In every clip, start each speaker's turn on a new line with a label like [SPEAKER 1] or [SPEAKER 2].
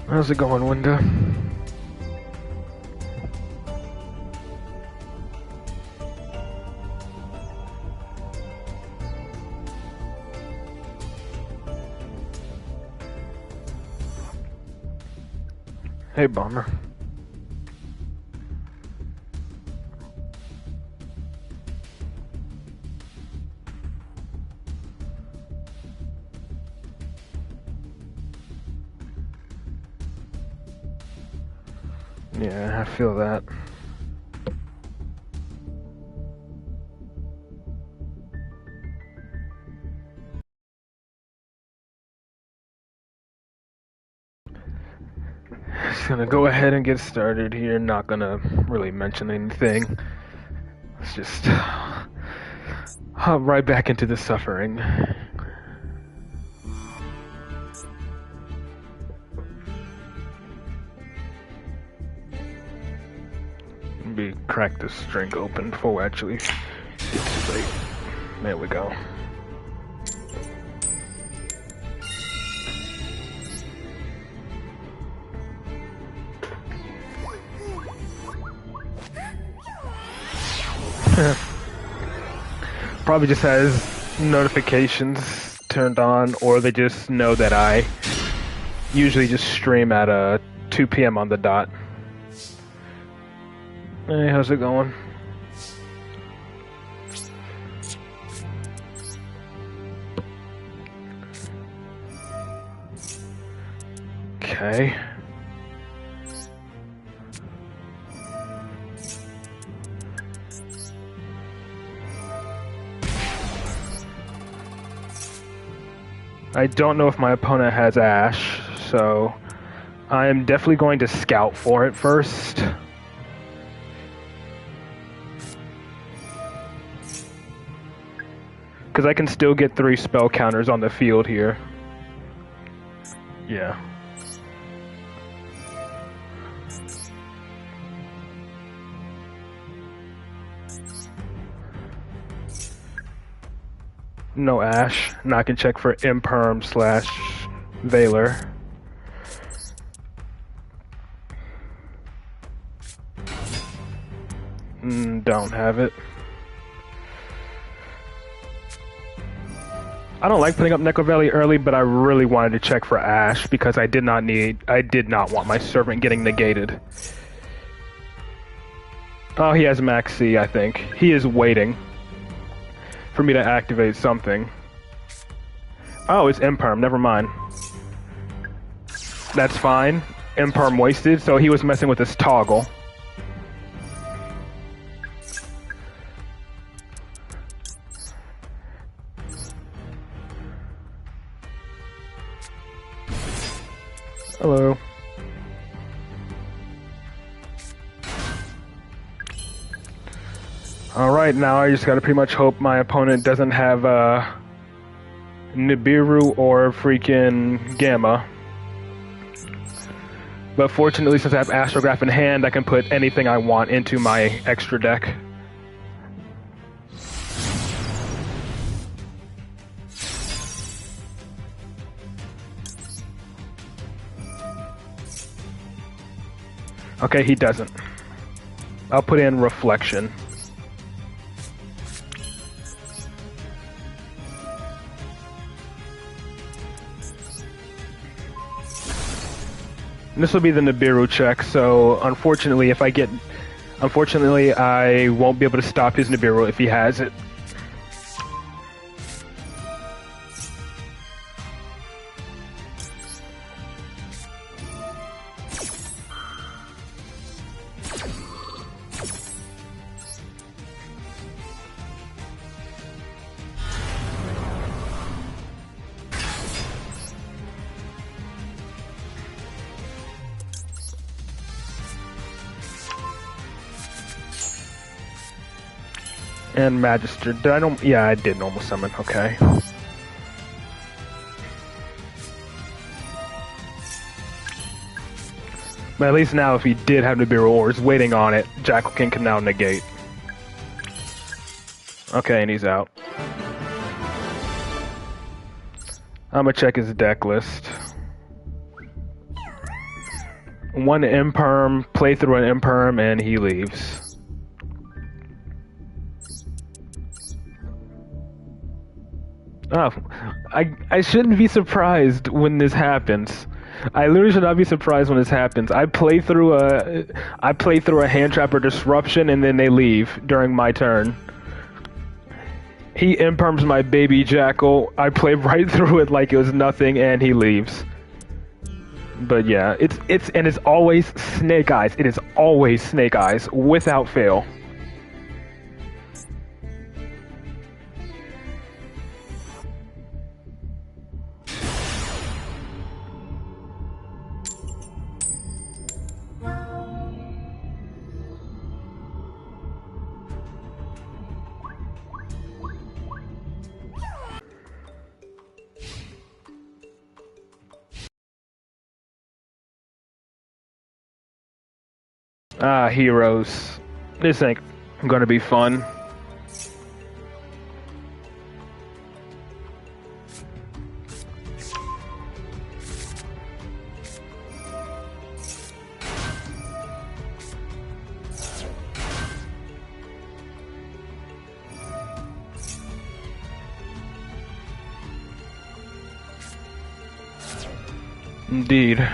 [SPEAKER 1] How's it going, Winda? Hey, Bomber. Yeah, I feel that. Just gonna go ahead and get started here. Not gonna really mention anything. Let's just hop right back into the suffering. Maybe crack this drink open before we actually get too late. There we go. Probably just has notifications turned on, or they just know that I usually just stream at 2 p.m. on the dot. Hey, how's it going? Okay. I don't know if my opponent has Ash, so I am definitely going to scout for it first. Because I can still get 3 spell counters on the field here. Yeah. No Ash. Now I can check for Imperm / Valor. Don't have it. I don't like putting up Necro Valley early, but I really wanted to check for Ash because I did not want my servant getting negated. Oh, he has Max C, I think. He is waiting for me to activate something. Oh, it's Imperm, never mind. That's fine. Imperm wasted, so he was messing with his toggle. Hello. Alright, now I just gotta pretty much hope my opponent doesn't have Nibiru or freaking Gamma. But fortunately, since I have Astrograph in hand, I can put anything I want into my extra deck. Okay, he doesn't. I'll put in Reflection. This will be the Nibiru check, so unfortunately I won't be able to stop his Nibiru if he has it. And Magister. Did I know? Yeah, I did normal summon. Okay. But at least now, if he did have Nibiru or is waiting on it, Jackal King can now negate. Okay, and he's out. I'm gonna check his deck list. One imperm, play through an imperm, and he leaves. Oh, I shouldn't be surprised when this happens. I literally should not be surprised when this happens. I play through a hand trap or disruption, and then they leave during my turn. He imperms my baby jackal. I play right through it like it was nothing, and he leaves. But yeah, it's always Snake Eyes. It is always Snake Eyes without fail. Ah, heroes. This ain't gonna be fun. Indeed.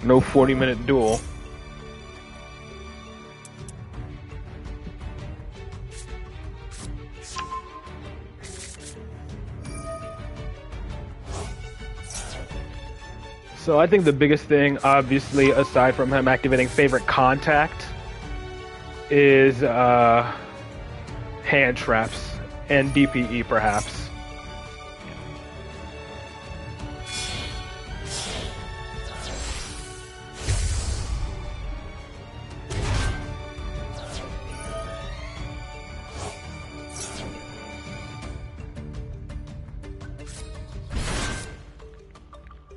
[SPEAKER 1] No 40-minute duel. So I think the biggest thing, obviously, aside from him activating favorite contact, is hand traps and DPE perhaps.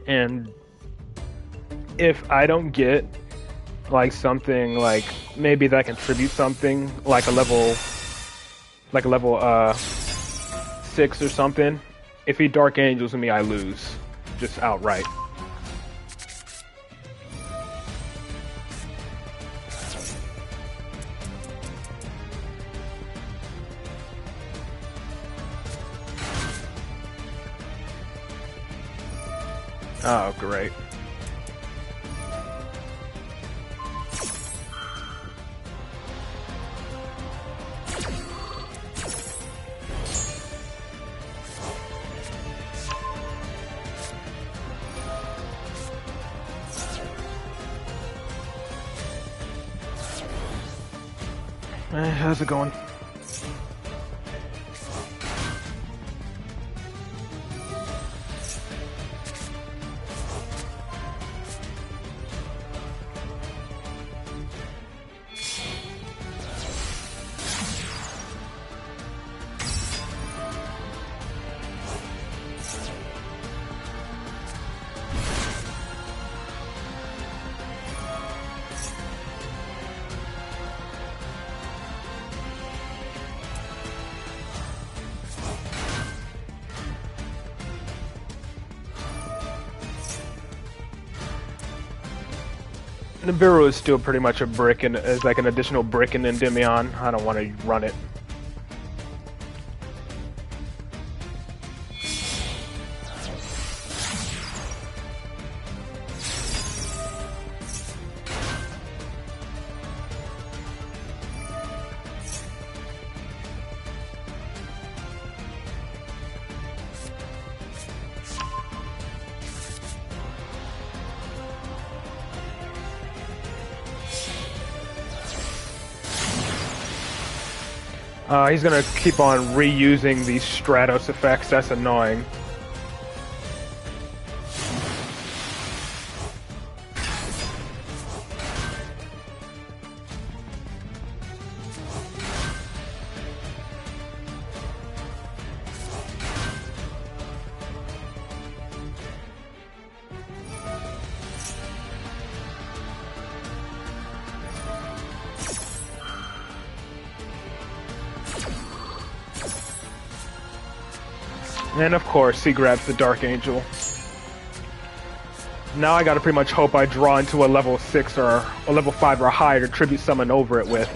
[SPEAKER 1] And if I don't get like something like maybe that contribute something like a level 6 or something, if he Dark Angels me, I lose just outright. Oh, great. How's it going? Nibiru is still pretty much a brick and is like an additional brick in Endymion. I don't want to run it. He's gonna keep on reusing these Stratos effects. That's annoying. And of course, he grabs the Dark Angel. Now I gotta pretty much hope I draw into a level 6 or a level 5 or higher to tribute summon over it with.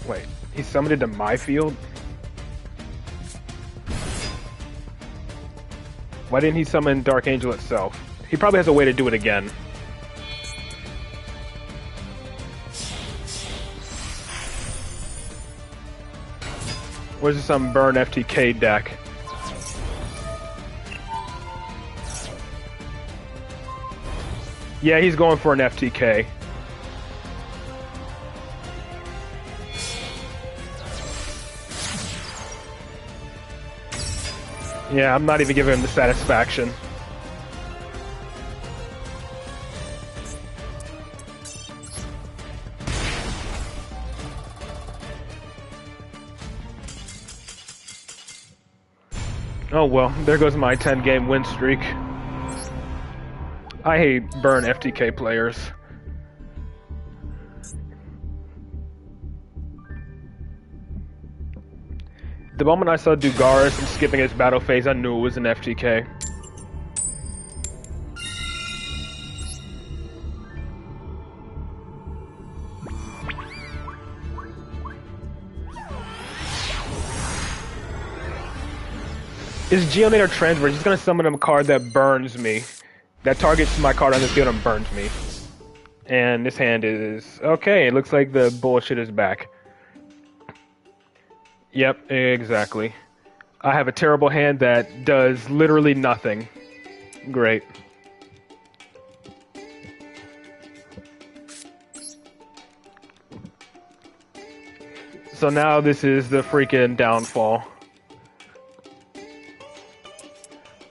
[SPEAKER 1] Wait, he summoned it to my field? Why didn't he summon Dark Angel itself? He probably has a way to do it again. Where's some burn FTK deck? Yeah, he's going for an FTK. Yeah, I'm not even giving him the satisfaction. Oh well, there goes my 10-game win streak. I hate burn FTK players. The moment I saw Dugaris and skipping his battle phase, I knew it was an FTK. Is Geonator Transfer? He's gonna summon a card that burns me. That targets my card on the field and burns me. And this hand is... okay, it looks like the bullshit is back. Yep, exactly. I have a terrible hand that does literally nothing. Great. So now this is the freaking downfall.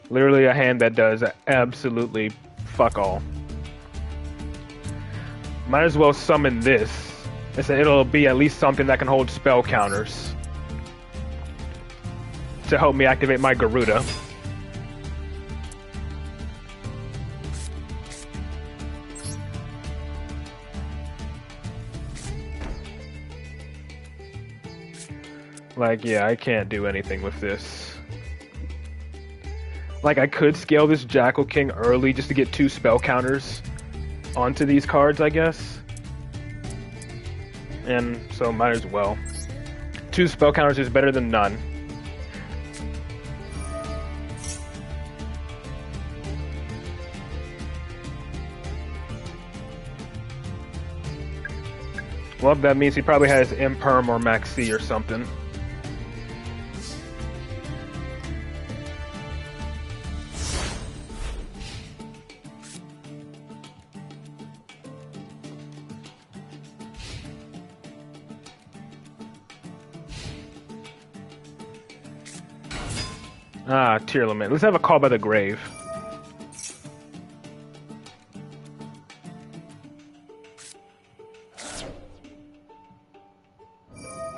[SPEAKER 1] Literally a hand that does absolutely fuck all. Might as well summon this. It'll be at least something that can hold spell counters to help me activate my Garuda. Like, yeah, I can't do anything with this. Like, I could scale this Jackal King early just to get 2 spell counters onto these cards, I guess. And so might as well. 2 spell counters is better than none. Well, that means he probably has Imperm or Maxi or something. Ah, Tier Lament. Let's have a Call by the Grave.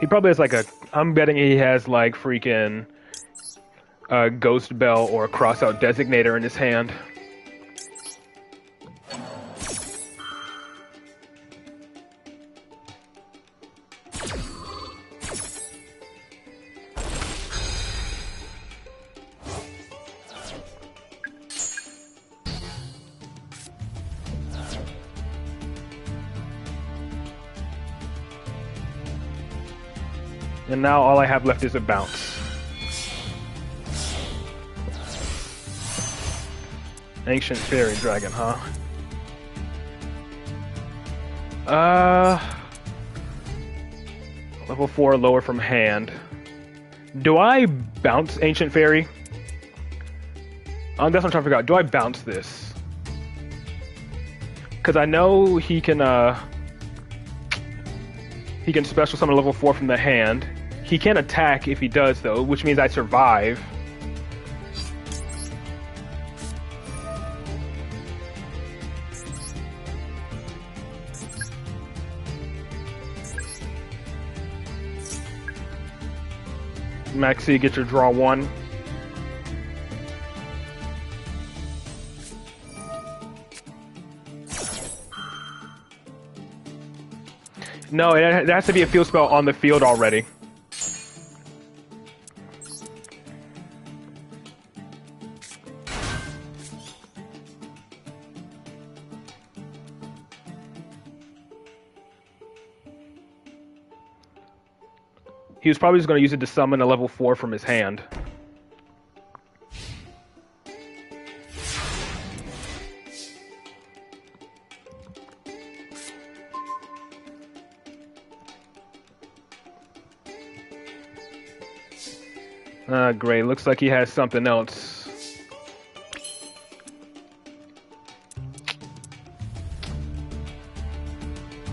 [SPEAKER 1] He probably has like a... I'm betting he has like freaking Ghost Bell or Crossout Designator in his hand. And now all I have left is a bounce. Ancient Fairy Dragon, huh? Level 4 lower from hand. Do I bounce Ancient Fairy? That's what I'm trying to figure out. Do I bounce this? Because I know he can special summon level 4 from the hand. He can't attack if he does, though, which means I survive. Maxi, get your draw 1. No, it has to be a field spell on the field already. He was probably just going to use it to summon a level 4 from his hand. Great. Looks like he has something else.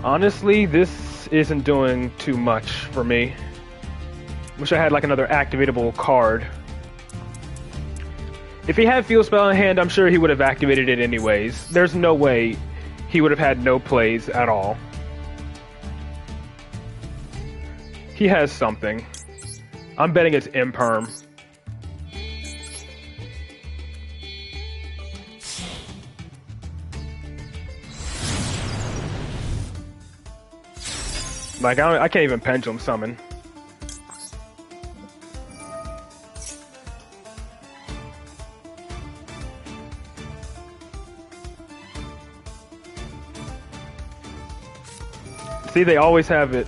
[SPEAKER 1] Honestly, this isn't doing too much for me. Wish I had like another activatable card. If he had Field Spell in hand, I'm sure he would have activated it anyways. There's no way he would have had no plays at all. He has something. I'm betting it's Imperm. Like, I can't even Pendulum Summon. See, they always have it.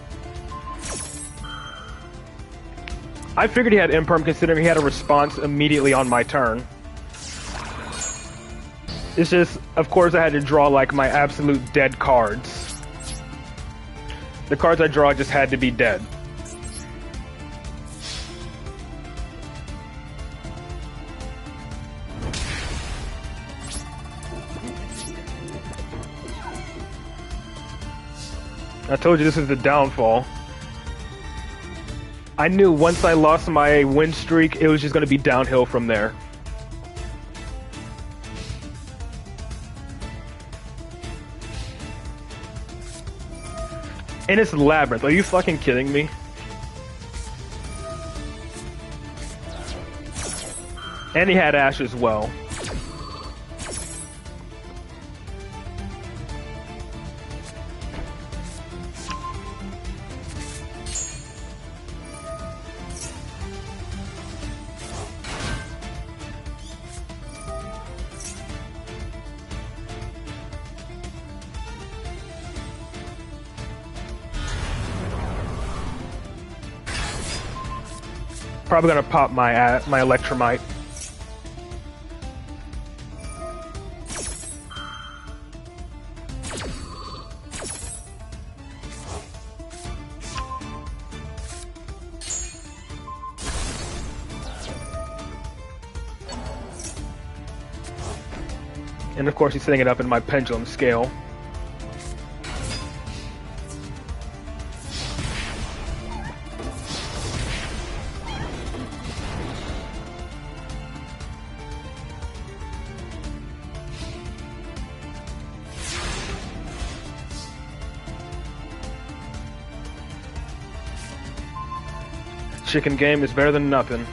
[SPEAKER 1] I figured he had Imperm considering he had a response immediately on my turn. It's just, of course, I had to draw like my absolute dead cards. The cards I draw just had to be dead. I told you this is the downfall. I knew once I lost my win streak, it was just going to be downhill from there. And it's Labyrinth. Are you fucking kidding me? And he had Ash as well. Probably gonna pop my Electromite. And of course he's setting it up in my Pendulum Scale. Chicken game is better than nothing.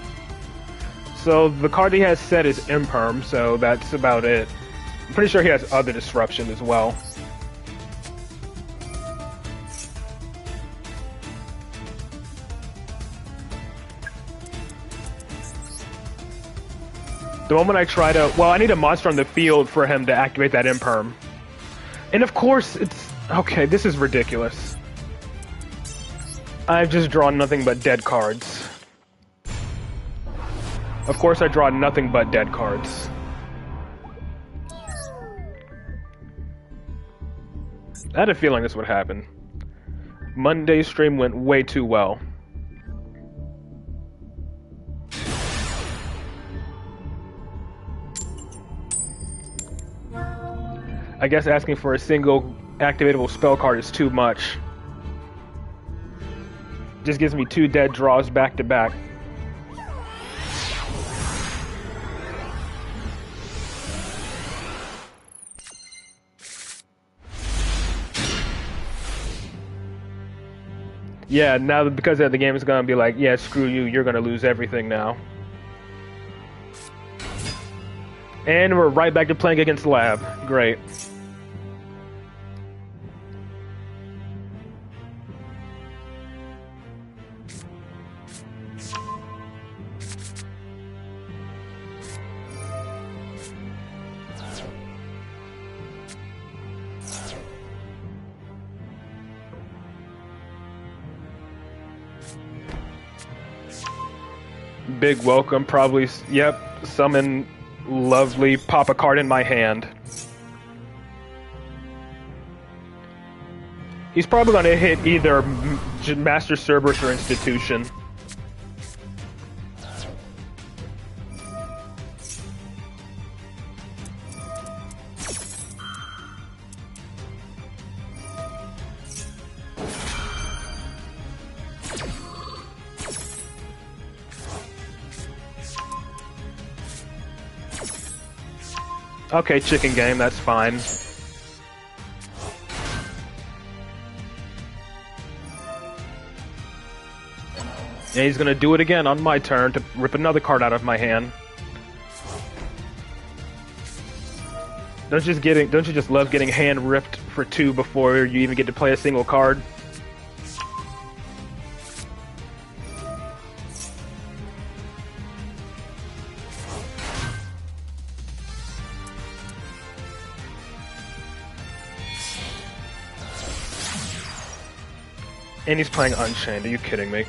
[SPEAKER 1] So the card he has set is Imperm, so that's about it. I'm pretty sure he has other disruption as well. The moment I try to... Well, I need a monster on the field for him to activate that Imperm. And of course, it's... Okay, this is ridiculous. I've just drawn nothing but dead cards. Of course I draw nothing but dead cards. I had a feeling this would happen. Monday's stream went way too well. I guess asking for a single activatable spell card is too much. Just gives me 2 dead draws back to back. Yeah, now because the game is gonna be like, yeah, screw you, you're gonna lose everything now. And we're right back to playing against Lab. Great. Big welcome, probably. Yep, summon lovely, pop a card in my hand. He's probably going to hit either Master Cerberus or Institution. Okay, chicken game, that's fine. And he's gonna do it again on my turn to rip another card out of my hand. Don't you just love getting hand ripped for 2 before you even get to play a single card? And he's playing Unchained, are you kidding me?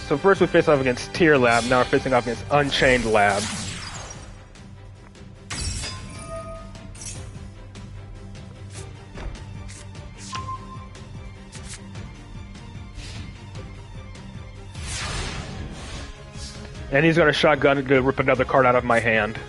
[SPEAKER 1] So first we face off against Tier Lab, now we're facing off against Unchained Lab. And he's gonna shotgun to rip another card out of my hand.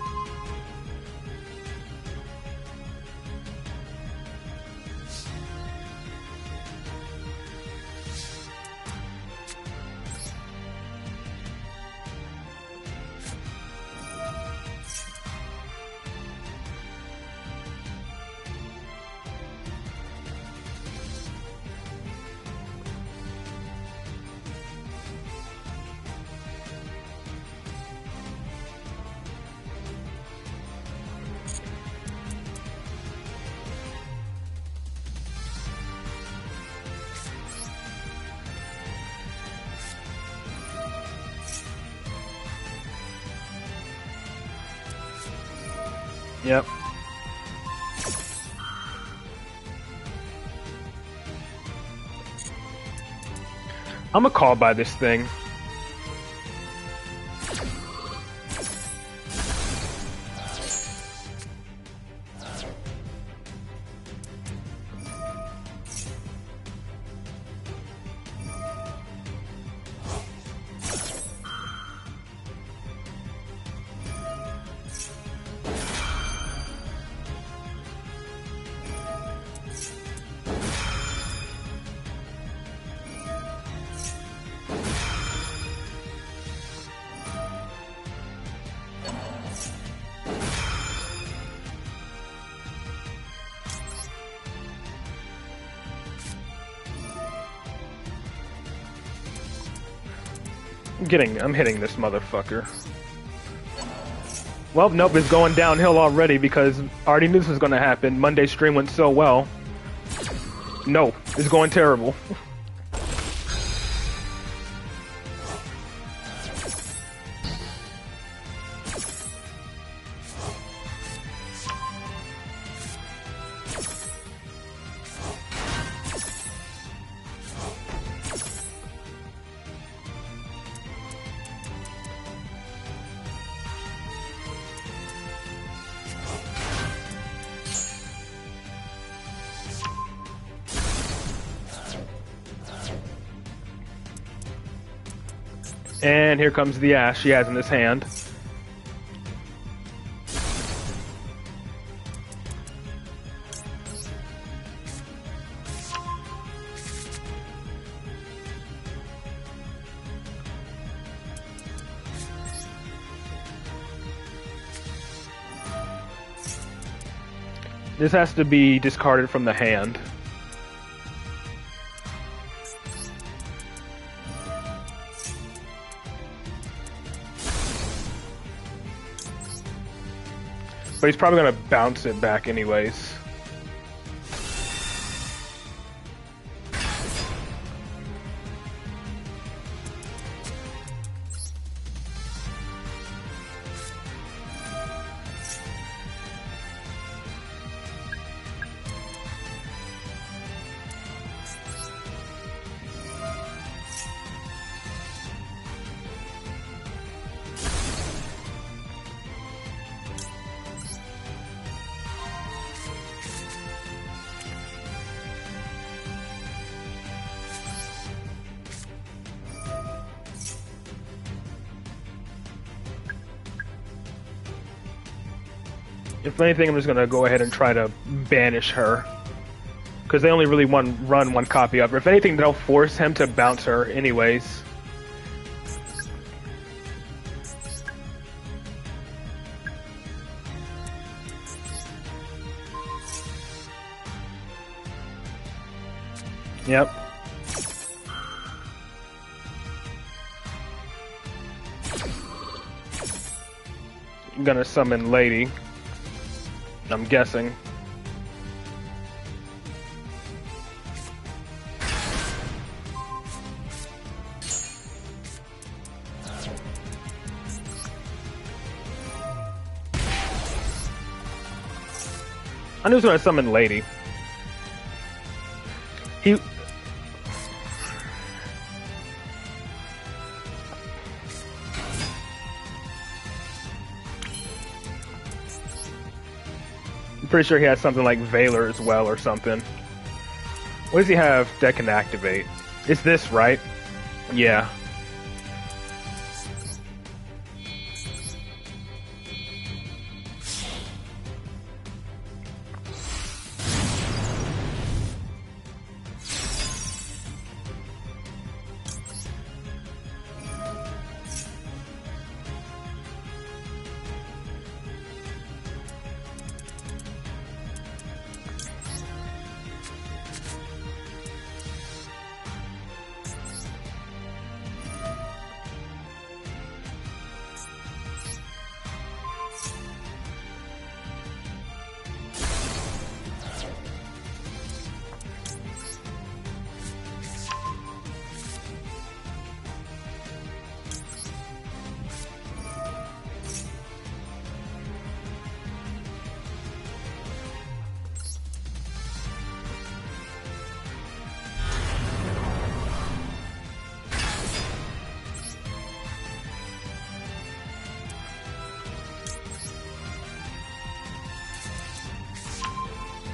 [SPEAKER 1] Yep. I'm a call by this thing. I'm hitting this motherfucker. Well, nope, it's going downhill already because I already knew this was gonna happen. Monday's stream went so well. No, it's going terrible. And here comes the ash he has in his hand. This has to be discarded from the hand. But he's probably gonna bounce it back anyways. If anything, I'm just gonna go ahead and try to banish her. Because they only really run one copy of her. If anything, they'll force him to bounce her anyways. Yep. I'm gonna summon Lady. I'm guessing. I knew he was gonna summon Lady. He... I'm pretty sure he has something like Valor as well or something. What does he have that can activate? It's this, right? Yeah.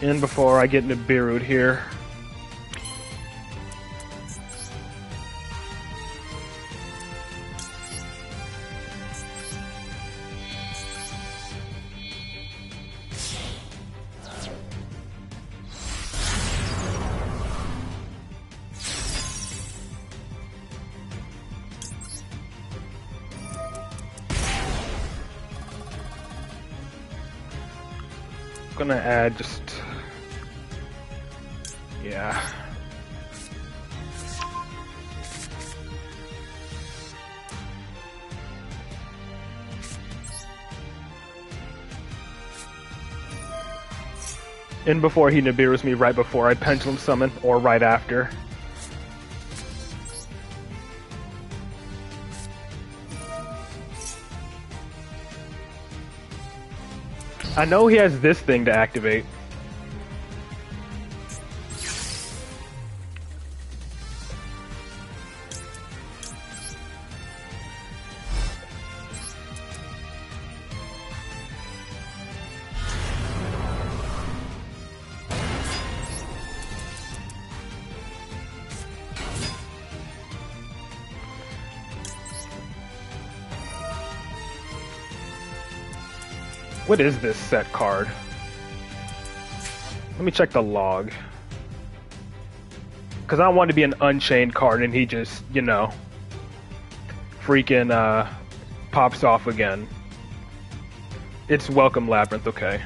[SPEAKER 1] In before I get into Beerud here. Gonna add just... yeah. In before he Nibiru's me right before I Pendulum Summon, or right after. I know he has this thing to activate. What is this set card? Let me check the log. Because I don't want it to be an Unchained card and he just, you know, freaking pops off again. It's Welcome Labyrinth, okay.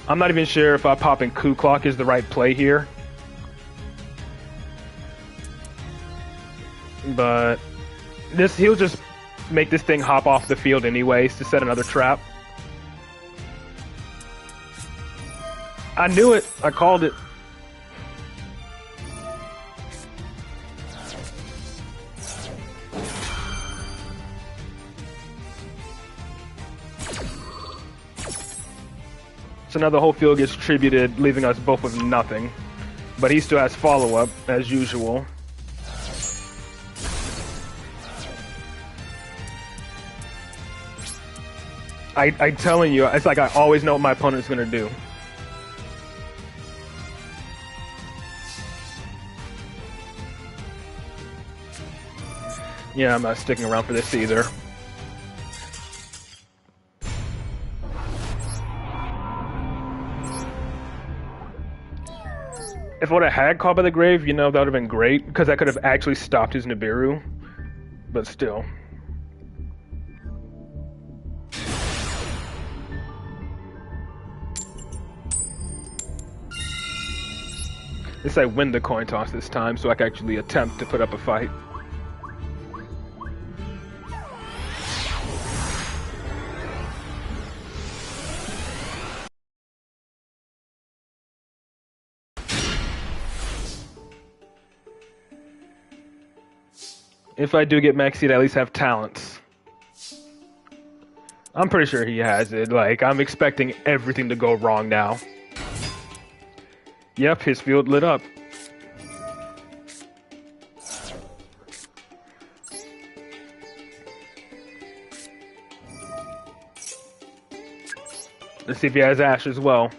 [SPEAKER 1] I'm not even sure if popping Coup Clock is the right play here. But he'll just make this thing hop off the field anyways to set another trap. I knew it. I called it. So now the whole field gets tributed, leaving us both with nothing. But he still has follow-up, as usual. I'm telling you, it's like I always know what my opponent's gonna do. Yeah, I'm not sticking around for this either. If I would have had Call by the Grave, you know, that would have been great, because I could have actually stopped his Nibiru. But still. At least I win the coin toss this time, so I can actually attempt to put up a fight. If I do get Maxi, I at least have talents. I'm pretty sure he has it. Like, I'm expecting everything to go wrong now. Yep, his field lit up. Let's see if he has Ash as well.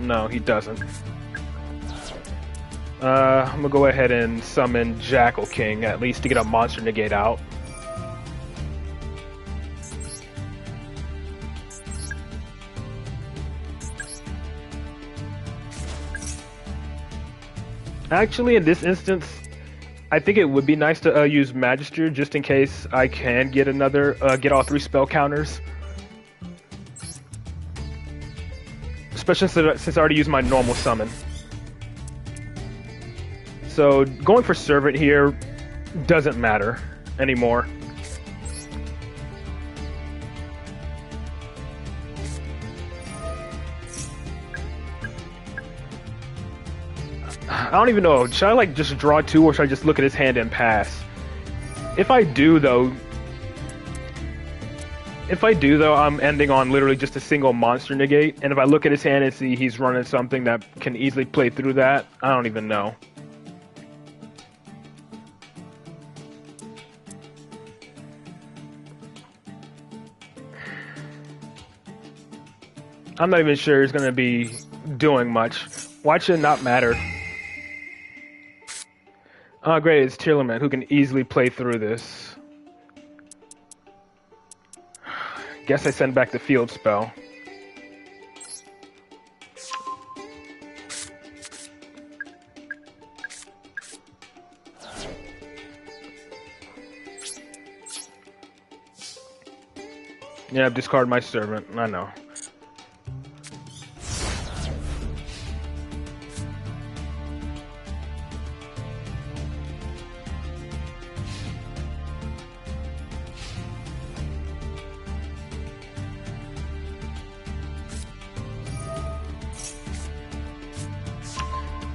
[SPEAKER 1] No, he doesn't. I'm gonna go ahead and summon Jackal King, at least to get a monster negate out. Actually, in this instance, I think it would be nice to use Magister just in case I can get another, get all 3 spell counters. Especially since I already used my normal summon. So going for Servant here doesn't matter anymore. I don't even know. Should I like just draw 2 or should I just look at his hand and pass? If I do though, I'm ending on literally just a single monster negate. And if I look at his hand and see he's running something that can easily play through that, I don't even know. I'm not even sure he's going to be doing much. Why should it not matter? Oh, great, it's Lament, who can easily play through this. Guess I send back the field spell. Yeah, discard my servant. I know.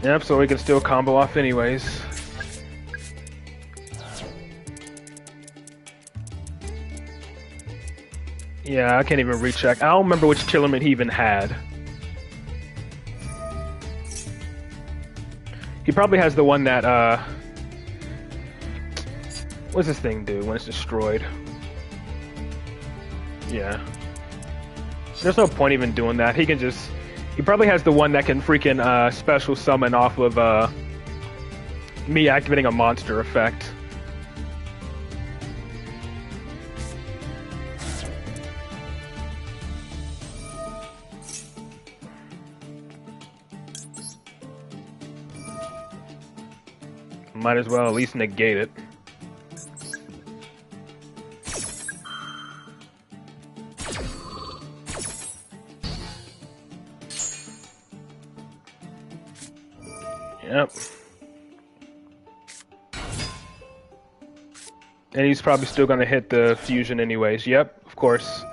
[SPEAKER 1] Yep, so we can still combo off anyways. Yeah, I can't even recheck. I don't remember which Tillerman he even had. He probably has the one that, what's this thing do when it's destroyed? Yeah. There's no point even doing that. He can just... He probably has the one that can freaking special summon off of me activating a monster effect. Might as well at least negate it. Yep. And he's probably still gonna hit the fusion anyways. Yep, of course.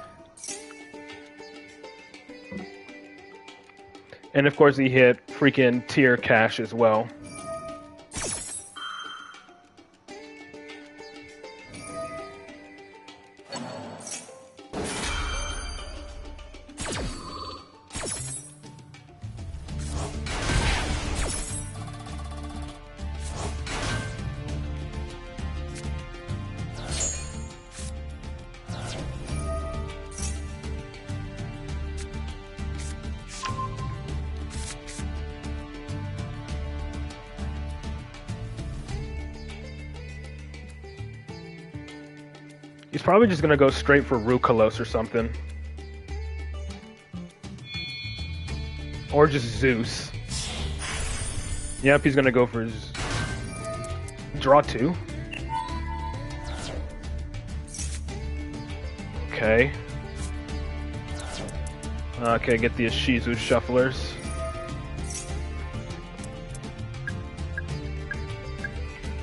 [SPEAKER 1] And of course he hit freaking tier cash as well. He's probably just gonna go straight for Rukalos or something. Or just Zeus. Yep, he's gonna go for his... Draw 2. Okay. Okay, get the Ishizu shufflers.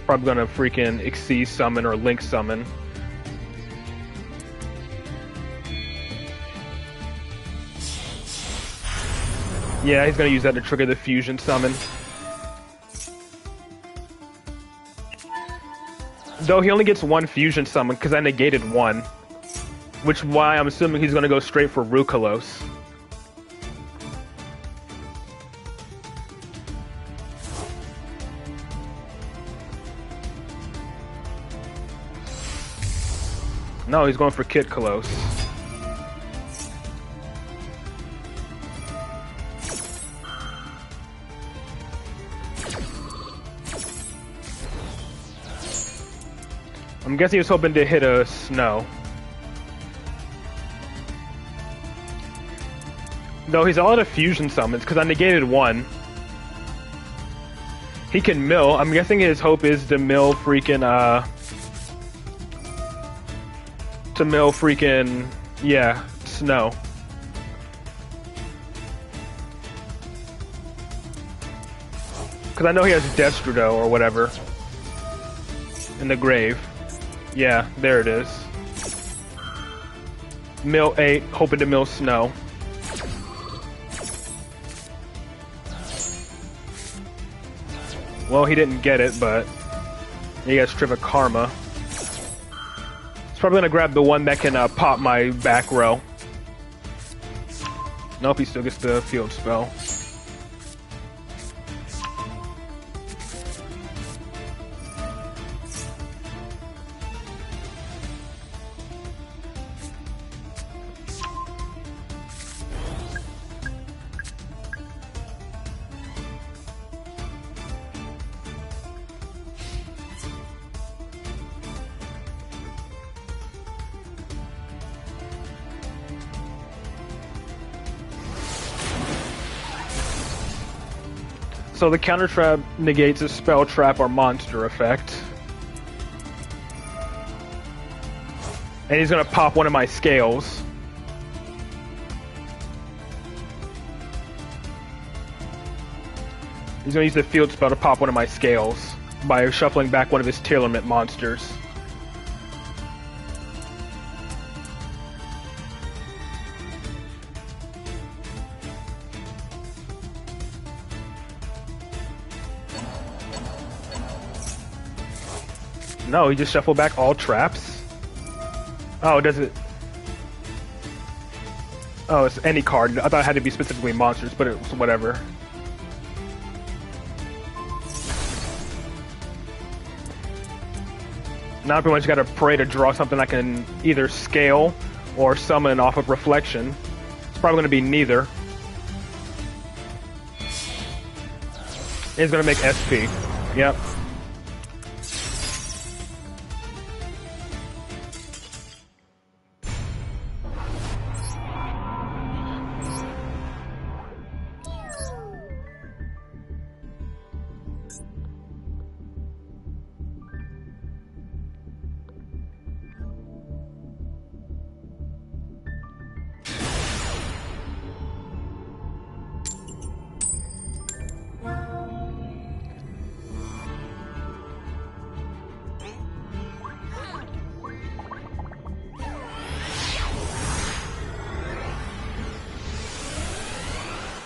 [SPEAKER 1] Probably gonna freaking Xyz summon or Link summon. Yeah, he's gonna use that to trigger the fusion summon. Though he only gets one fusion summon because I negated one. Which why I'm assuming he's gonna go straight for Rukalos. No, he's going for Kid Kalos. I'm guessing he was hoping to hit a Snow. No, he's all out of fusion summons because I negated one. He can mill. I'm guessing his hope is to mill freaking, yeah, Snow. Because I know he has Destrudo or whatever in the grave. Yeah, there it is. Mill 8, hoping to mill Snow. Well, he didn't get it, but he gets Triva Karma. He's probably gonna grab the one that can pop my back row. Nope, he still gets the field spell. So the counter trap negates a spell trap or monster effect. And he's gonna pop one of my scales. He's gonna use the field spell to pop one of my scales by shuffling back one of his Tearlament monsters. No, he just shuffled back all traps. Oh, does it? Oh, it's any card. I thought it had to be specifically monsters, but it was whatever. Now I pretty much gotta pray to draw something I can either scale or summon off of reflection. It's probably gonna be neither. It's gonna make SP. Yep.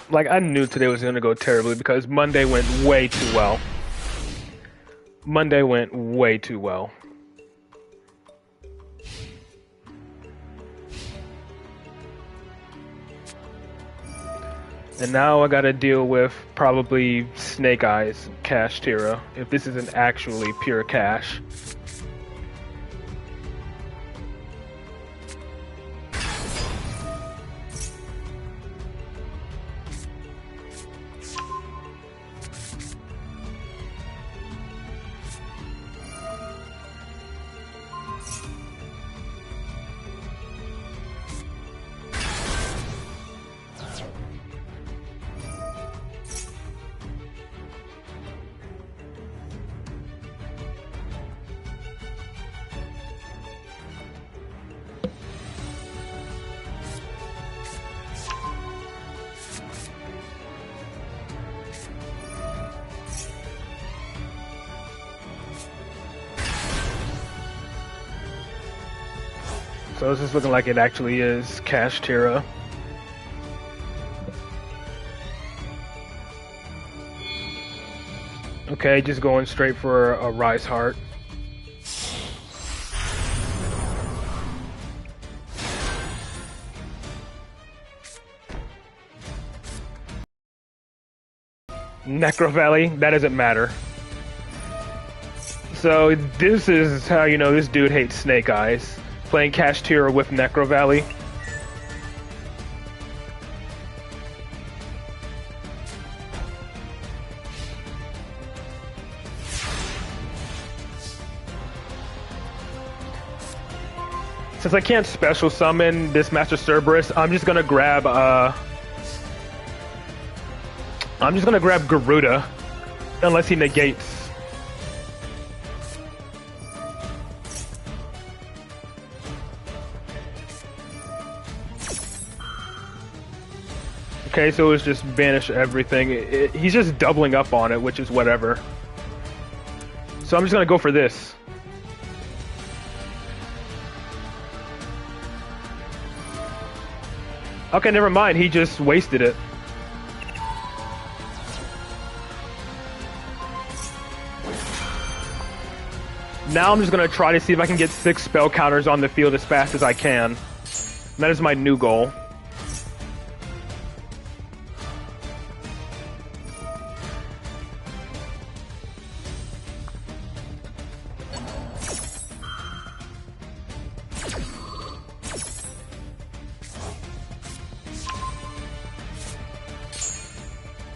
[SPEAKER 1] Like, I knew today was going to go terribly because Monday went way too well. Monday went way too well. And now I gotta deal with probably Snake Eyes Cash Tira, if this isn't actually pure cash. So this is looking like it actually is Cash Tira. Okay, just going straight for a Rise Heart. Necro Valley, that doesn't matter. So this is how you know this dude hates Snake Eyes. Playing Cash Tira with Necro Valley. Since I can't special summon this Master Cerberus, I'm just gonna grab Garuda, unless he negates. Okay, so it's just banish everything. He's just doubling up on it, which is whatever. So I'm just gonna go for this. Okay, never mind. He just wasted it. Now I'm just gonna try to see if I can get 6 spell counters on the field as fast as I can. That is my new goal.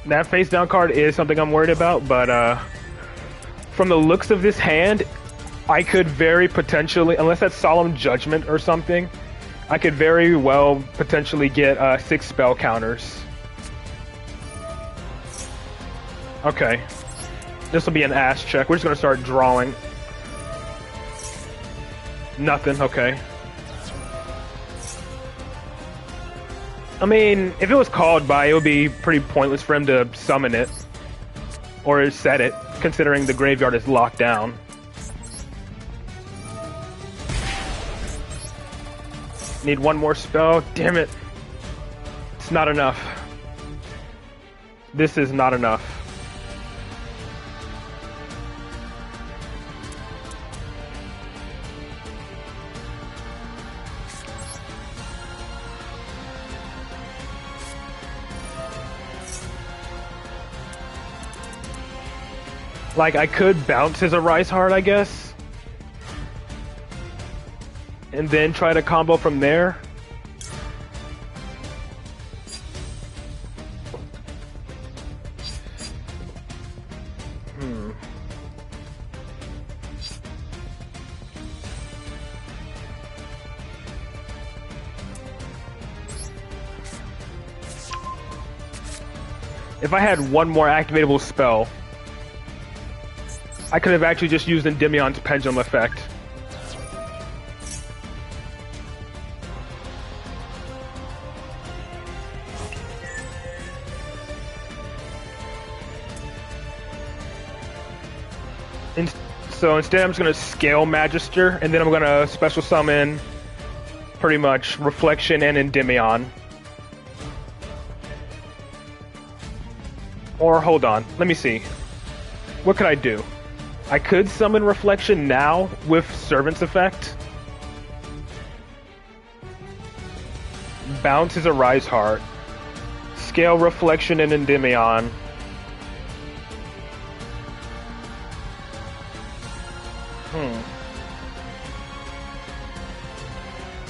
[SPEAKER 1] That face down card is something I'm worried about, but from the looks of this hand, I could very potentially, unless that's Solemn Judgment or something, I could very well potentially get 6 spell counters. Okay. This will be an ass check. We're just gonna start drawing. Nothing, okay. I mean, if it was called by, it would be pretty pointless for him to summon it. Or set it, considering the graveyard is locked down. Need one more spell. Damn it. It's not enough. This is not enough. Like, I could bounce his Arise Heart, I guess. And then try to combo from there. If I had one more activatable spell, I could have actually just used Endymion's Pendulum effect. So instead I'm just going to scale Magister, and then I'm going to special summon pretty much Reflection and Endymion. Or hold on, let me see. What could I do? I could summon Reflection now with Servant's effect. Bounce his Arise Heart. Scale Reflection and Endymion.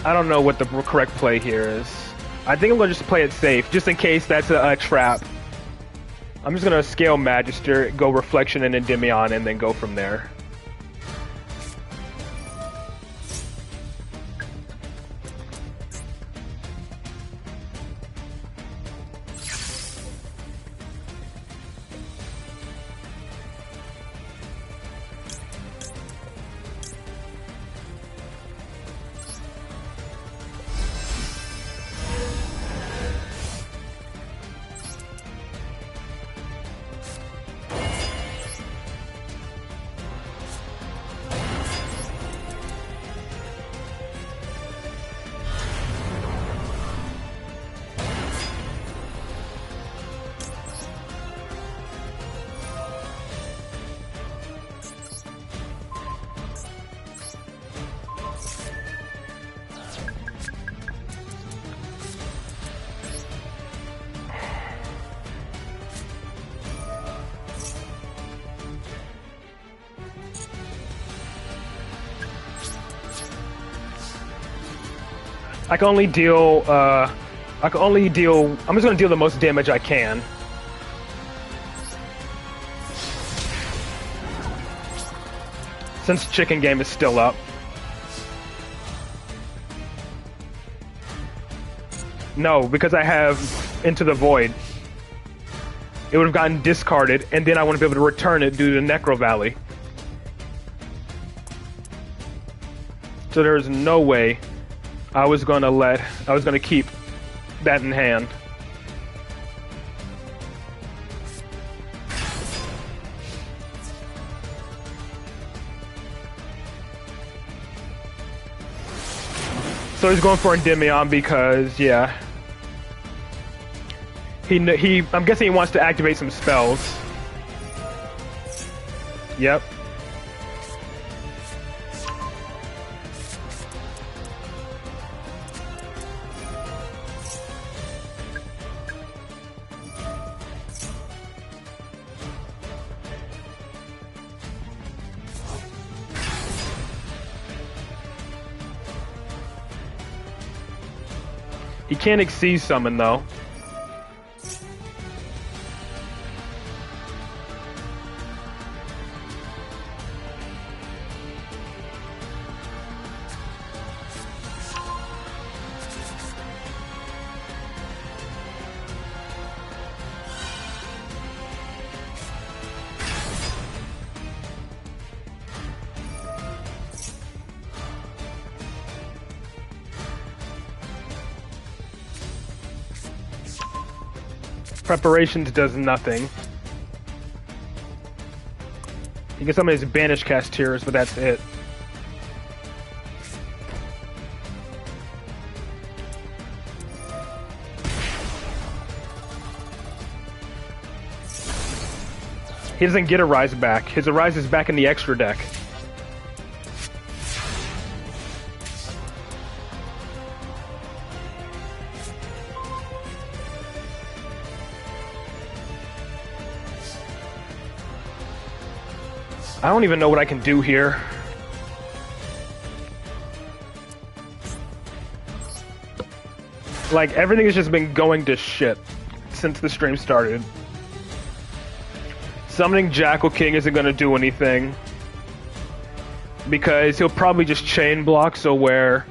[SPEAKER 1] I don't know what the correct play here is. I think I'm going to just play it safe, just in case that's a trap. I'm just going to scale Magister, go Reflection and Endymion, and then go from there. I can only deal, I'm just gonna deal the most damage I can. Since Chicken Game is still up. No, because I have Into the Void. It would have gotten discarded, and then I wouldn't be able to return it due to Necro Valley. So there's no way I was gonna keep that in hand. So he's going for Endymion because, yeah. I'm guessing he wants to activate some spells. Yep. He can't exceed summon though. Preparations does nothing. You can summon his Banish Cast Tears, but that's it. He doesn't get Arise back. His Arise is back in the extra deck. I don't even know what I can do here. Like, everything has just been going to shit since the stream started. Summoning Jackal King isn't gonna do anything. Because he'll probably just chain block, so where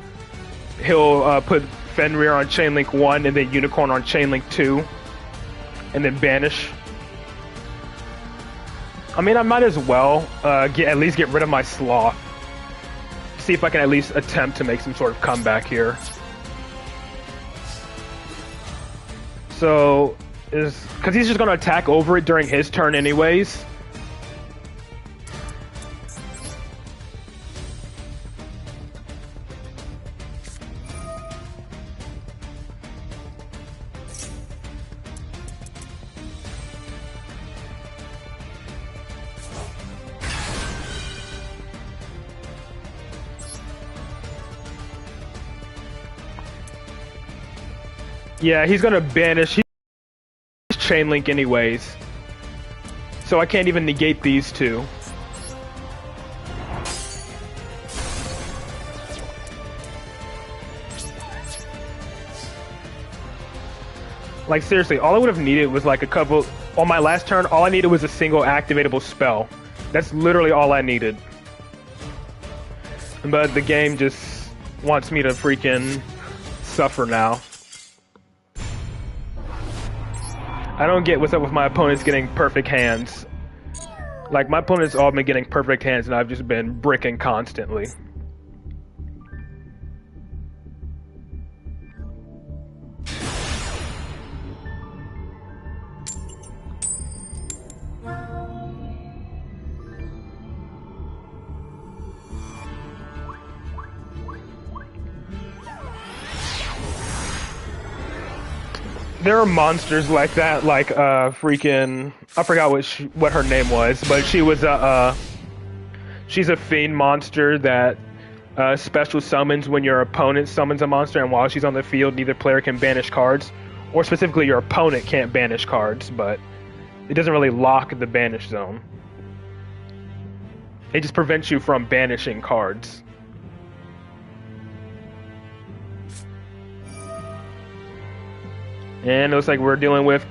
[SPEAKER 1] he'll put Fenrir on Chain Link 1 and then Unicorn on Chain Link 2. And then banish. I mean, I might as well at least get rid of my Sloth. See if I can at least attempt to make some sort of comeback here. So, because he's just going to attack over it during his turn anyways. Yeah, he's gonna banish. He's Chain Link anyways. So I can't even negate these two. Like seriously, all I would have needed was like a couple... On my last turn, all I needed was a single activatable spell. That's literally all I needed. But the game just wants me to freaking suffer now. I don't get what's up with my opponents getting perfect hands. Like, my opponents all been getting perfect hands and I've just been bricking constantly. There are monsters like that, like freaking... I forgot what her name was, but she was she's a fiend monster that special summons when your opponent summons a monster, and while she's on the field, neither player can banish cards, or specifically your opponent can't banish cards, but it doesn't really lock the banish zone. It just prevents you from banishing cards. And it looks like we're dealing with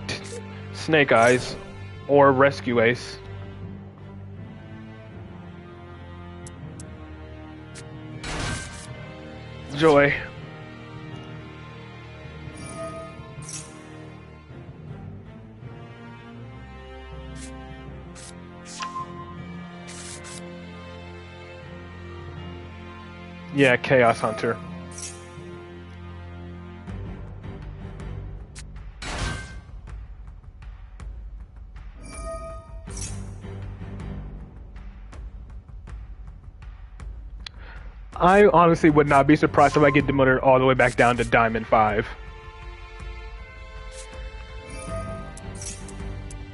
[SPEAKER 1] Snake Eyes or Rescue Ace. Joy. Yeah, Chaos Hunter. I honestly would not be surprised if I get demoted all the way back down to Diamond 5.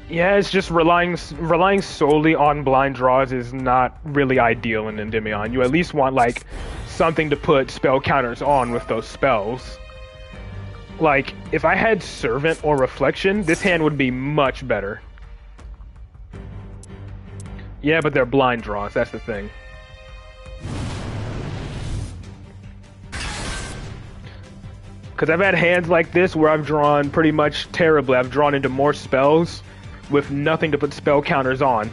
[SPEAKER 1] Yeah, it's just relying solely on blind draws is not really ideal in Endymion. You at least want like something to put spell counters on with those spells. Like, if I had Servant or Reflection, this hand would be much better. Yeah, but they're blind draws, that's the thing. Because I've had hands like this where I've drawn pretty much terribly. I've drawn into more spells with nothing to put spell counters on.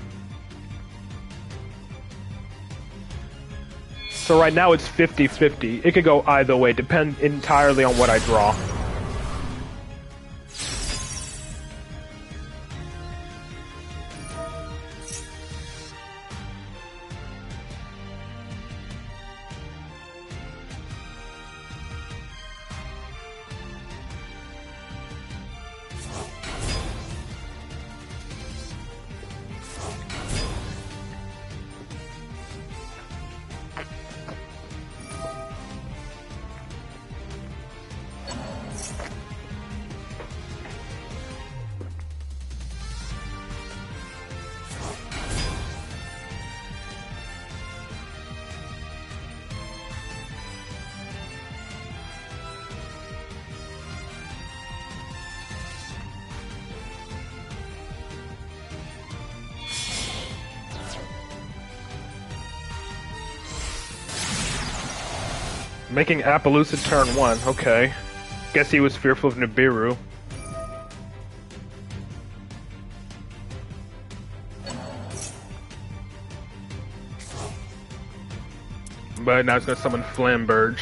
[SPEAKER 1] So right now it's 50-50. It could go either way, depend entirely on what I draw. Making Appaloosa turn 1, okay. Guess he was fearful of Nibiru. But now he's gonna summon Flamberge.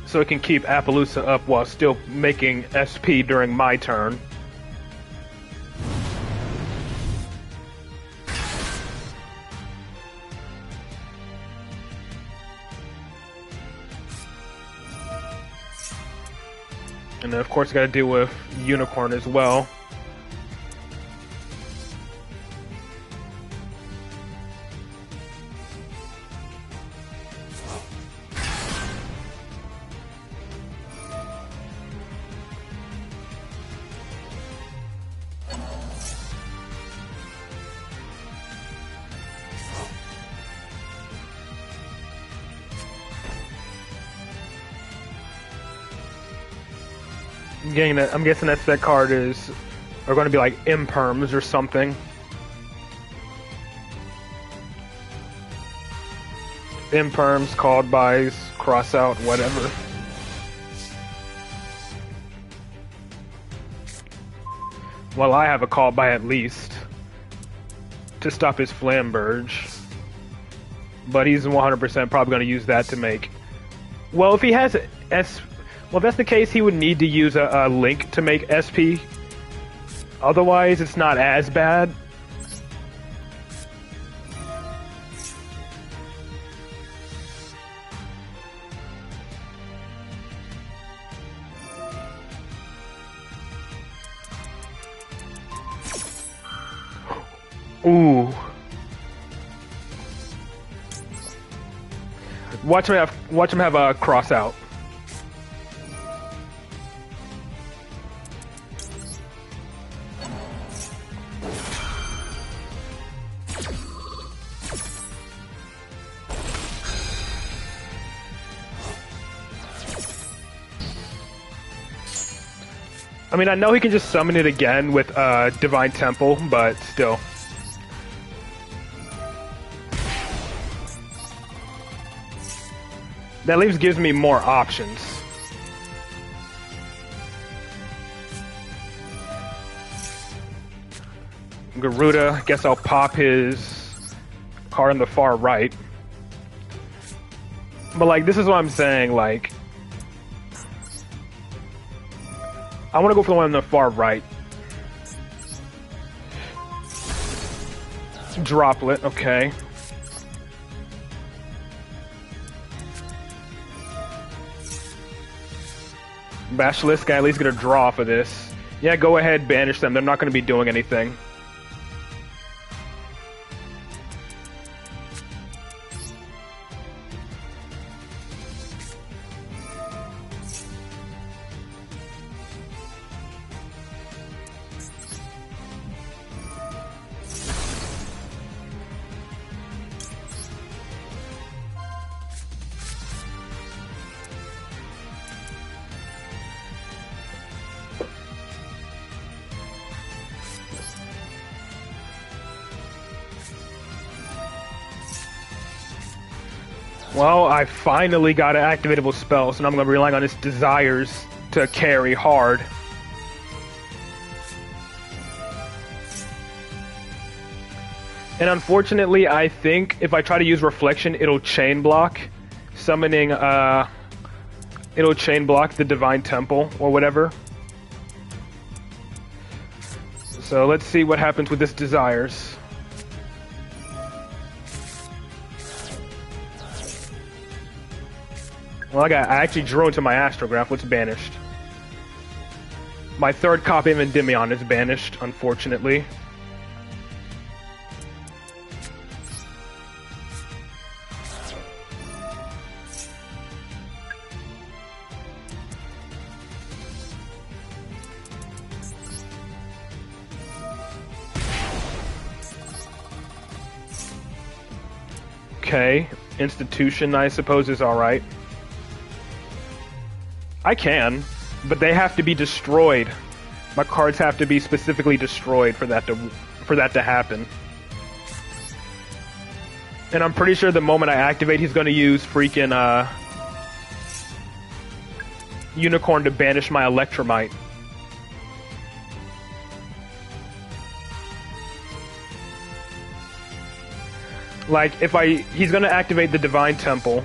[SPEAKER 1] So it can keep Appaloosa up while still making SP during my turn. And then of course I gotta deal with Unicorn as well. I'm guessing that card are going to be like imperms or something. Imperms, called bys, cross out, whatever. Well, I have a call by at least to stop his Flamberge, but he's 100% probably going to use that to make. Well, if he has well, if that's the case, he would need to use a link to make SP. Otherwise, it's not as bad. Ooh. Watch him have a cross out. I mean, I know he can just summon it again with Divine Temple, but still. That at least gives me more options. Garuda, guess I'll pop his card on the far right. But like, this is what I'm saying, like, I want to go for the one on the far right. Droplet, okay. Basilisk can at least get a draw for this. Yeah, go ahead, banish them. They're not going to be doing anything. Well, I finally got an activatable spell, so now I'm going to be relying on its desires to carry hard. And unfortunately, I think if I try to use Reflection, it'll chain block, summoning, it'll chain block the Divine Temple, or whatever. So let's see what happens with this desires. Well, I actually drew into my astrograph. What's banished? My third copy of Endymion is banished, unfortunately. Okay, Institution, I suppose, is alright. I can, but they have to be destroyed. My cards have to be specifically destroyed for that to happen. And I'm pretty sure the moment I activate, he's going to use freaking Unicorn to banish my Electromite. Like, he's going to activate the Divine Temple.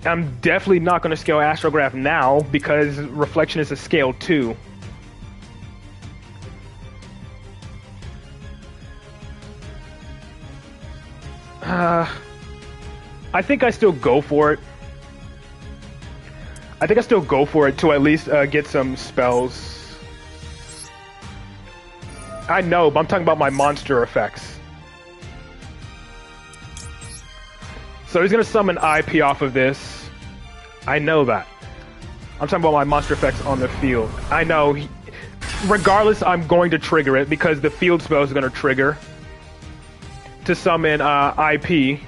[SPEAKER 1] I'm definitely not going to scale Astrograph now because Reflection is a scale 2. I think I still go for it. I think I still go for it to at least get some spells. I know, but I'm talking about my monster effects. So he's going to summon IP off of this. I know that. I'm talking about my monster effects on the field. I know. Regardless, I'm going to trigger it because the field spell is going to trigger to summon IP.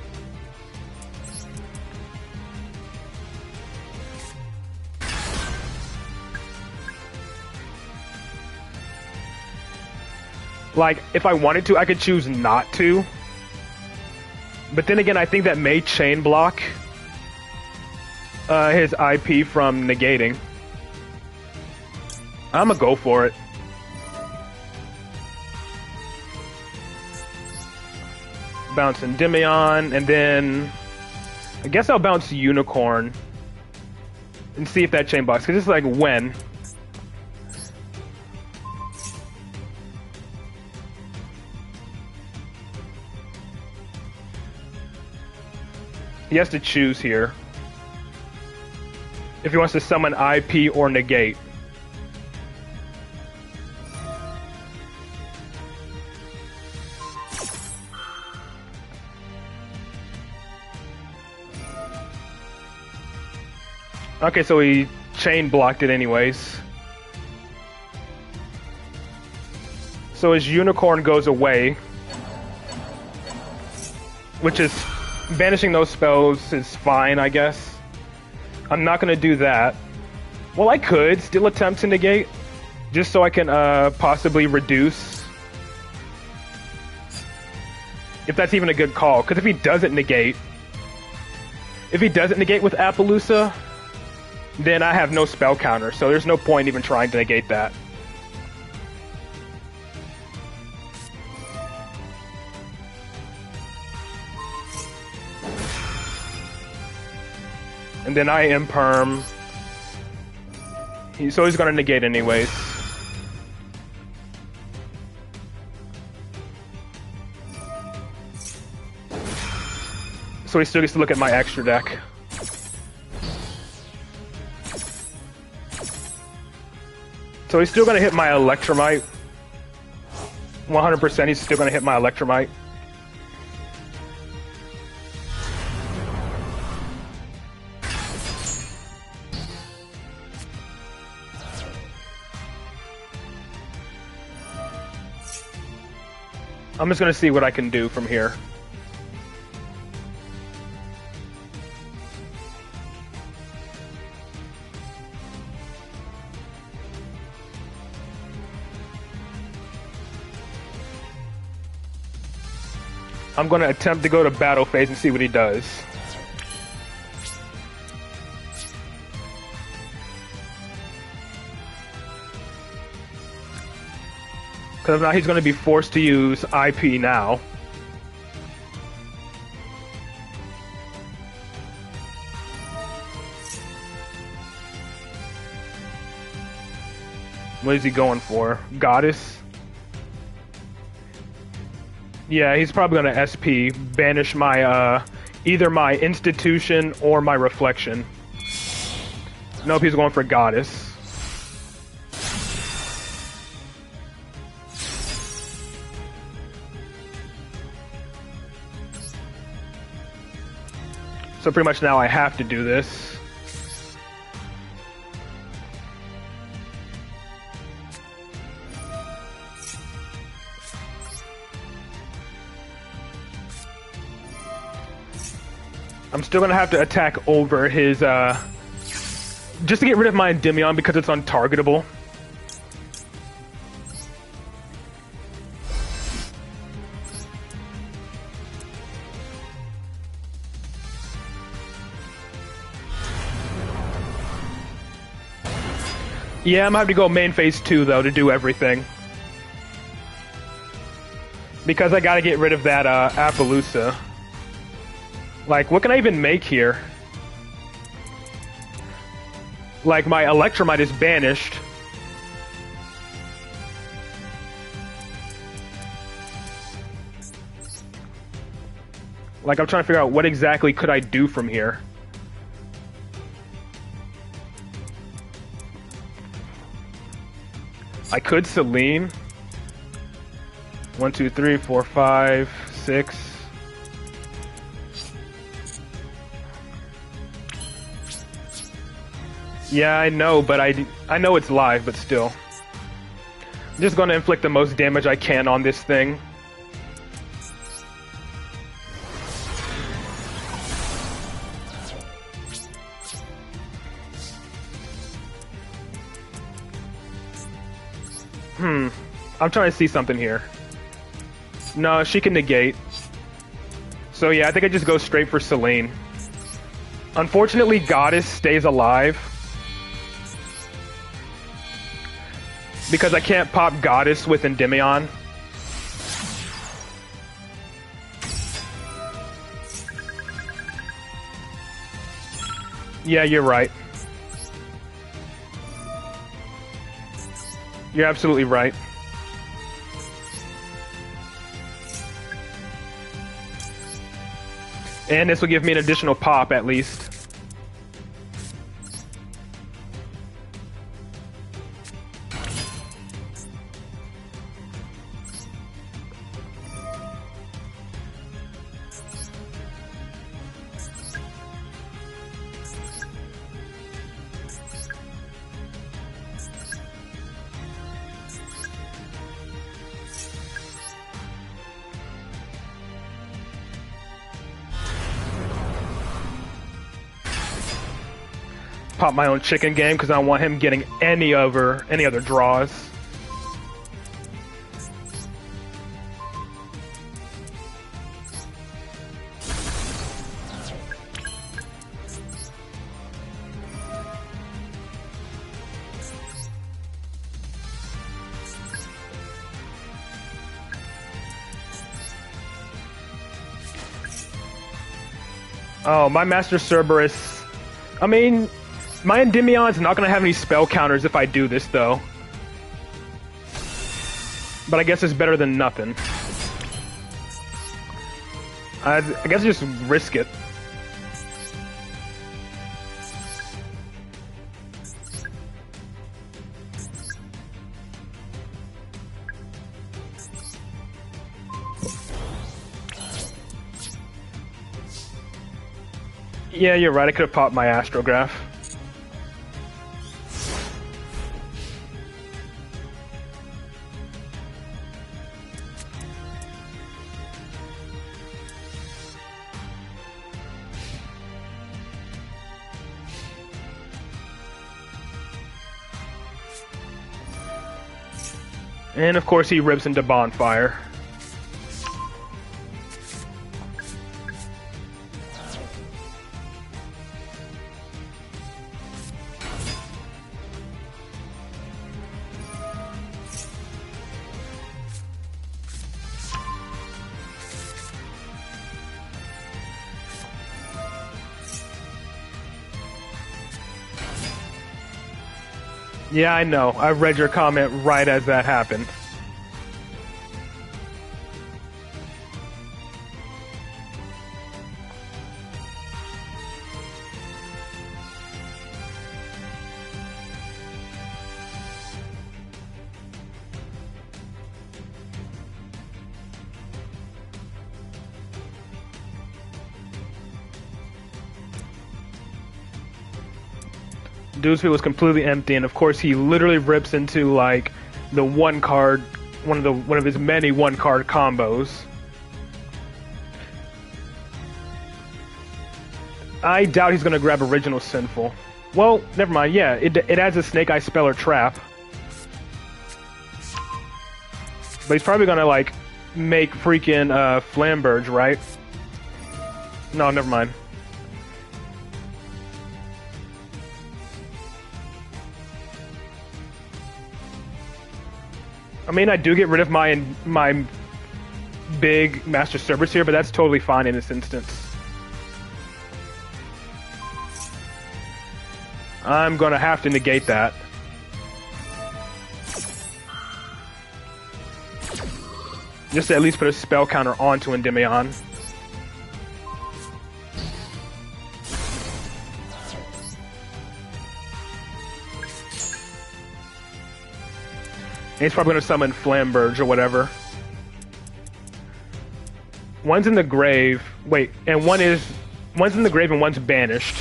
[SPEAKER 1] Like, if I wanted to, I could choose not to. But then again, I think that may chain block his IP from negating. I'm gonna go for it. Bounce Endymion, and then I guess I'll bounce Unicorn and see if that chain blocks, because it's like when. He has to choose here if he wants to summon IP or negate. Okay, so he chain blocked it anyways. So his Unicorn goes away, which is banishing those spells is fine, I guess. I'm not gonna do that. Well, I could still attempt to negate, just so I can possibly reduce. If that's even a good call, because if he doesn't negate with Appaloosa, then I have no spell counter, so there's no point even trying to negate that. And then I imperm. So he's gonna negate anyways. So he still gets to look at my extra deck. So he's still gonna hit my Electromite. 100% he's still gonna hit my Electromite. I'm just gonna see what I can do from here. I'm gonna attempt to go to battle phase and see what he does. Because if not, he's gonna be forced to use IP now. What is he going for? Goddess? Yeah, he's probably gonna SP, banish my, either my institution or my reflection. Nope, he's going for Goddess. So pretty much now I have to do this. I'm still gonna have to attack over his, just to get rid of my Endymion because it's untargetable. Yeah, I'm gonna have to go main phase 2 though to do everything. Because I gotta get rid of that, Appaloosa. Like, what can I even make here? Like, my Electromite is banished. Like, I'm trying to figure out what exactly could I do from here. I could Celine. 1, 2, 3, 4, 5, 6. Yeah, I know, but I know it's live, but still. I'm just gonna inflict the most damage I can on this thing. I'm trying to see something here. No, she can negate. So yeah, I think I just go straight for Celine. Unfortunately, Goddess stays alive. Because I can't pop Goddess with Endymion. Yeah, you're right. You're absolutely right. And this will give me an additional pop, at least. Pop my own chicken game because I don't want him getting any other draws. Oh, my Master Cerberus. I mean, my Endymion's not gonna have any spell counters if I do this, though. But I guess it's better than nothing. I guess I just risk it. Yeah, you're right. I could have popped my astrograph. And of course he rips into Bonfire. Yeah, I know. I read your comment right as that happened. Duel's field was completely empty, and of course he literally rips into like the one card, one of his many one card combos. I doubt he's gonna grab Original Sinful. Well, never mind. Yeah, it adds a Snake Eye spell or trap, but he's probably gonna like make freaking Flamberge, right? No, never mind. I mean, I do get rid of my big Master Cerberus here, but that's totally fine in this instance. I'm gonna have to negate that. Just to at least put a spell counter onto Endymion. He's probably gonna summon Flamberge or whatever. One's in the grave. Wait, and one's in the grave and one's banished.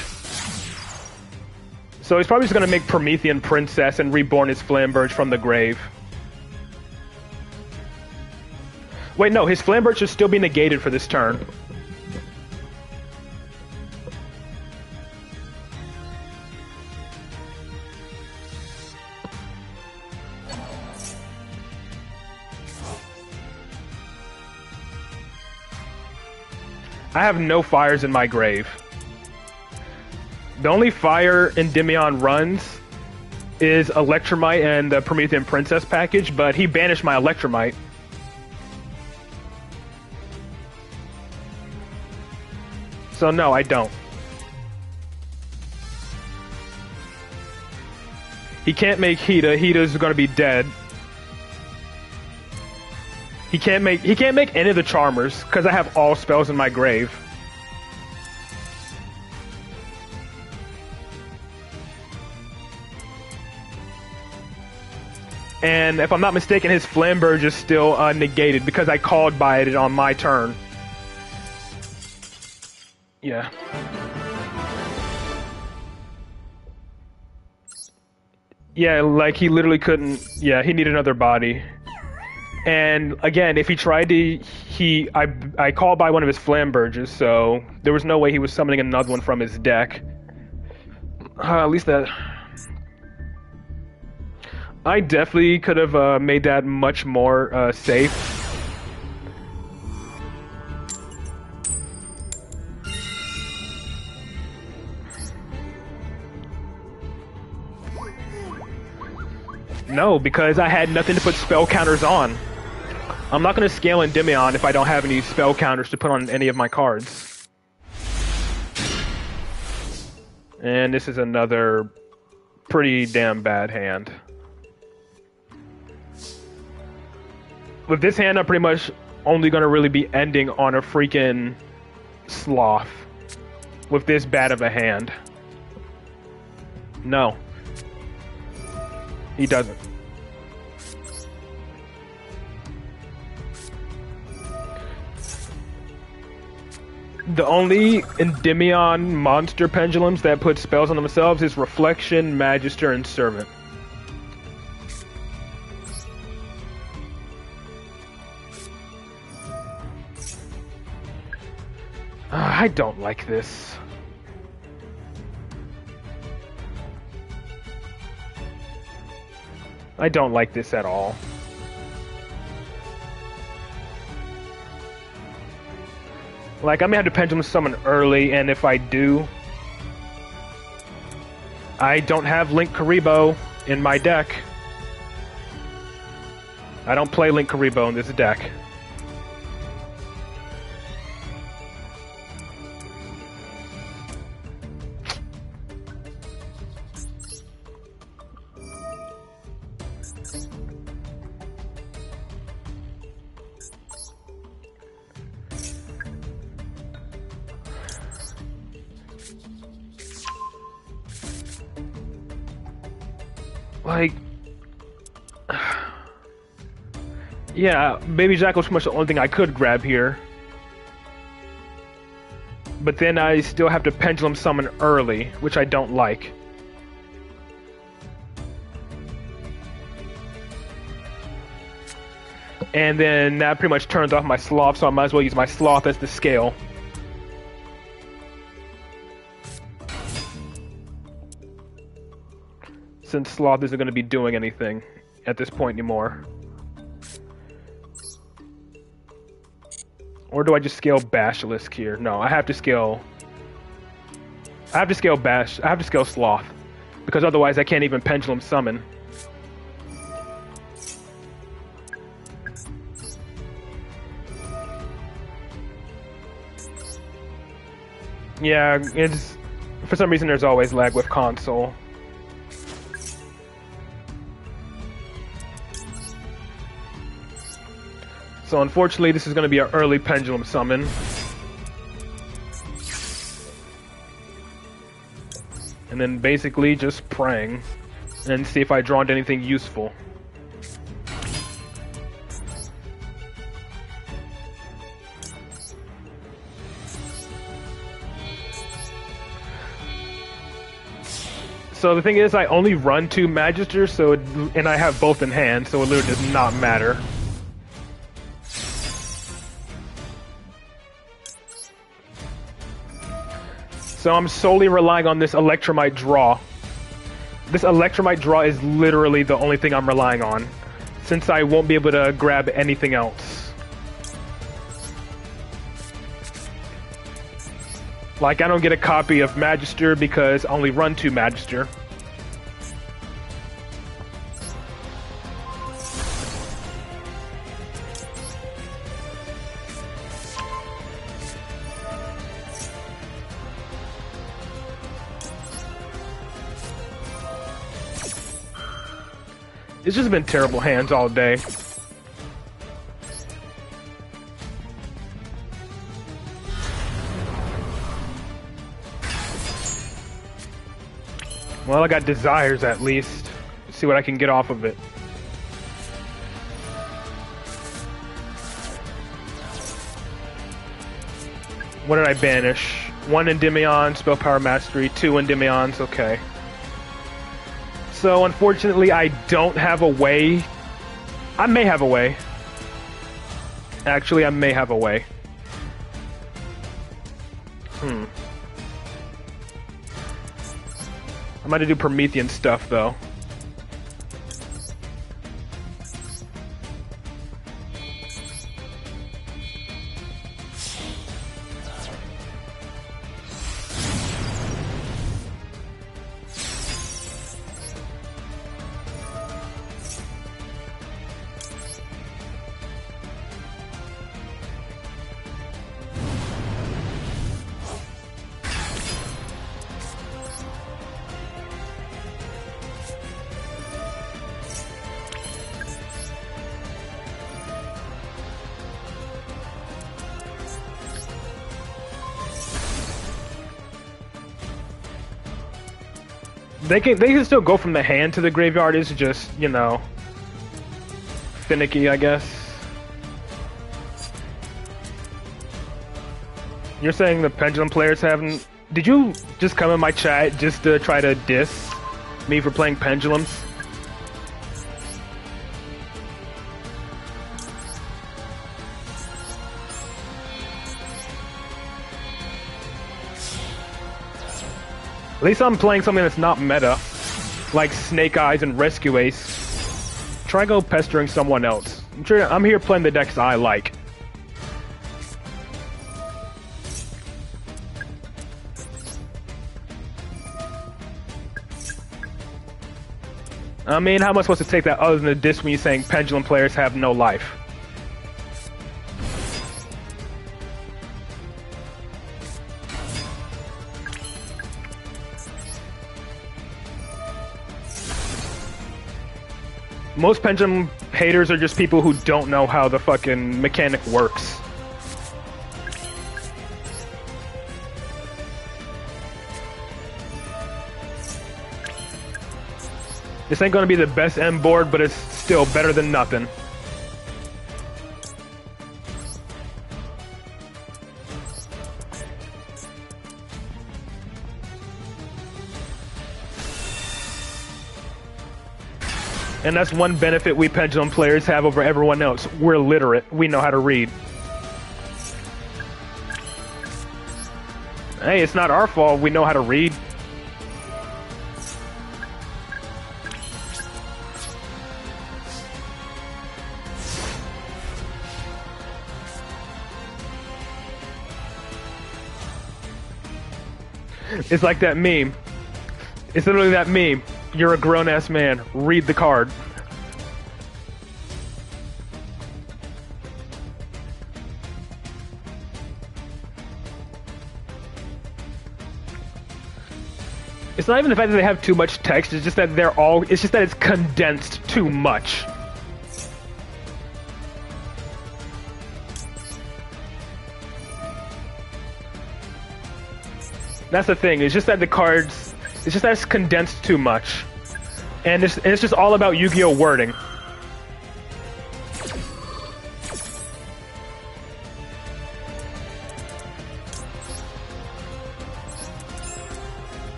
[SPEAKER 1] So he's probably just gonna make Promethean Princess and reborn his Flamberge from the grave. Wait, no, his Flamberge should still be negated for this turn. I have no fires in my grave. The only fire Endymion runs is Electromite and the Promethean Princess package, but he banished my Electromite. So no, I don't. He can't make Hida. Hida's gonna be dead. He can't make any of the Charmers because I have all spells in my grave. And if I'm not mistaken, his Flamberge is still negated because I called by it on my turn. Yeah. Yeah, like he literally couldn't. Yeah, he needed another body. And again, if he tried to, I called by one of his Flamberges, so there was no way he was summoning another one from his deck. At least that. I definitely could have made that much more safe. No, because I had nothing to put spell counters on. I'm not going to scale Endymion if I don't have any spell counters to put on any of my cards. And this is another pretty damn bad hand. With this hand, I'm pretty much only going to really be ending on a freaking sloth. With this bad of a hand. No. He doesn't. The only Endymion monster pendulums that put spells on themselves is Reflection, Magister, and Servant. I don't like this. I don't like this at all. Like, I may have to pendulum summon early, and if I do, I don't have Link Karibo in my deck. I don't play Link Karibo in this deck. Like, yeah, Baby Jack was pretty much the only thing I could grab here. But then I still have to pendulum summon early, which I don't like. And then that pretty much turns off my sloth, so I might as well use my sloth as the scale. Since sloth isn't going to be doing anything at this point anymore. Or do I just scale Basilisk here? No, I have to scale Sloth. Because otherwise I can't even pendulum summon. Yeah, it's... For some reason there's always lag with console. So unfortunately, this is going to be an early pendulum summon. And then basically just praying and see if I draw into anything useful. So the thing is, I only run 2 Magisters, so and I have both in hand, so it literally does not matter. So I'm solely relying on this Electromite draw. This Electromite draw is literally the only thing I'm relying on, since I won't be able to grab anything else. Like, I don't get a copy of Magister because I only run 2 Magister. It's just been terrible hands all day. Well, I got Desires at least. Let's see what I can get off of it. What did I banish? 1 Endymion, Spell Power Mastery, 2 Endymions, okay. So unfortunately, I don't have a way. I may have a way. Actually, I may have a way. I'm gonna do Promethean stuff though. They can still go from the hand to the graveyard. It's just, you know, finicky, I guess. You're saying the pendulum players haven't... Did you just come in my chat just to try to diss me for playing pendulums? At least I'm playing something that's not meta, like Snake Eyes and Rescue Ace. Try go pestering someone else. I'm here playing the decks I like. I mean, how am I supposed to take that other than a diss when you're saying pendulum players have no life? Most pendulum haters are just people who don't know how the fucking mechanic works. This ain't gonna be the best end board, but it's still better than nothing. And that's one benefit we pendulum players have over everyone else. We're literate. We know how to read. Hey, it's not our fault we know how to read. It's like that meme. It's literally that meme. You're a grown-ass man. Read the card. It's not even the fact that they have too much text, it's just that it's just that it's condensed too much. That's the thing, it's just that the cards, it's just that it's condensed too much. And it's just all about Yu-Gi-Oh! Wording.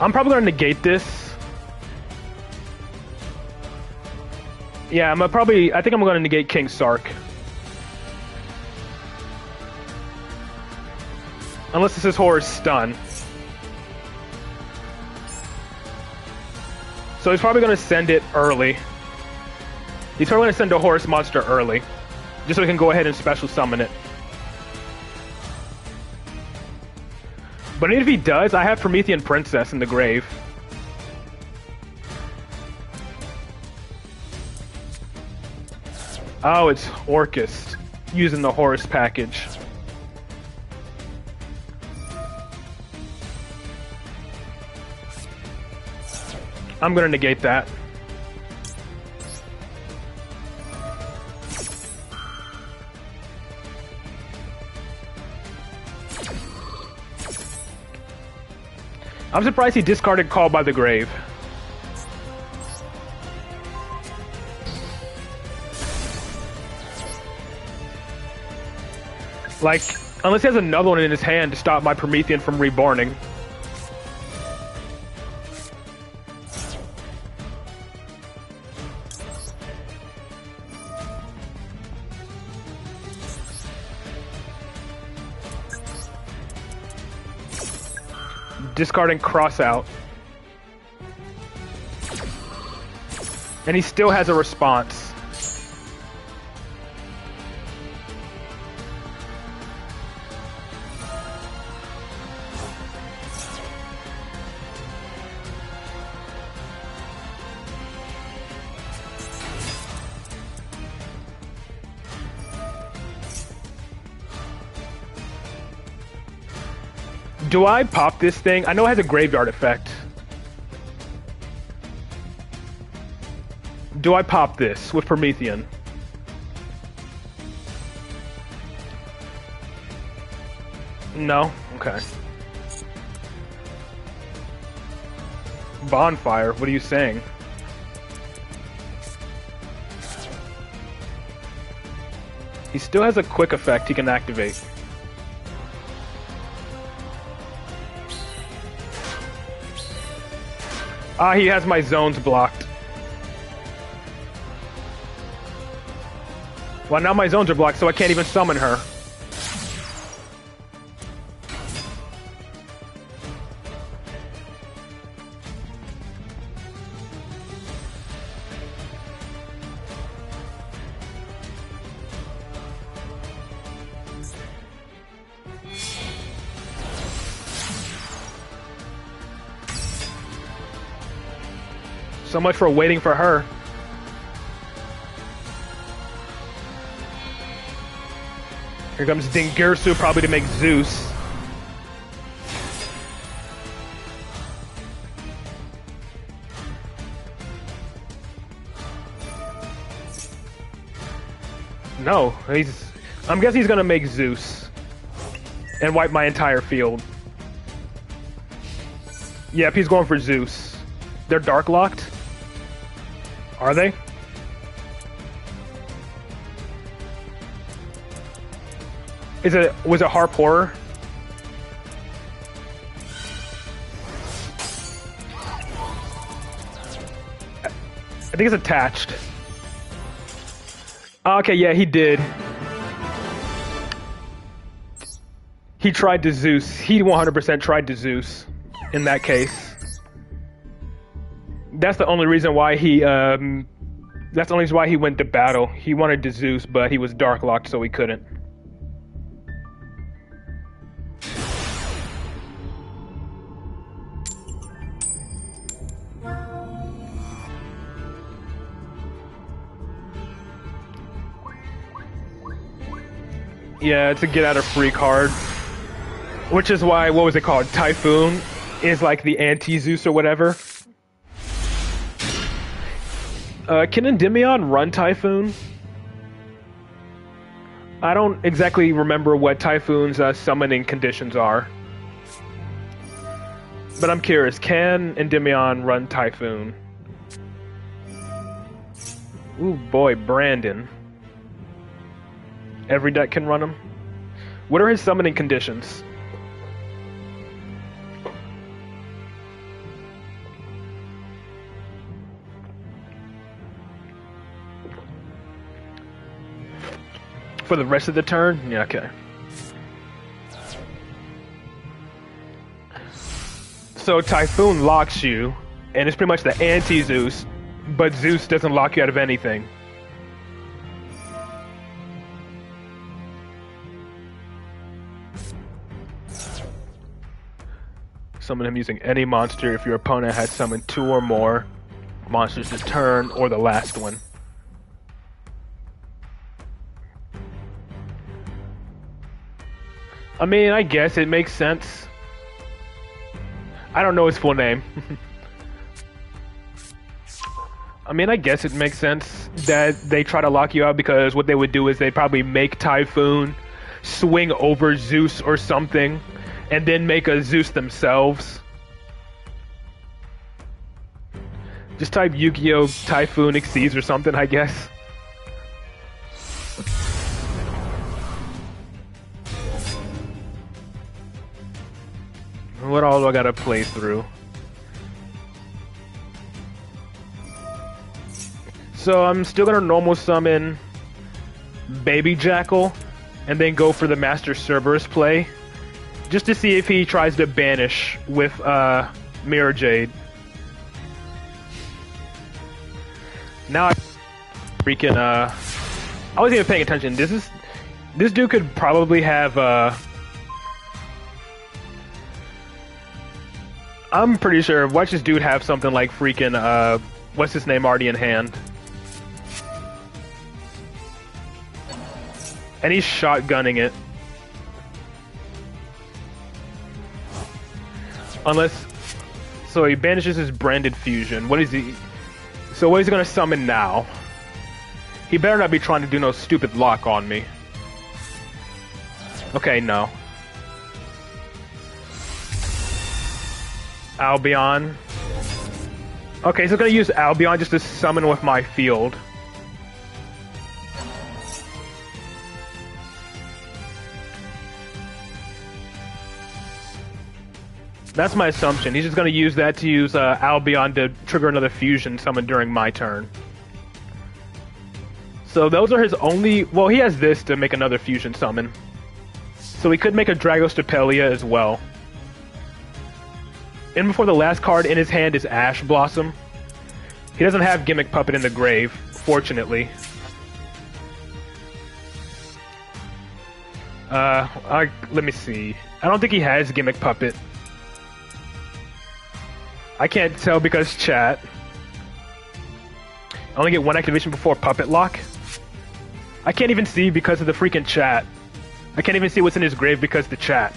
[SPEAKER 1] I'm probably gonna negate this. Yeah, I think I'm gonna negate King Sark. Unless this is Horror's stun. So he's probably gonna send it early. He's probably gonna send a Horus monster early. Just so he can go ahead and special summon it. But even if he does, I have Promethean Princess in the grave. Oh, it's Orcus, using the Horus package. I'm gonna negate that. I'm surprised he discarded Call by the Grave. Like, unless he has another one in his hand to stop my Promethean from reborning. Discarding Cross out. And he still has a response. Do I pop this thing? I know it has a graveyard effect. Do I pop this with Promethean? No? Okay. Bonfire, what are you saying? He still has a quick effect he can activate. Ah, he has my zones blocked. Well, now my zones are blocked, so I can't even summon her. So much for waiting for her. Here comes Dingirsu, probably to make Zeus. No, I'm guessing he's gonna make Zeus and wipe my entire field. Yep, he's going for Zeus. They're dark locked? Are they? Was it Harp Horror? I think it's attached. Okay, yeah, he did. He tried to Zeus. He 100% tried to Zeus in that case. That's the only reason why he that's the only reason why he went to battle. He wanted to Zeus, but he was dark locked, so he couldn't. Yeah, it's a get out of free card. Which is why, what was it called? Typhoon is like the anti-Zeus or whatever. Can Endymion run Typhoon? I don't exactly remember what Typhoon's summoning conditions are. But I'm curious, can Endymion run Typhoon? Ooh boy, Brandon. Every deck can run him. What are his summoning conditions? For the rest of the turn? Yeah, okay. So Typhoon locks you, and it's pretty much the anti-Zeus, but Zeus doesn't lock you out of anything. Summon him using any monster if your opponent has summoned 2 or more monsters this turn, or the last one. I mean, I guess it makes sense. I don't know his full name. I mean, I guess it makes sense that they try to lock you out, because what they would do is they'd probably make Typhoon swing over Zeus or something, and then make a Zeus themselves. Just type Yu-Gi-Oh! Typhoon Exceeds or something, I guess. What all do I gotta play through? So I'm still gonna normal summon Baby Jackal and then go for the Master Cerberus play, just to see if he tries to banish with Mirror Jade. Now I freaking I wasn't even paying attention. This dude could probably have I'm pretty sure, watch this dude have something like freaking, what's his name already in hand. And he's shotgunning it. Unless, so he banishes his branded fusion. What is he? So what is he gonna summon now? He better not be trying to do no stupid lock on me. Okay, no. Albion. Okay, so I'm gonna use Albion just to summon with my field. That's my assumption. He's just gonna use that to use Albion to trigger another fusion summon during my turn. So those are his only... Well, he has this to make another fusion summon. So he could make a Dragostapelia as well. And before the last card in his hand is Ash Blossom. He doesn't have Gimmick Puppet in the grave, fortunately. Let me see. I don't think he has Gimmick Puppet. I can't tell because chat. I only get one activation before Puppet Lock. I can't even see because of the freaking chat. I can't even see what's in his grave because of the chat.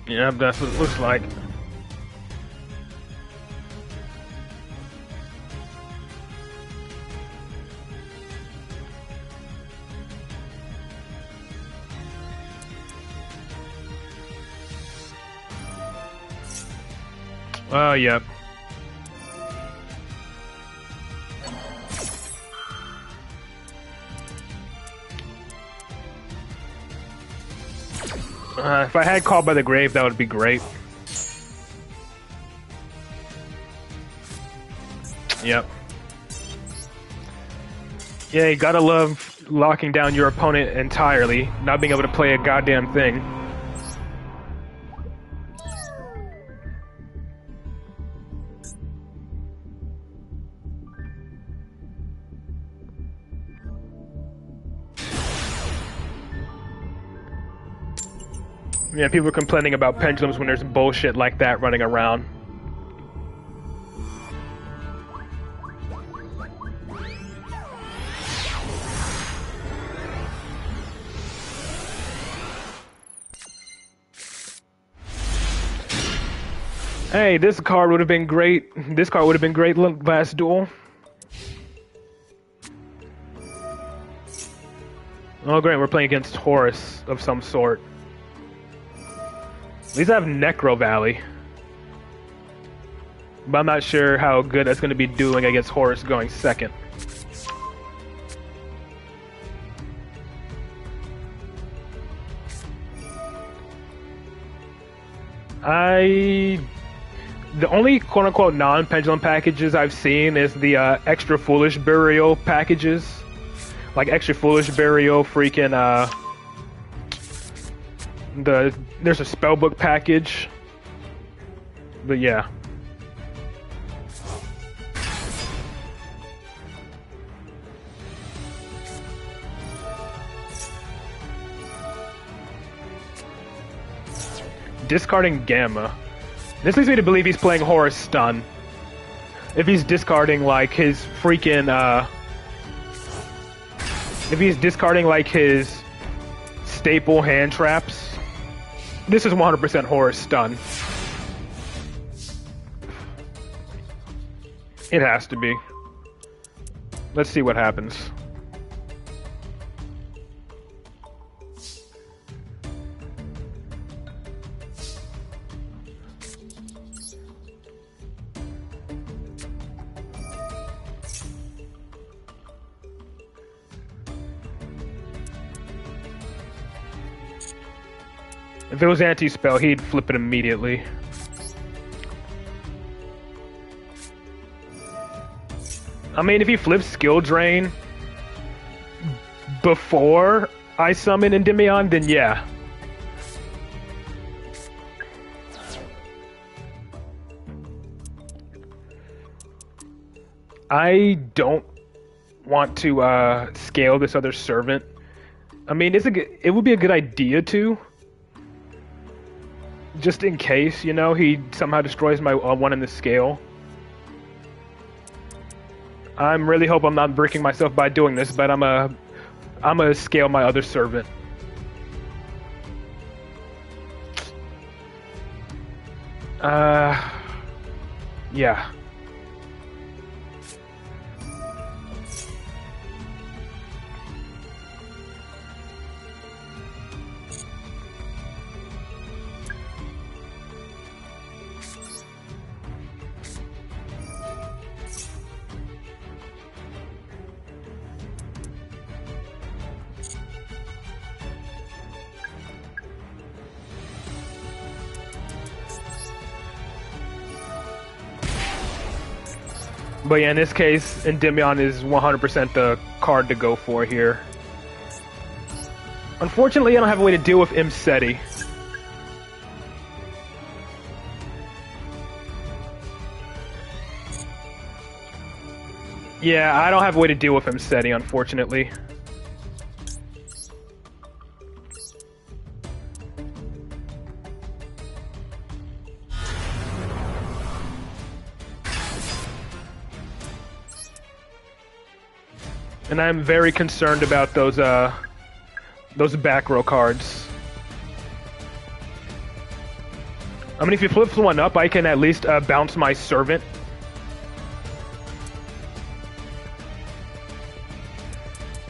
[SPEAKER 1] Yeah, that's what it looks like. Yep. If I had Called by the Grave, that would be great. Yep. Yeah, you gotta love locking down your opponent entirely, not being able to play a goddamn thing. Yeah, people are complaining about pendulums when there's bullshit like that running around. Hey, this card would have been great. This card would have been great last duel. Oh, great, we're playing against Horus of some sort. At least I have Necro Valley. But I'm not sure how good that's going to be doing against Horus going second. The only quote-unquote non-pendulum packages I've seen is the Extra Foolish Burial packages. Like Extra Foolish Burial, freaking, there's a spellbook package. But yeah. Discarding Gamma. This leads me to believe he's playing Horus Stun. If he's discarding like his freaking if he's discarding like his staple hand traps, this is 100% Horus Stun. It has to be. Let's see what happens. If it was anti-spell, he'd flip it immediately. I mean, if he flips skill drain before I summon Endymion, then yeah. I don't want to scale this other servant. I mean, it would be a good idea to, just in case, you know, he somehow destroys my one in the scale. I'm really hope I'm not breaking myself by doing this, but I'm a scale my other servant. Yeah. But yeah, in this case, Endymion is 100% the card to go for here. Unfortunately, I don't have a way to deal with Imseti. Yeah, I don't have a way to deal with Imseti, unfortunately. And I'm very concerned about those back row cards. I mean, if he flips one up, I can at least bounce my servant.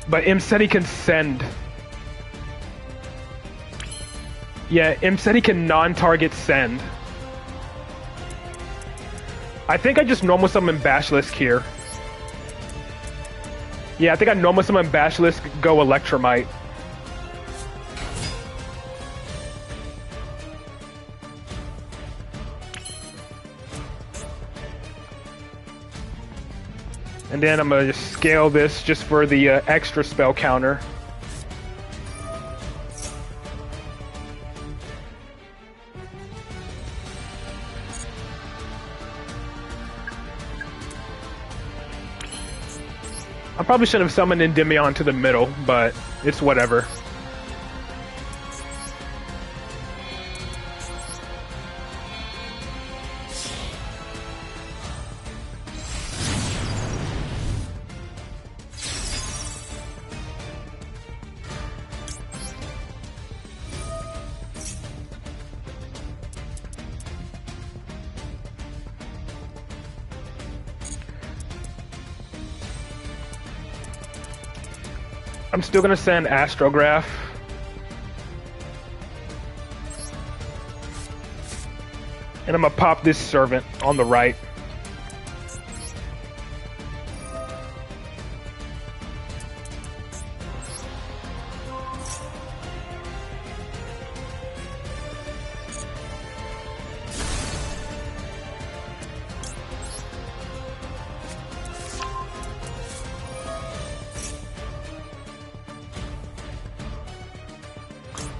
[SPEAKER 1] But Imseti can send. Yeah, Imseti can non-target send. I think I just normal summon Basilisk here. Yeah, I think I normal summon Basilisk, go Electromite. And then I'm gonna just scale this just for the extra spell counter. I probably should have summoned Endymion to the middle, but it's whatever. I'm still gonna send Astrograph. And I'm gonna pop this servant on the right.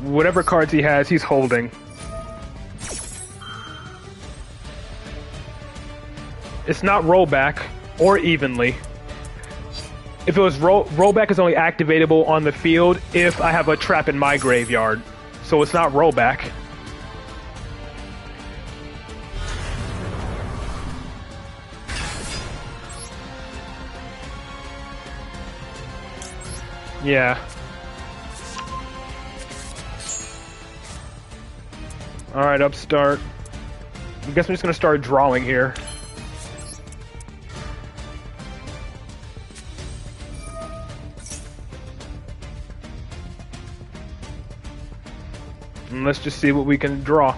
[SPEAKER 1] Whatever cards he has, he's holding. It's not rollback or evenly. If it was rollback is only activatable on the field if I have a trap in my graveyard. So it's not rollback. Yeah. Alright, upstart. I guess I'm just gonna start drawing here. And let's just see what we can draw.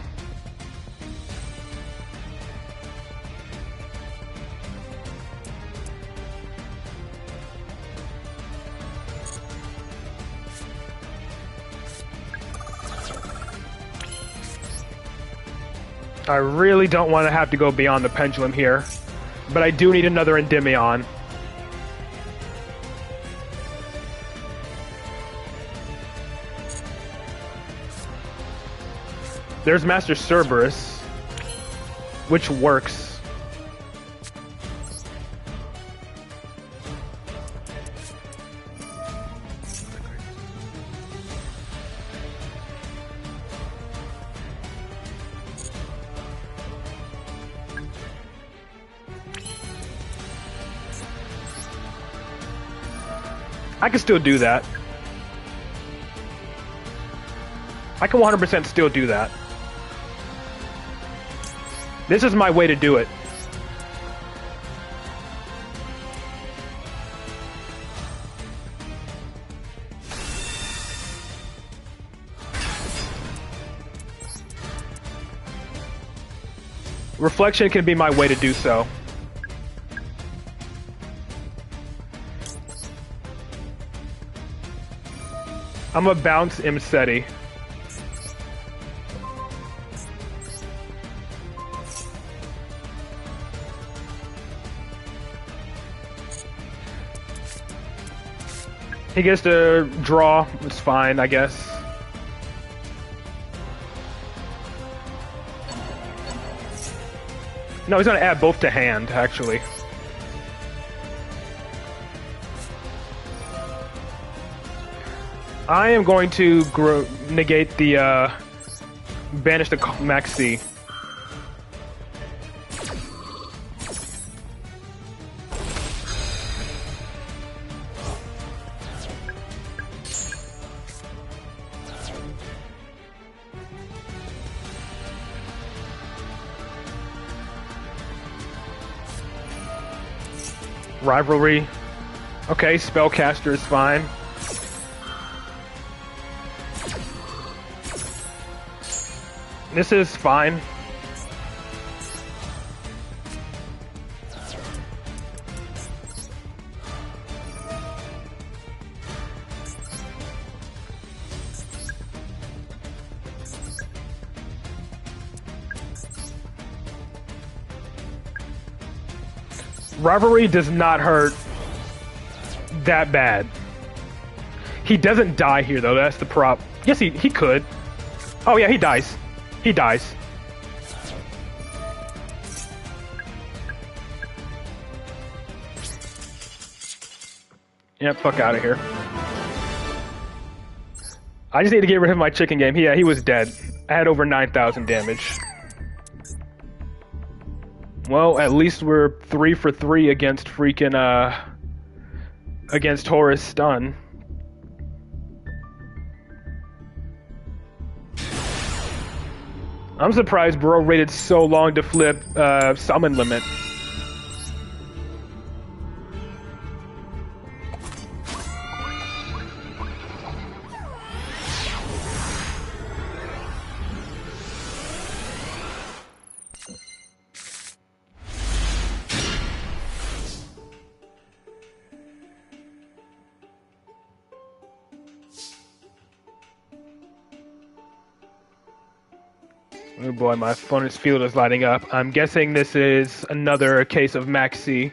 [SPEAKER 1] I really don't want to have to go beyond the pendulum here, but I do need another Endymion. There's Master Cerberus, which works. I can still do that. I can 100% still do that. This is my way to do it. Reflection can be my way to do so. I'm gonna bounce Imseti. He gets to draw. It's fine, I guess. No, he's gonna add both to hand, actually. I am going to negate the banish the Maxi. Rivalry. Okay, Spellcaster is fine. This is fine. Rivalry does not hurt that bad. He doesn't die here, though. That's the prop. Yes, he could. Oh, yeah, he dies. He dies. Yep, fuck out of here. I just need to get rid of my chicken game. Yeah, he was dead. I had over 9,000 damage. Well, at least we're 3 for 3 against freaking, against Horus Stun. I'm surprised bro waited so long to flip summon limit. Oh boy, my opponent's field is lighting up. I'm guessing this is another case of Maxi.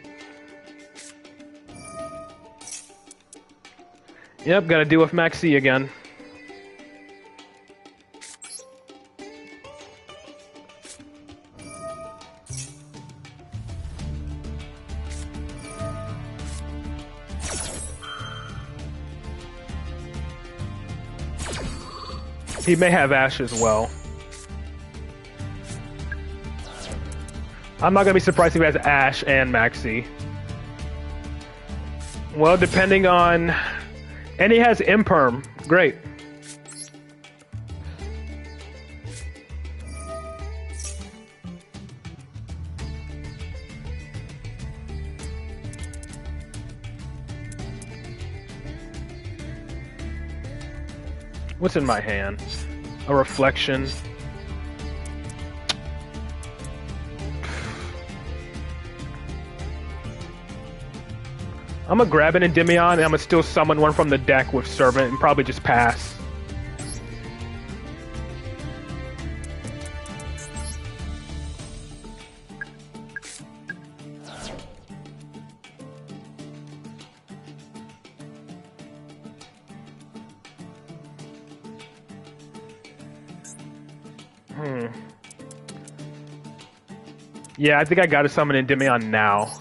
[SPEAKER 1] Yep, gotta deal with Maxi again. He may have Ash as well. I'm not gonna be surprised if he has Ash and Maxi. Well, depending on... And he has Imperm. Great. What's in my hand? A reflection. I'm gonna grab an Endymion and I'm gonna still summon one from the deck with Servant and probably just pass. Hmm. Yeah, I think I gotta summon Endymion now.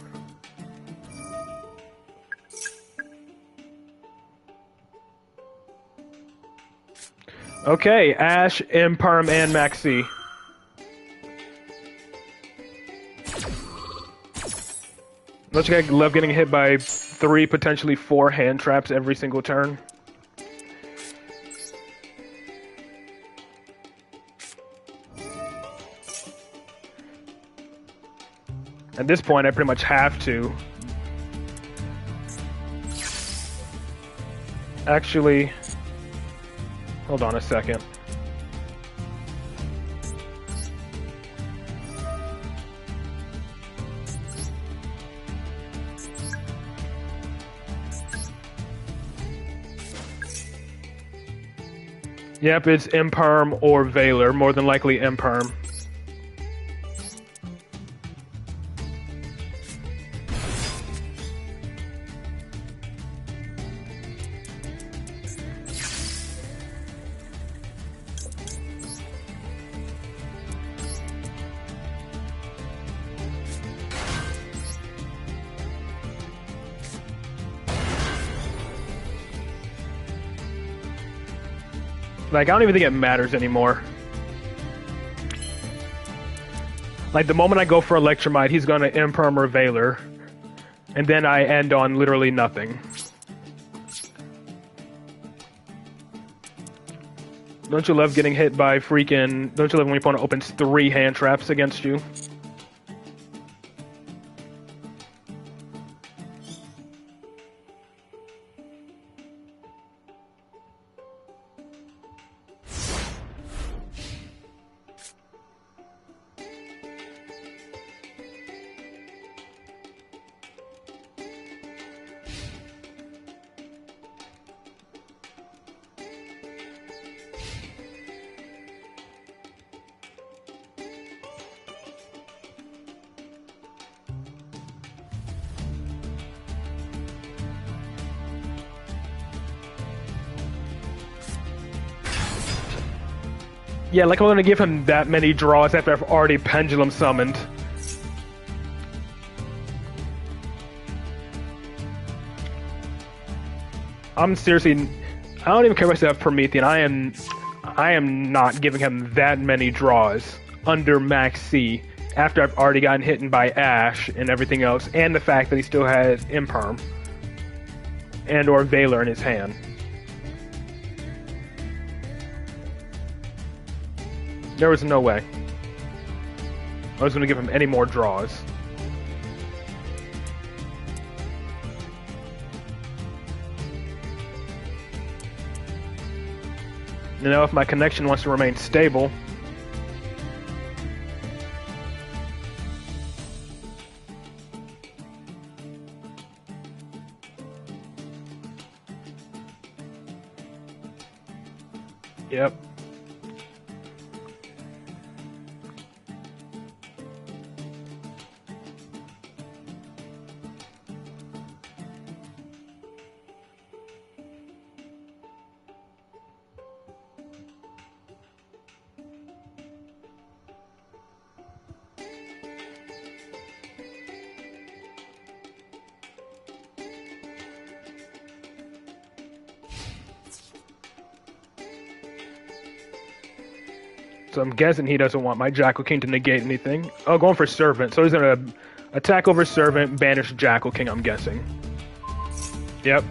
[SPEAKER 1] Okay, Ash, Imperm, and Maxi. Don't you guys love getting hit by 3, potentially 4 hand traps every single turn? At this point, I pretty much have to. Actually, hold on a second. Yep, it's Imperm or Valor, more than likely Imperm. Like, I don't even think it matters anymore. Like, the moment I go for Electromite, he's gonna Imperm or Valor. And then I end on literally nothing. Don't you love getting hit by freaking... Don't you love when your opponent opens 3 hand traps against you? Yeah, like I'm gonna give him that many draws after I've already Pendulum summoned. I'm seriously... I don't even care if I have Promethean. I am not giving him that many draws under Max C after I've already gotten hit by Ash and everything else, and the fact that he still had Imperm and or Valor in his hand. There was no way I was going to give him any more draws. You know, if my connection wants to remain stable. Yep. So I'm guessing he doesn't want my Jackal King to negate anything. Oh, going for Servant. So he's gonna attack over Servant, banish Jackal King, I'm guessing. Yep.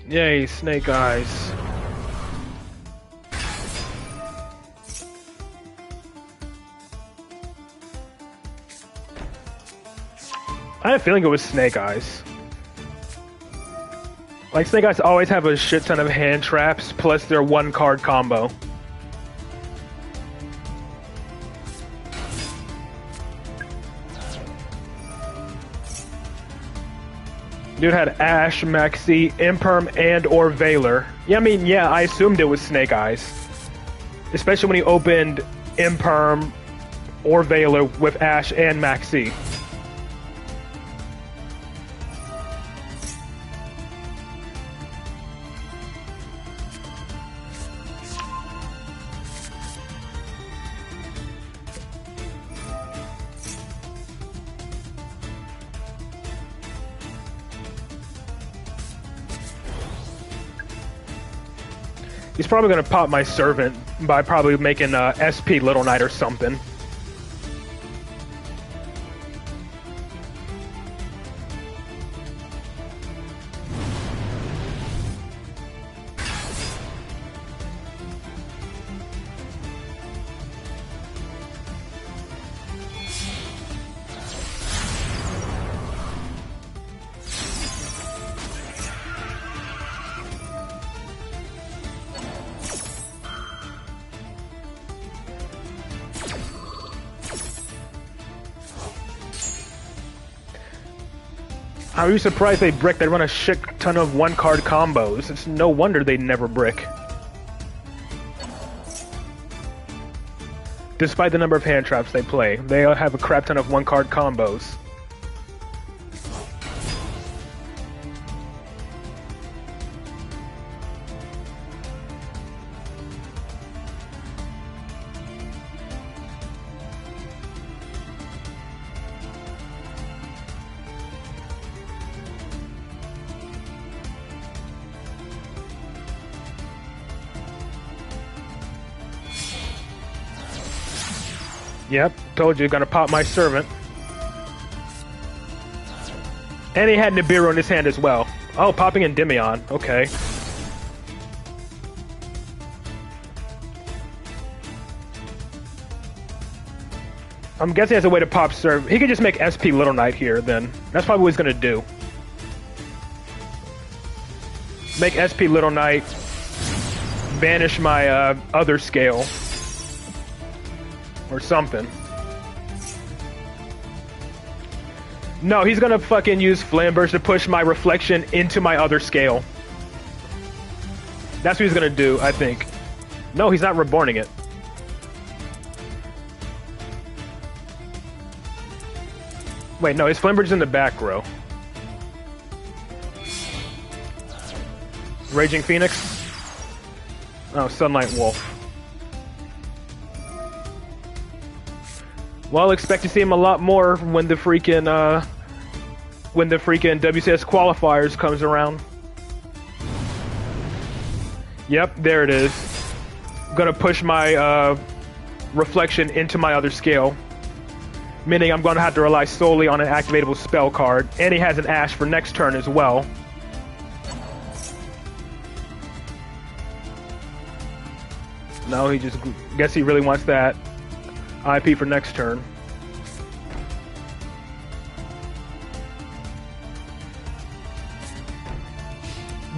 [SPEAKER 1] Yay, Snake Eyes. I had a feeling it was Snake Eyes. Like, Snake Eyes always have a shit ton of hand traps, plus their 1-card combo. Dude had Ash, Maxi, Imperm, and or Valor. Yeah, I mean, yeah, I assumed it was Snake Eyes. Especially when he opened Imperm or Valor with Ash and Maxi. He's probably gonna pop my Servant by probably making SP Little Knight or something. Are you surprised they brick? They run a shit ton of one-card combos. It's no wonder they never brick. Despite the number of hand traps they play, they have a crap ton of one-card combos. Yep, told you, gonna pop my Servant. And he had Nibiru in his hand as well. Oh, popping Endymion, okay. I'm guessing he has a way to pop Servant. He could just make SP Little Knight here, then. That's probably what he's gonna do. Make SP Little Knight, banish my other scale. Or something. No, he's gonna fucking use Flamberge to push my reflection into my other scale. That's what he's gonna do, I think. No, he's not reborning it. Wait, no, his Flamberge is in the back row. Raging Phoenix? Oh, Sunlight Wolf. Well, expect to see him a lot more when the freaking WCS qualifiers comes around. Yep, there it is. Gonna push my reflection into my other scale. Meaning I'm gonna have to rely solely on an activatable spell card. And he has an Ash for next turn as well. No, he just guess he really wants that IP for next turn.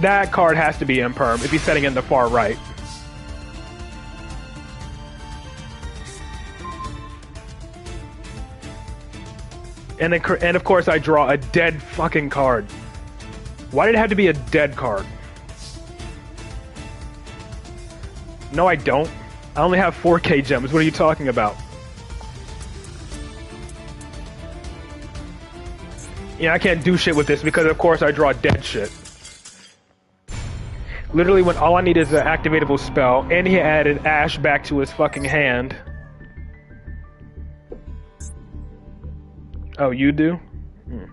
[SPEAKER 1] That card has to be Imperm if he's setting in the far right. And of course I draw a dead fucking card. Why did it have to be a dead card? No, I don't. I only have 4K gems. What are you talking about? Yeah, I can't do shit with this because of course I draw dead shit. Literally when all I need is an activatable spell, and he added Ash back to his fucking hand. Oh, you do? Hmm.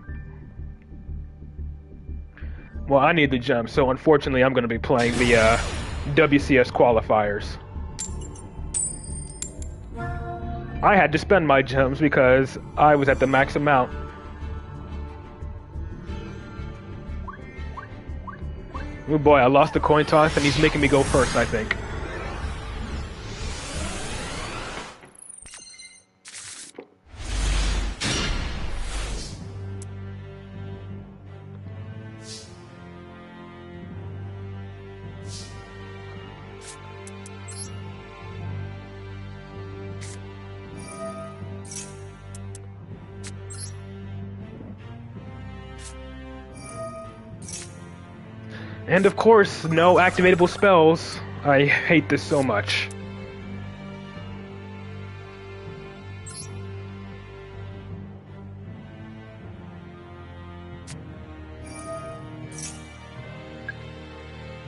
[SPEAKER 1] Well, I need the gems, so unfortunately I'm gonna be playing the WCS qualifiers. I had to spend my gems because I was at the max amount. Oh boy, I lost the coin toss and he's making me go first, I think. And of course, no activatable spells. I hate this so much.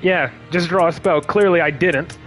[SPEAKER 1] Yeah, just draw a spell. Clearly I didn't.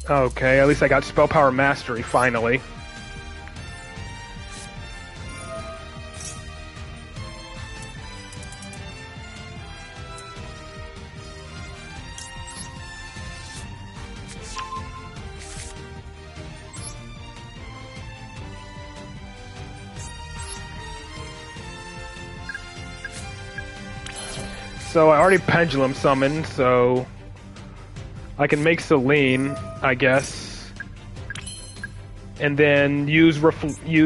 [SPEAKER 1] Okay, at least I got Spell Power Mastery, finally. So I already Pendulum Summoned, so I can make Celine, I guess, and then use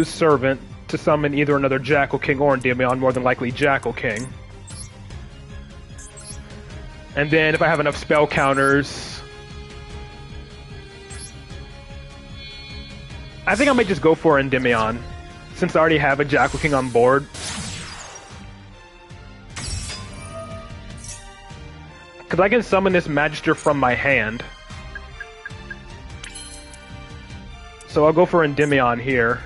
[SPEAKER 1] Servant to summon either another Jackal King or Endymion, more than likely Jackal King. And then if I have enough spell counters, I think I might just go for Endymion, since I already have a Jackal King on board. Because I can summon this Magister from my hand. So I'll go for Endymion here.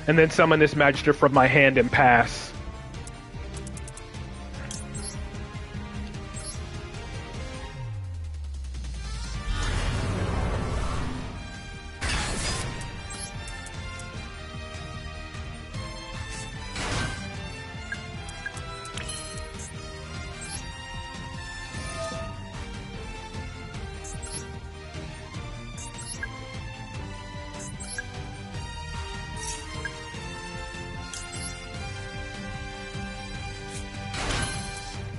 [SPEAKER 1] And then summon this Magister from my hand and pass.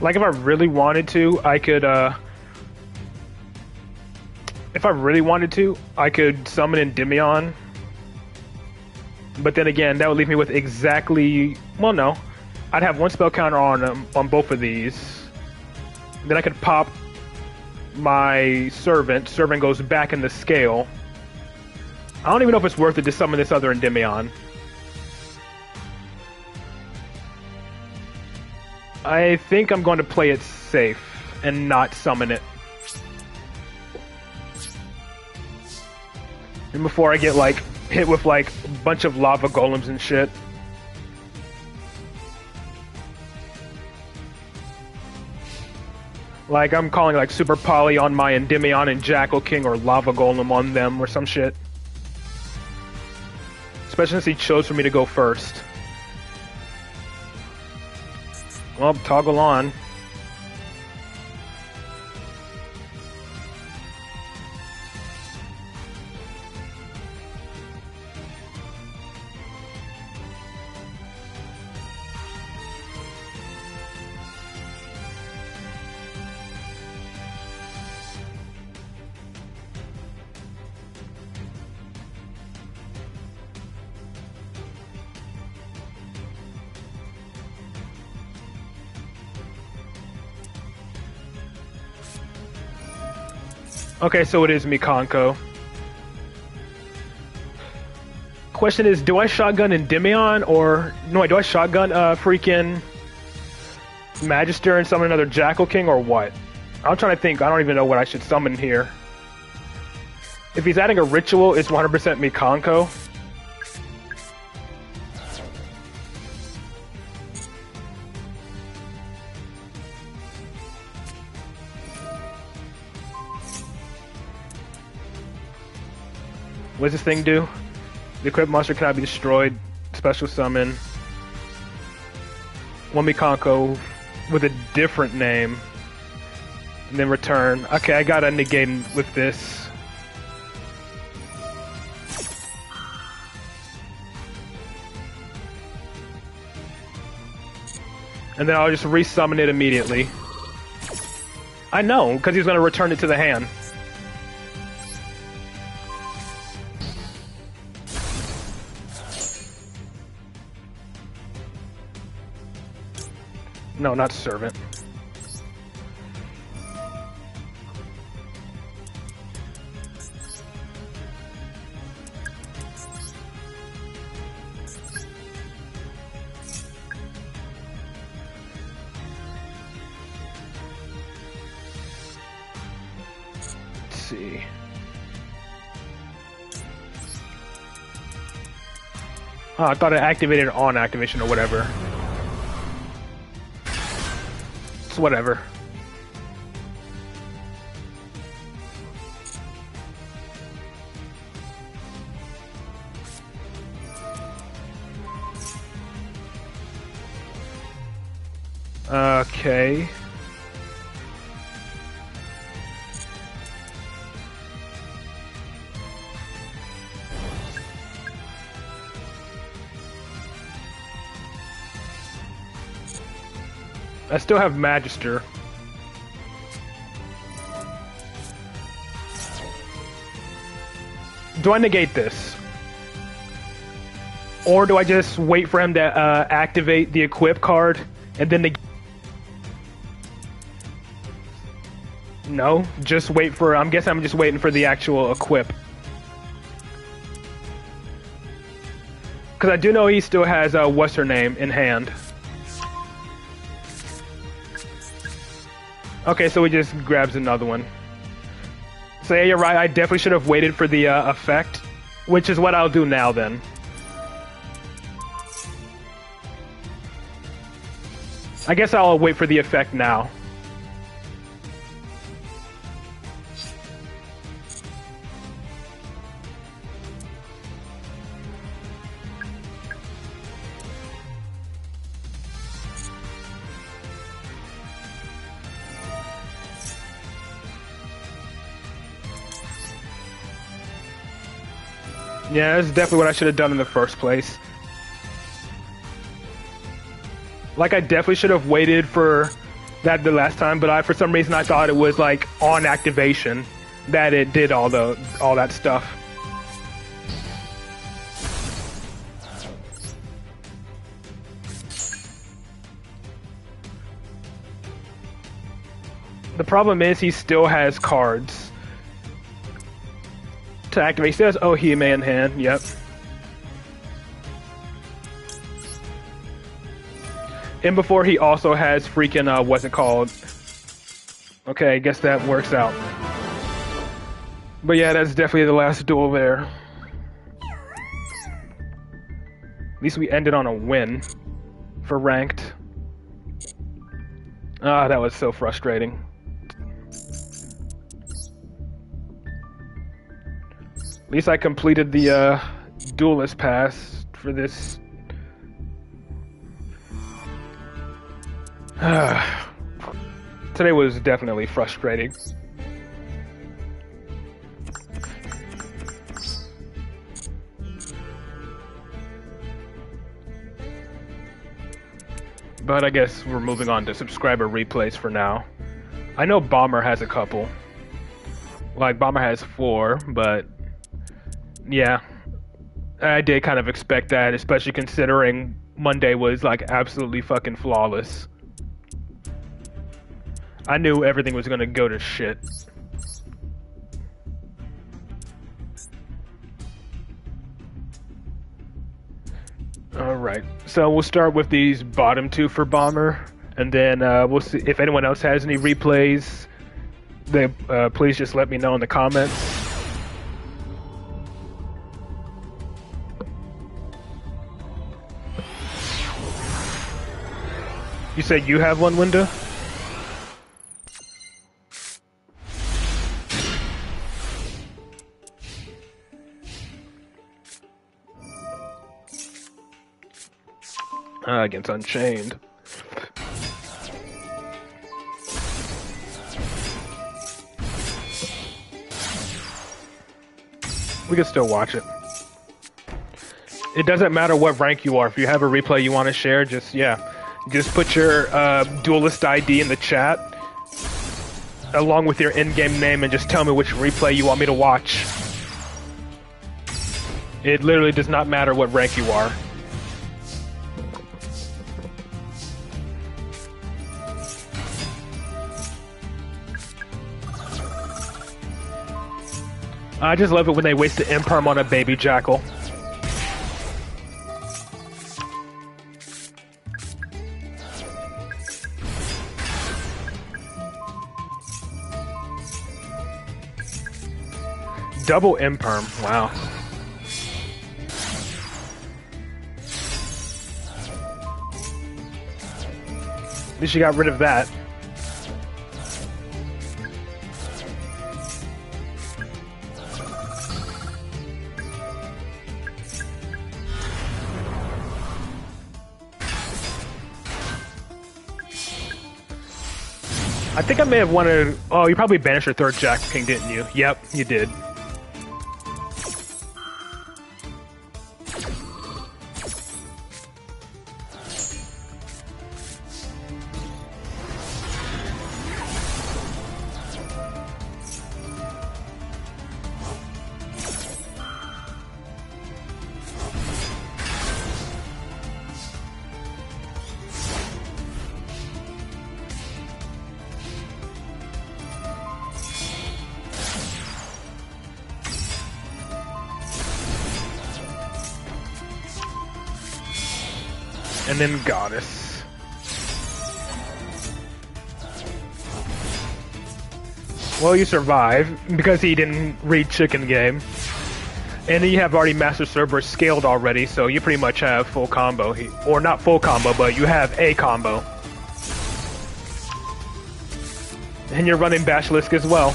[SPEAKER 1] Like, if I really wanted to, I could, if I really wanted to, I could summon Endymion. But then again, that would leave me with exactly... Well, no. I'd have one spell counter on both of these. Then I could pop my Servant. Servant goes back in the scale. I don't even know if it's worth it to summon this other Endymion. I think I'm going to play it safe and not summon it. And before I get, like, hit with, like, a bunch of lava golems and shit. Like, I'm calling, like, Super Poly on my Endymion and Jackal King, or Lava Golem on them, or some shit. Especially since he chose for me to go first. Well, toggle on. Okay, so it is Mikanko. Question is, do I shotgun Endymion or no? Do I shotgun freaking Magister and summon another Jackal King or what? I'm trying to think. I don't even know what I should summon here. If he's adding a ritual, it's 100% Mikanko. What does this thing do? The equipped monster cannot be destroyed. Special summon. One Mikanko with a different name. And then return. Okay, I gotta negate with this. And then I'll just resummon it immediately. I know, because he's gonna return it to the hand. No, not servant. Let's see. Oh, I thought it activated on activation or whatever. It's whatever. Okay. I still have Magister. Do I negate this? Or do I just wait for him to activate the equip card and then negate? No, just wait for, I'm guessing I'm just waiting for the actual equip. Because I do know he still has, what's her name, in hand. Okay, so he just grabs another one. So yeah, you're right, I definitely should have waited for the effect, which is what I'll do now then. I guess I'll wait for the effect now. Yeah, that's definitely what I should have done in the first place. Like, I definitely should have waited for that the last time, but for some reason I thought it was like on activation that it did all that stuff. The problem is he still has cards to activate. He still has Ohime in hand, yep. And before he also has freaking, what's it called? Okay, I guess that works out. But yeah, that's definitely the last duel there. At least we ended on a win for ranked. Ah, that was so frustrating. At least I completed the duelist pass for this. Today was definitely frustrating. But I guess we're moving on to subscriber replays for now. I know Bomber has a couple. Like, Bomber has 4, but yeah, I did kind of expect that, especially considering Monday was like absolutely fucking flawless. I knew everything was gonna go to shit. All right. So we'll start with these bottom two for Bomber, and then we'll see if anyone else has any replays. Then please just let me know in the comments. You said you have one, Window? Against Unchained. We can still watch it. It doesn't matter what rank you are. If you have a replay you want to share, just put your duelist ID in the chat along with your in-game name and just tell me which replay you want me to watch. It literally does not matter what rank you are. I just love it when they waste the imperm on a baby jackal. Double imperm, wow. At least you got rid of that. I think I may have wanted... Oh, you probably banished your third Jack King, didn't you? Yep, you did. And then Goddess. Well, you survive because he didn't read Chicken Game. And then you have already Master Cerberus scaled already, so you pretty much have full combo. Or not full combo, but you have a combo. And you're running Basilisk as well.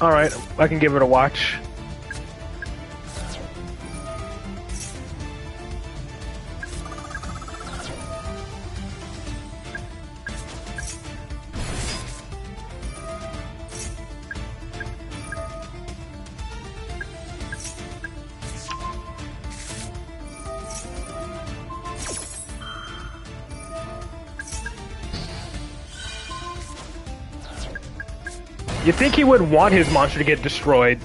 [SPEAKER 1] Alright, I can give it a watch. You'd think he would want his monster to get destroyed.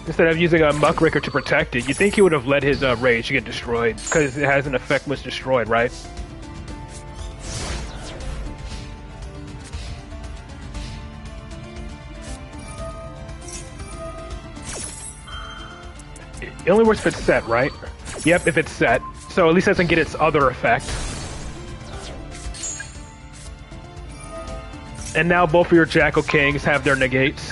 [SPEAKER 1] Instead of using a Muckraker to protect it, you'd think he would have let his rage get destroyed, because it has an effect was destroyed, right? It only works if it's set, right? Yep, if it's set. So at least it doesn't get its other effect. And now both of your Jackal Kings have their negates.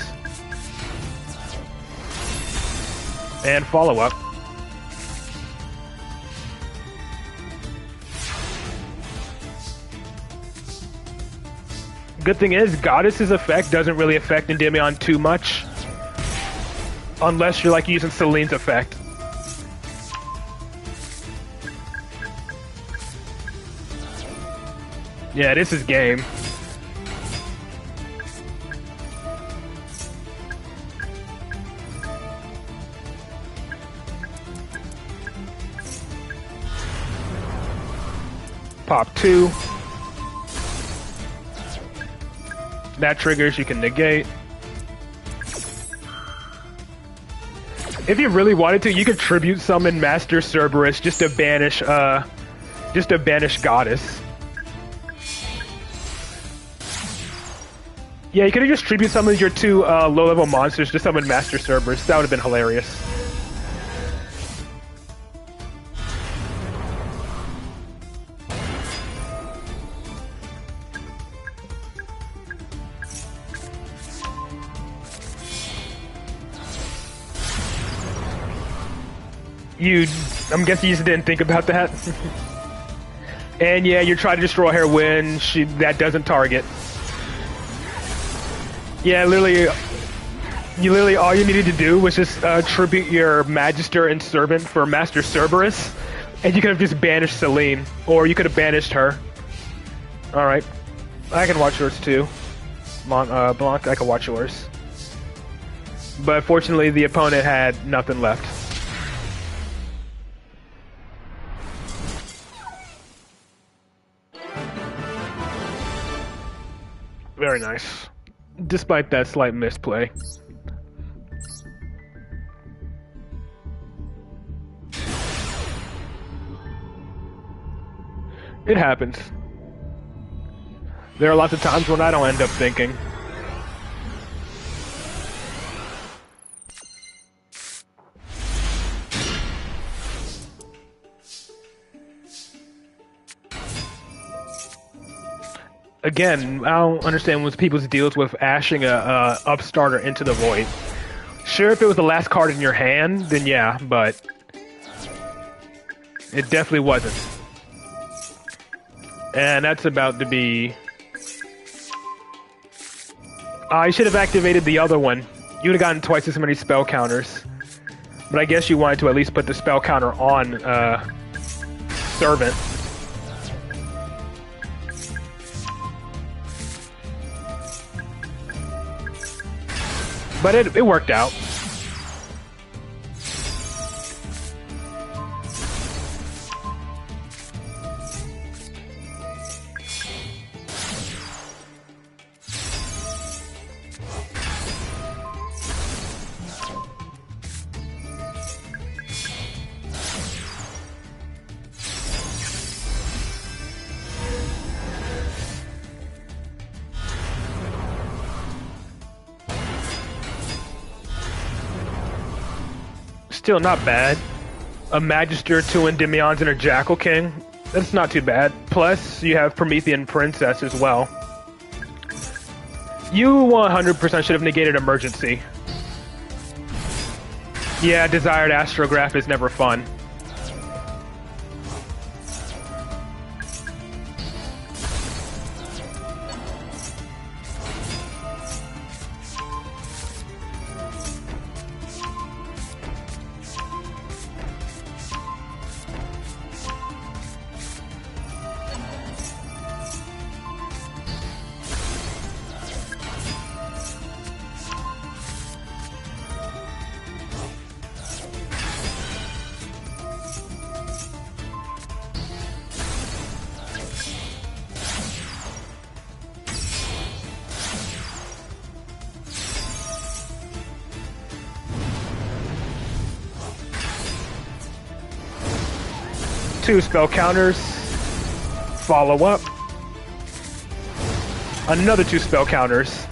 [SPEAKER 1] And follow-up. Good thing is, Goddess's effect doesn't really affect Endymion too much. Unless you're like using Celine's effect. Yeah, this is game. Pop 2. That triggers, you can negate. If you really wanted to, you could tribute summon Master Cerberus just to banish Goddess. Yeah, you could have just tribute summoned your two low-level monsters to summon Master Cerberus. That would have been hilarious. I'm guessing you just didn't think about that. And yeah, you try to destroy her when that doesn't target. Yeah, literally, all you needed to do was just tribute your Magister and Servant for Master Cerberus, and you could have just banished Celine, or you could have banished her. Alright, I can watch yours too. Blanc, I can watch yours. But fortunately, the opponent had nothing left. Very nice. Despite that slight misplay. It happens. There are lots of times when I don't end up thinking. Again, I don't understand what people's deals with ashing a upstarter into the void. Sure, if it was the last card in your hand, then yeah, but it definitely wasn't. And that's about to be... you should have activated the other one. You would have gotten twice as many spell counters. But I guess you wanted to at least put the spell counter on Servant. But it worked out. Still not bad. A Magister, 2 Endymions, and a Jackal King. That's not too bad. Plus, you have Promethean Princess as well. You 100% should have negated Emergency. Yeah, Desired Astrograph is never fun. Two spell counters. Follow up. Another 2 spell counters.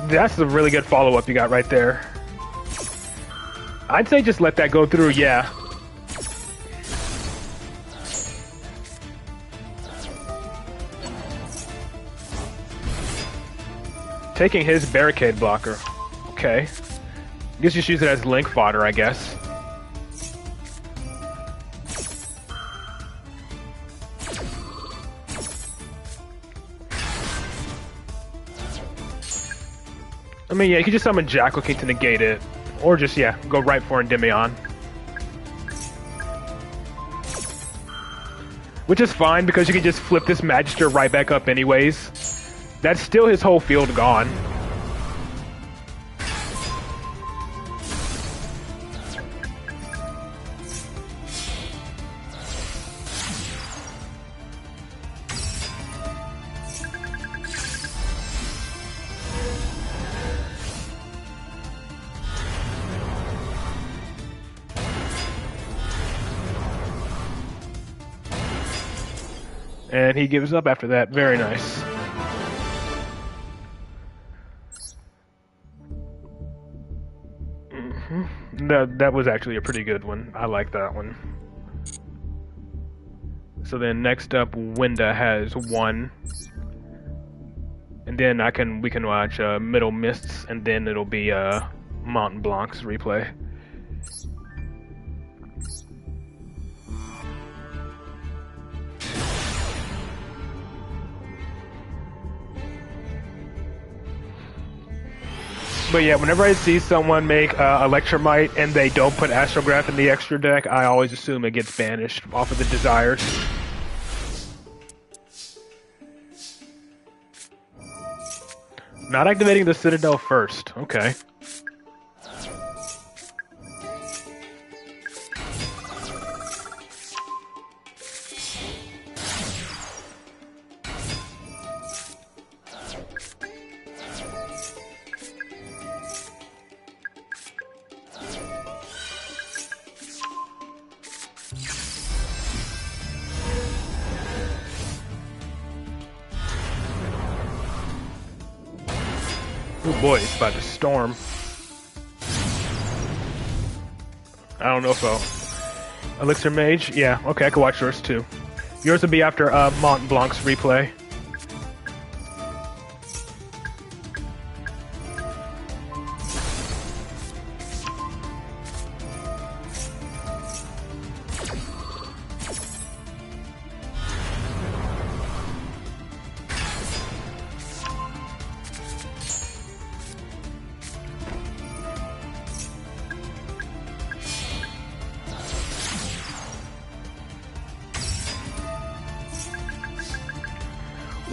[SPEAKER 1] That's a really good follow-up you got right there. I'd say just let that go through, yeah. Taking his barricade blocker. Okay. I guess just use it as link fodder, I guess. I mean, yeah, you could just summon Jackal King to negate it. Or just, yeah, go right for Endymion. Which is fine, because you can just flip this Magister right back up anyways. That's still his whole field gone. And he gives up after that. Very nice. That was actually a pretty good one. I like that one. So then next up, Winda has 1. And then we can watch Middle Mists, and then it'll be Mont Blanc's replay. But yeah, whenever I see someone make Electromite and they don't put Astrograph in the extra deck, I always assume it gets banished off of the Desires. Not activating the Citadel first. Okay. Oh boy, it's about to storm. I don't know if Elixir Mage? Yeah, okay, I can watch yours too. Yours will be after Mont Blanc's replay.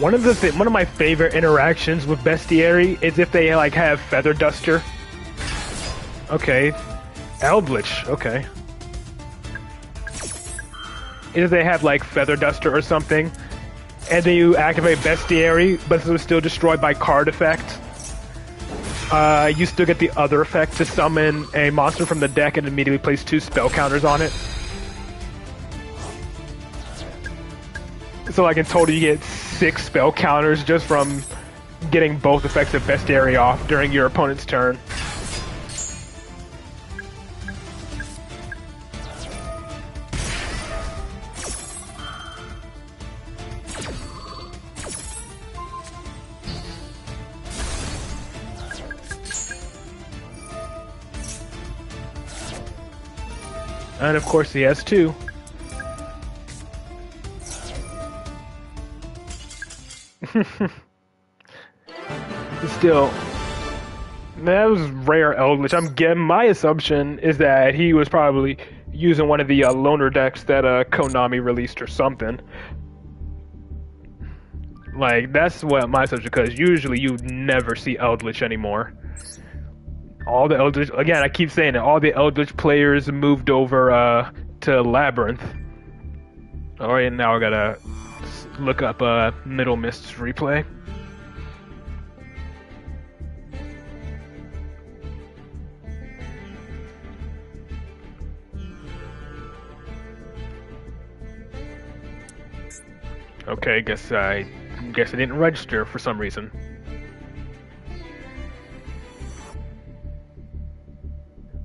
[SPEAKER 1] One of my favorite interactions with Bestiary is if they like have Feather Duster. Okay, Eldritch. Okay, if they have like Feather Duster or something, and then you activate Bestiary, but it was still destroyed by card effect. You still get the other effect to summon a monster from the deck and immediately place 2 spell counters on it. So like in total you get 6 spell counters just from getting both effects of Bestiary off during your opponent's turn. And of course he has 2. Still, that was rare Eldritch. My assumption is that he was probably using one of the loner decks that Konami released or something. Like, that's what my assumption, because usually you never see Eldritch anymore. All the Eldritch, again, I keep saying it, all the Eldritch players moved over to Labyrinth. Alright, now I gotta look up Middle Mist's replay. Okay, guess I didn't register for some reason.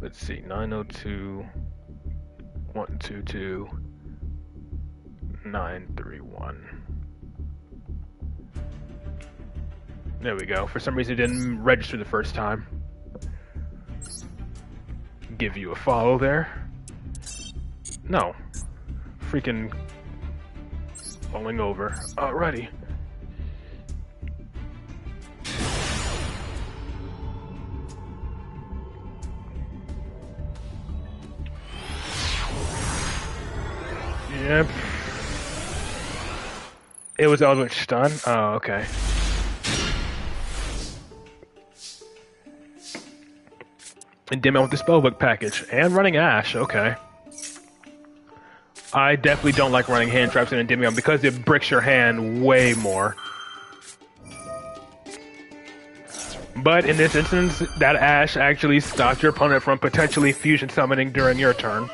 [SPEAKER 1] Let's see, 902 122 931. There we go. For some reason it didn't register the first time. Give you a follow there. No. Freaking falling over. Alrighty. Yep. It was Eldritch Stun? Oh, okay. And dim out with the spellbook package. And running Ash, okay. I definitely don't like running hand traps in Endymion because it bricks your hand way more. But in this instance, that Ash actually stops your opponent from potentially fusion summoning during your turn.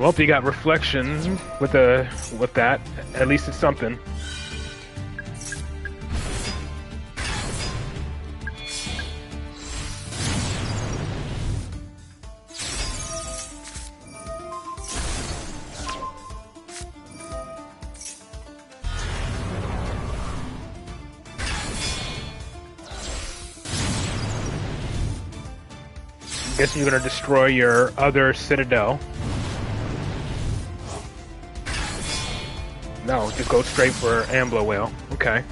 [SPEAKER 1] Well, you got reflection with that. At least it's something. Guessing you're gonna destroy your other citadel. No, just go straight for Ambler Whale. Okay.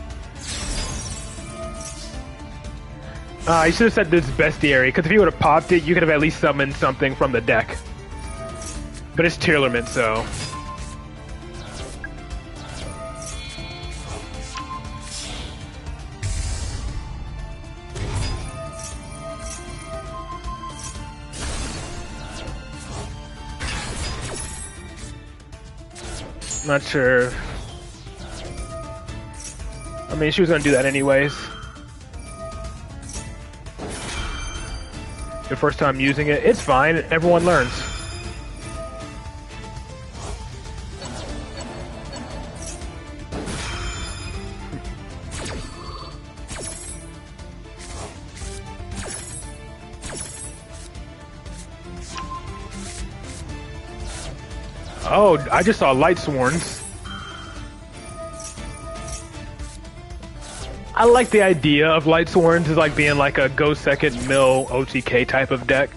[SPEAKER 1] You should have said this bestiary, because if you would have popped it, you could have at least summoned something from the deck. But it's tier limit, so... Not sure. I mean, she was gonna do that anyways. Your first time using it, it's fine. Everyone learns. Oh, I just saw light sworns. I like the idea of light sworns as like being like a go second mill OTK type of deck.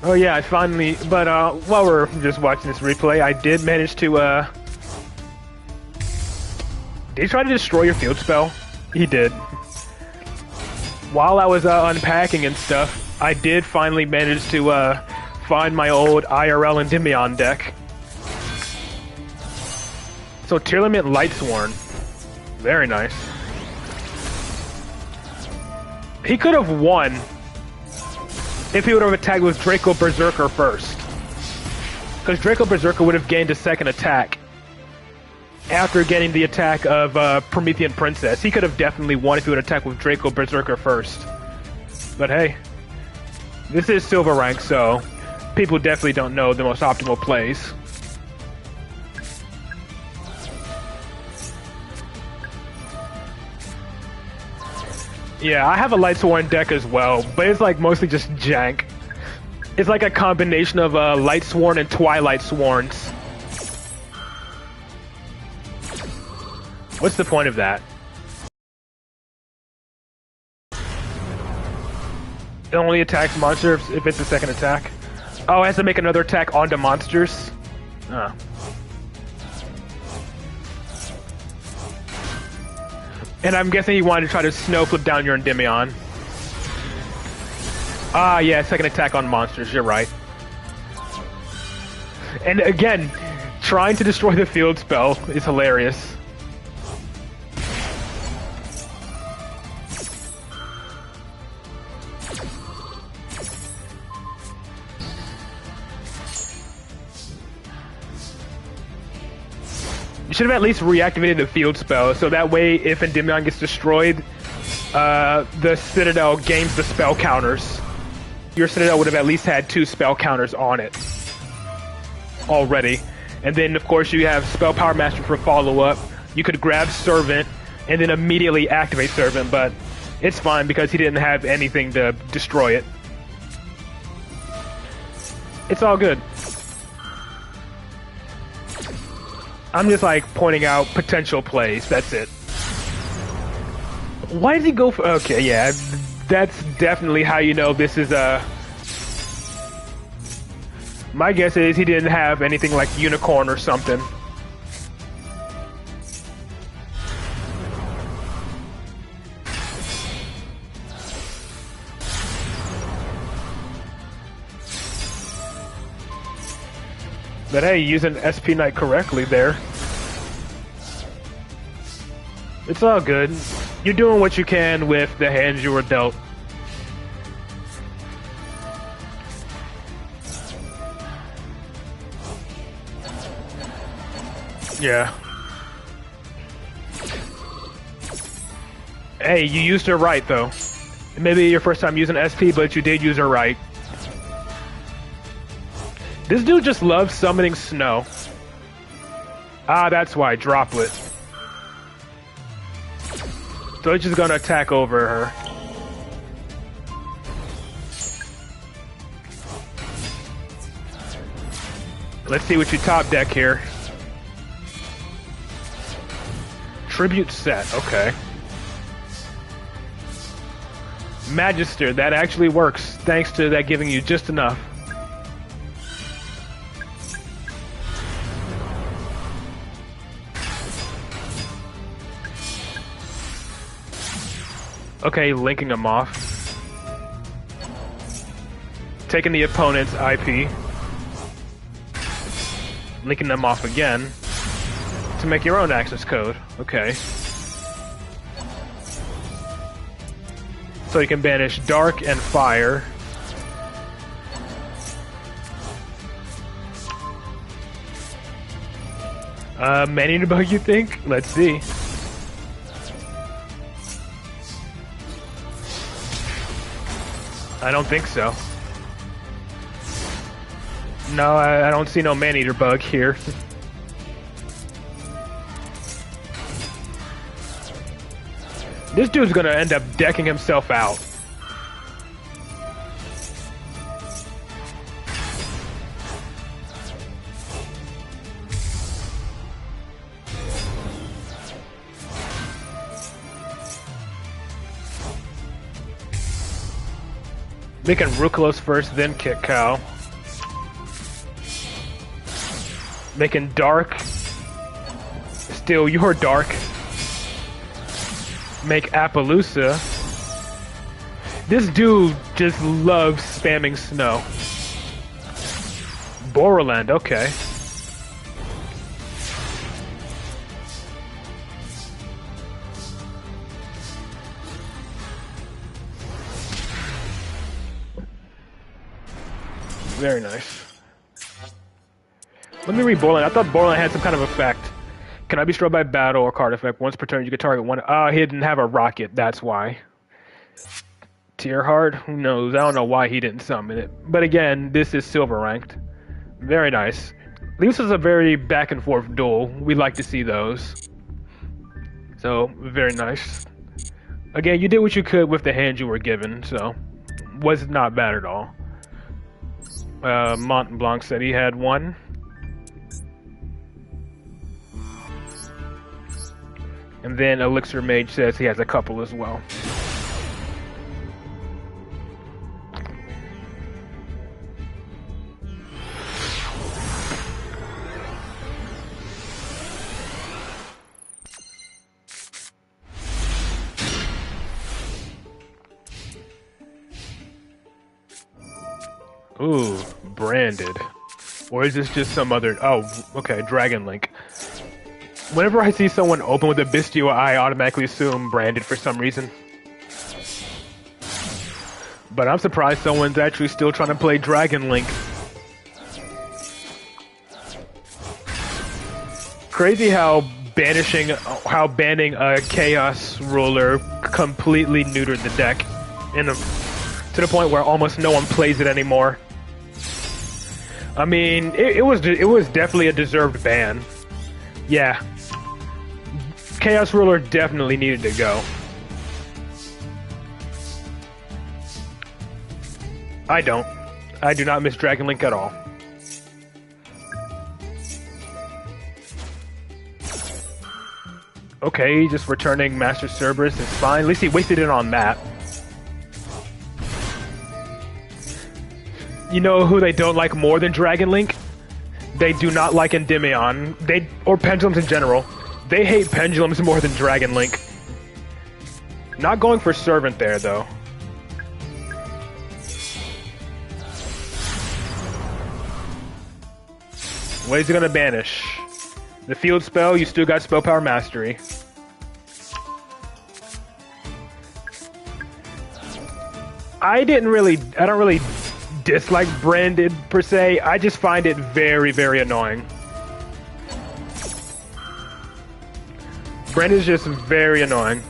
[SPEAKER 1] Oh yeah, I finally, but while we're just watching this replay, I did manage to did he try to destroy your field spell? He did. While I was unpacking and stuff, I did finally manage to find my old IRL Endymion deck. So tier limit Lightsworn. Very nice. He could have won if he would have attacked with Draco Berserker first. Because Draco Berserker would have gained a second attack after getting the attack of Promethean Princess. He could have definitely won if he would attack with Draco Berserker first. But hey, this is silver rank, so people definitely don't know the most optimal plays. Yeah, I have a Lightsworn deck as well, but it's like mostly just jank. It's like a combination of Lightsworn and Twilight Sworns. What's the point of that? It only attacks monsters if it's a second attack. Oh, it has to make another attack onto monsters? Oh. And I'm guessing he wanted to try to snow flip down your Endymion. Ah, yeah, second attack on monsters, you're right. And again, trying to destroy the field spell is hilarious. You should have at least reactivated the field spell, so that way if Endymion gets destroyed, the Citadel gains the spell counters. Your Citadel would have at least had 2 spell counters on it already. And then, of course, you have Spell Power Master for follow-up. You could grab Servant and then immediately activate Servant, but it's fine because he didn't have anything to destroy it. It's all good. I'm just like pointing out potential plays, that's it. Why did he go for... Okay, yeah, that's definitely how you know this is a... My guess is he didn't have anything like Unicorn or something. But hey, using SP Knight correctly there. It's all good. You're doing what you can with the hands you were dealt. Yeah. Hey, you used her right though. Maybe your first time using SP, but you did use her right. This dude just loves summoning snow. Ah, that's why. Droplet. So he's just gonna attack over her. Let's see what you top deck here. Tribute set, okay. Magister, that actually works, thanks to that giving you just enough. Okay, linking them off. Taking the opponent's IP. Linking them off again. To make your own access code. Okay. So you can banish Dark and Fire. Many to bug, you think? Let's see. I don't think so. No, I don't see no man-eater bug here. This dude's gonna end up decking himself out. Making Rukulos first, then Kick Cow. Making Dark. Still, you're Dark. Make Appaloosa. This dude just loves spamming snow. Boroland, okay. Very nice. Let me read Borland. I thought Borland had some kind of effect. Can I be struck by battle or card effect? Once per turn, you can target one. He didn't have a rocket. That's why. Tierhard? Who knows? I don't know why he didn't summon it. But again, this is silver ranked. Very nice. This is a very back and forth duel. We like to see those. So, very nice. Again, you did what you could with the hand you were given, so was not bad at all. Mont Blanc said he had one. And then Elixir Mage says he has a couple as well. Ooh, branded. Or is this just some other... Oh, okay, Dragon Link. Whenever I see someone open with a Bistio, I automatically assume branded for some reason. But I'm surprised someone's actually still trying to play Dragon Link. Crazy how banning a Chaos Ruler completely neutered the deck. To the point where almost no one plays it anymore. I mean, it was definitely a deserved ban. Yeah. Chaos Ruler definitely needed to go. I do not miss Dragon Link at all. Okay, just returning Master Cerberus is fine. At least he wasted it on that. You know who they don't like more than Dragon Link? They do not like Endymion. Or Pendulums in general. They hate Pendulums more than Dragon Link. Not going for Servant there, though. What is he gonna banish? The field spell, you still got Spell Power Mastery. I don't really dislike branded per se. I just find it very, very annoying. Branded is just very annoying.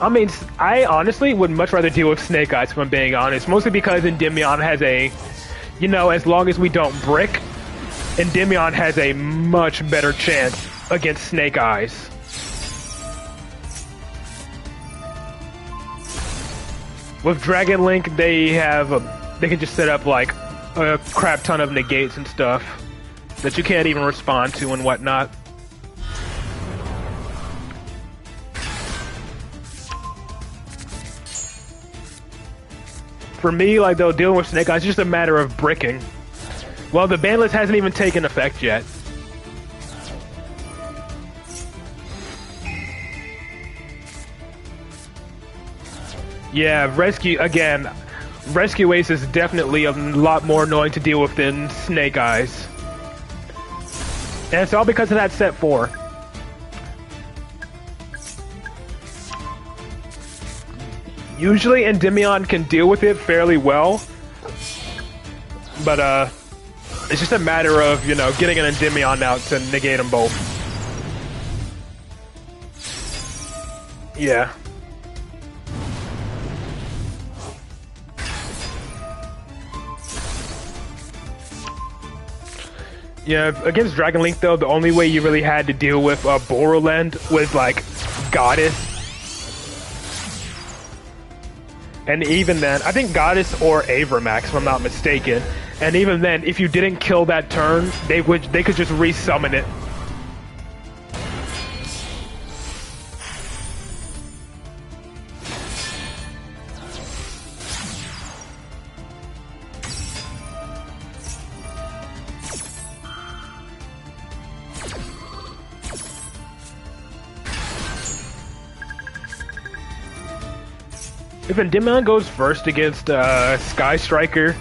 [SPEAKER 1] I mean, I honestly would much rather deal with Snake Eyes, if I'm being honest. Mostly because Endymion has a, you know, as long as we don't brick, Endymion has a much better chance against Snake Eyes. With Dragon Link, they can just set up like a crap ton of negates and stuff that you can't even respond to and whatnot. For me, like, though, dealing with Snake Eyes, it's just a matter of bricking. Well, the ban list hasn't even taken effect yet. Yeah, Rescue Ace is definitely a lot more annoying to deal with than Snake Eyes. And it's all because of that set 4. Usually Endymion can deal with it fairly well, but it's just a matter of, you know, getting an Endymion out to negate them both. Yeah. Yeah, against Dragon Link though, the only way you really had to deal with Borland was like Goddess. And even then, I think Goddess or Avermax, if I'm not mistaken. And even then, if you didn't kill that turn, they could just resummon it. If Endymion goes first against Sky Striker,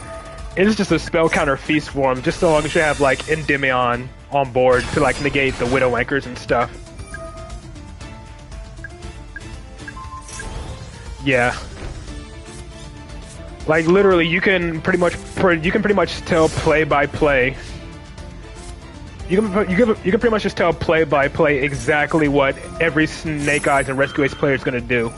[SPEAKER 1] it's just a spell counter feast for him, just so long as you have like Endymion on board to like negate the Widow Anchors and stuff. Yeah. Like literally, you can pretty much tell play by play. You can pretty much just tell play by play exactly what every Snake Eyes and Rescue Ace player is gonna do.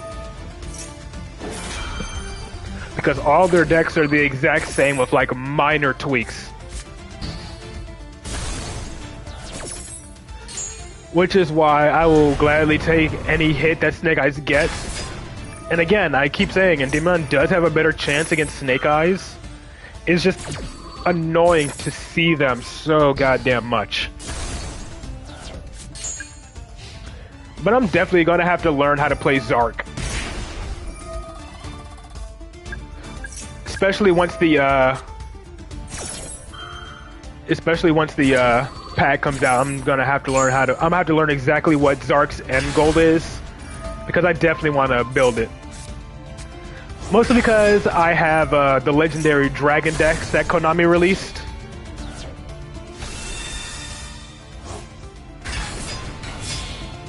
[SPEAKER 1] Because all their decks are the exact same with like minor tweaks. Which is why I will gladly take any hit that Snake Eyes gets. And again, I keep saying Endymion does have a better chance against Snake Eyes. It's just annoying to see them so goddamn much. But I'm definitely gonna have to learn how to play Zark. Especially once the pack comes out, I'm gonna have to learn exactly what Zark's end goal is, because I definitely want to build it. Mostly because I have the legendary Dragon decks that Konami released.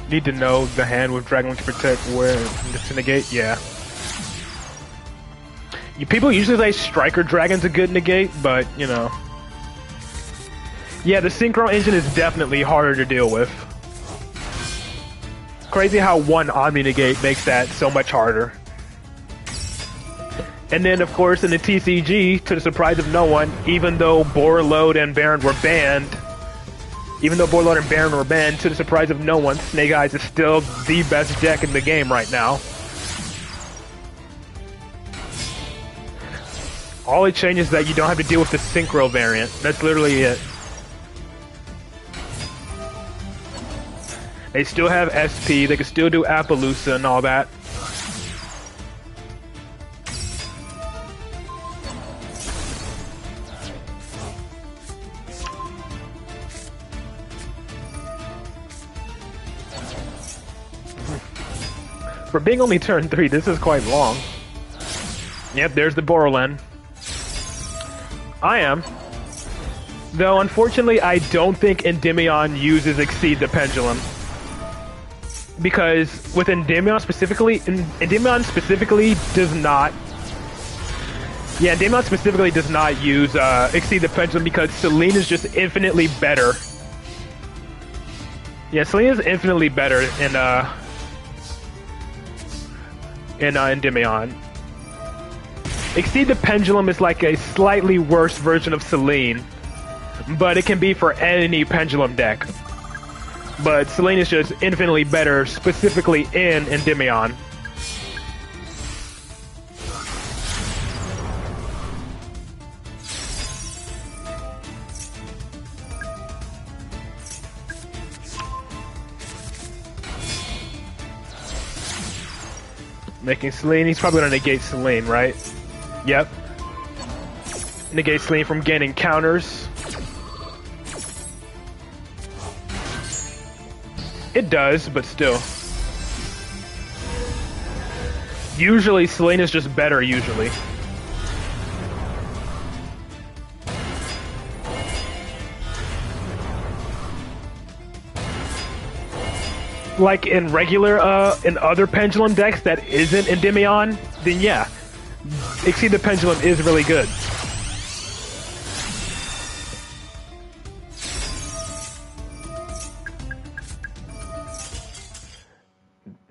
[SPEAKER 1] Need to know the hand with Dragon to protect where to negate. Yeah. People usually say Striker Dragon's a good negate, but, you know. Yeah, the Synchro engine is definitely harder to deal with. Crazy how one Omni negate makes that so much harder. And then, of course, in the TCG, to the surprise of no one, even though Borreload and Baron were banned, to the surprise of no one, Snake Eyes is still the best deck in the game right now. All it changes is that you don't have to deal with the Synchro variant. That's literally it. They still have SP, they can still do Appaloosa and all that. For being only turn 3, this is quite long. Yep, there's the Borland. I am. Though, unfortunately, I don't think Endymion uses Exceed the Pendulum. Because with Endymion specifically does not... Yeah, Endymion specifically does not use Exceed the Pendulum because Selene is just infinitely better. Yeah, Selene is infinitely better in in Endymion. Exceed the Pendulum is like a slightly worse version of Selene, but it can be for any Pendulum deck. But Selene is just infinitely better, specifically in Endymion. Making Selene, he's probably gonna negate Selene, right? Yep. Negate Selene from gaining counters. It does, but still. Usually, Selene is just better, usually. Like in regular, in other Pendulum decks that isn't Endymion, then yeah. Exceed the Pendulum is really good.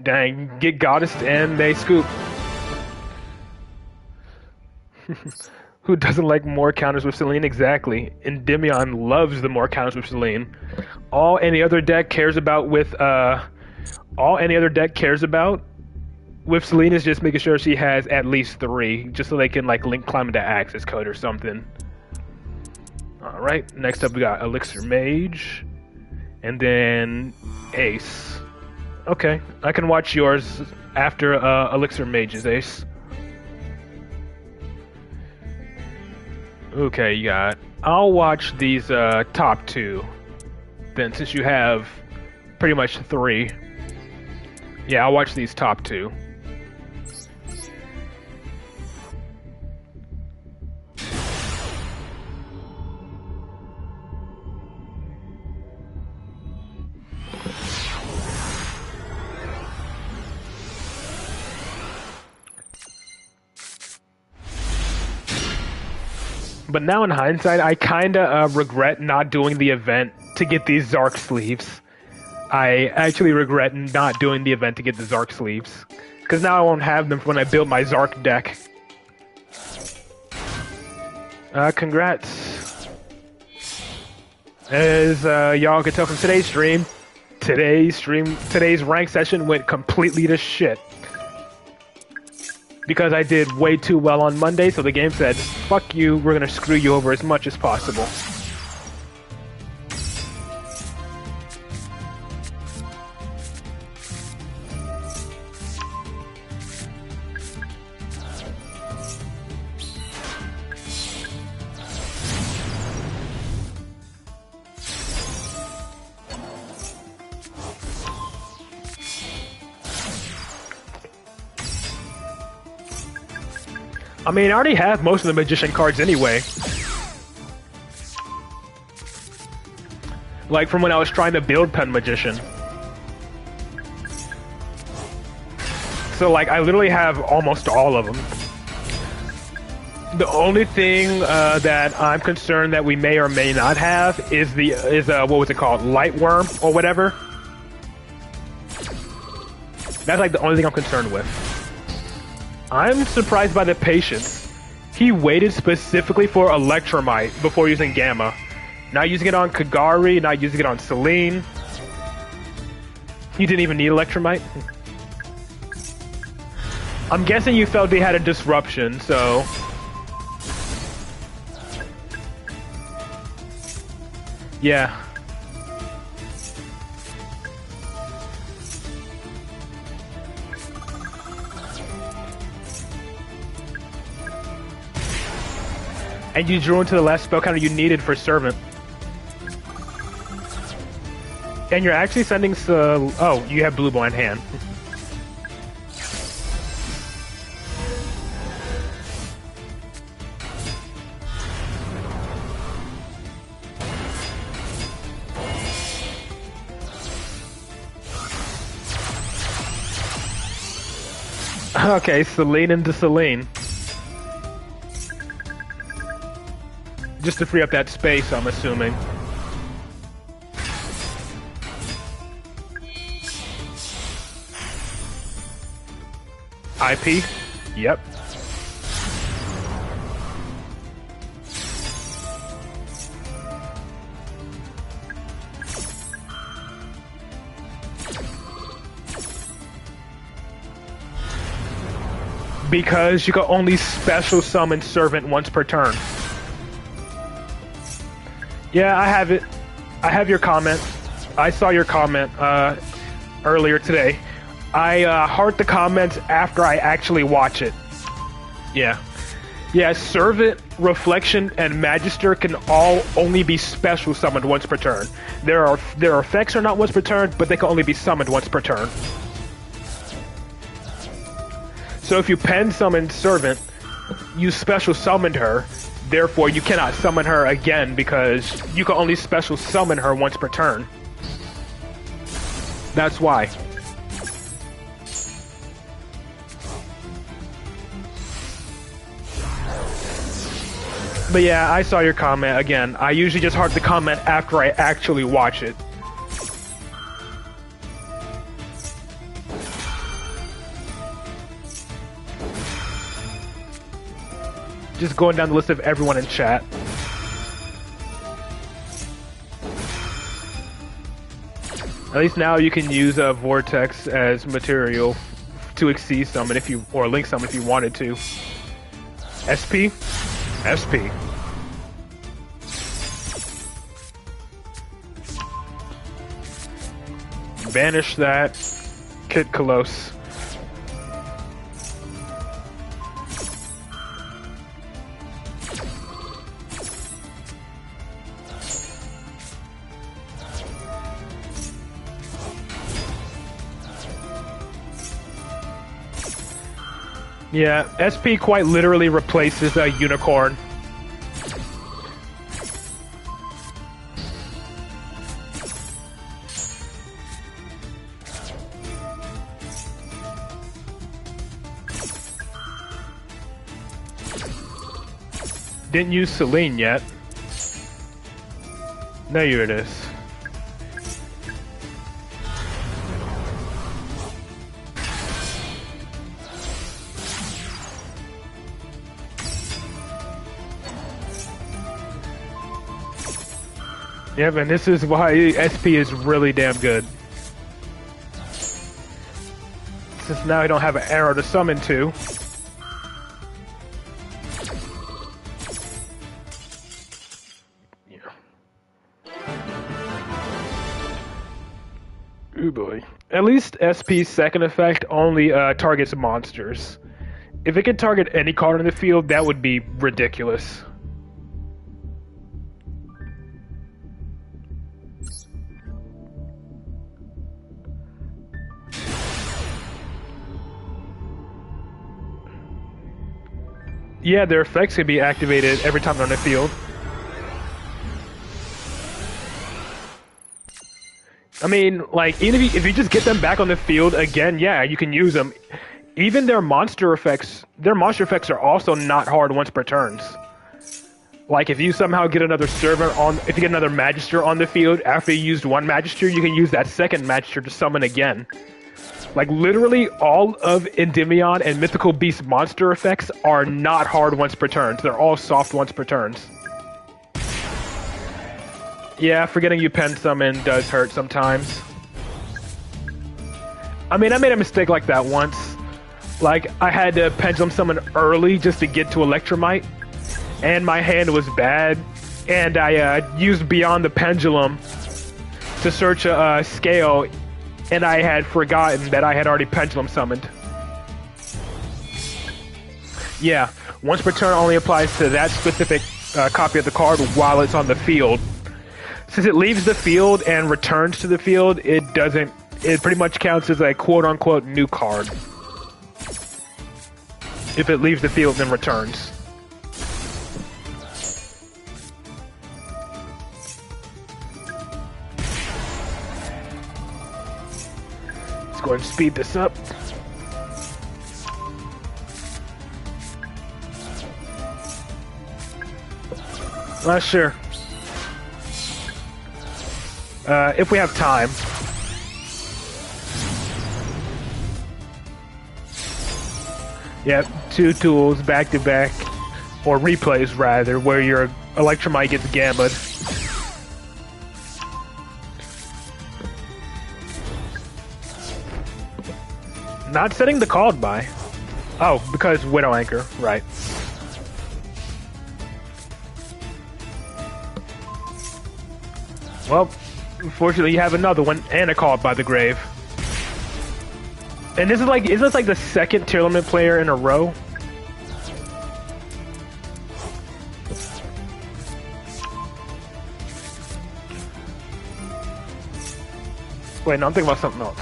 [SPEAKER 1] Dang, get Goddessed and they scoop. Who doesn't like more counters with Selene? Exactly. Endymion loves the more counters with Selene. All any other deck cares about with Selene is just making sure she has at least 3, just so they can like link climb into access code or something. Alright, next up we got Elixir Mage. And then Ace. Okay, I can watch yours after Elixir Mage's Ace. Okay, you got... I'll watch these top 2. Then, since you have pretty much 3. Yeah, I'll watch these top 2. But now in hindsight, I kinda regret not doing the event to get these Zark sleeves. I actually regret not doing the event to get the Zark sleeves. Because now I won't have them when I build my Zark deck. Congrats. As y'all can tell from today's rank session went completely to shit. Because I did way too well on Monday, so the game said, fuck you, we're gonna screw you over as much as possible. I mean, I already have most of the Magician cards anyway. Like from when I was trying to build Pen Magician. So like, I literally have almost all of them. The only thing that I'm concerned that we may or may not have is what was it called? Lightworm or whatever. That's like the only thing I'm concerned with. I'm surprised by the patience. He waited specifically for Electromite before using Gamma. Not using it on Kagari, not using it on Selene. He didn't even need Electromite. I'm guessing you felt they had a disruption, so... Yeah. And you drew into the last spell counter you needed for Servant. And you're actually sending oh, you have Blue Ball in hand. Okay, Selene into Selene. Just to free up that space, I'm assuming. IP. Yep. Because you can only special summon Servant once per turn. Yeah, I have it. I have your comment. I saw your comment earlier today. I heart the comments after I actually watch it. Yeah. Yeah, Servant, Reflection, and Magister can all only be special summoned once per turn. Their effects are not once per turn, but they can only be summoned once per turn. So if you pen summoned Servant, you special summoned her, therefore you cannot summon her again because you can only special summon her once per turn. That's why. But yeah, I saw your comment again. I usually just heart the comment after I actually watch it. Just going down the list of everyone in chat. At least now you can use a Vortex as material to exceed summon if you, or link summon if you wanted to. SP? SP. Banish that. Kit Kolos. Yeah, SP quite literally replaces a unicorn. Didn't use Celine yet. No, here it is. Yeah, man, this is why SP is really damn good. Since now I don't have an arrow to summon to. Yeah. Ooh boy. At least SP's second effect only targets monsters. If it could target any card in the field, that would be ridiculous. Yeah, their effects can be activated every time they're on the field. I mean, like, even if you just get them back on the field again, yeah, you can use them. Even their monster effects are also not hard once per turns. Like, if you somehow get another servant if you get another Magister on the field after you used one Magister, you can use that second Magister to summon again. Like, literally, all of Endymion and Mythical Beast monster effects are not hard once per turn. They're all soft once per turns. Yeah, forgetting you pen summon does hurt sometimes. I mean, I made a mistake like that once. Like, I had to pendulum summon early just to get to Electromite, and my hand was bad, and I used Beyond the Pendulum to search a scale, and I had forgotten that I had already pendulum summoned. Yeah, once per turn only applies to that specific copy of the card while it's on the field. Since it leaves the field and returns to the field, it pretty much counts as a quote-unquote new card. If it leaves the field and returns. Let's go ahead and speed this up. Sure. If we have time. Yep, two duels back to back, or replays rather, where your Electromite gets gammaed. Not setting the called by. Oh, because Widow Anchor, right. Well, unfortunately you have another one, and a called by the grave. And this is like, isn't this like the second tier limit player in a row? Wait, no, I'm thinking about something else.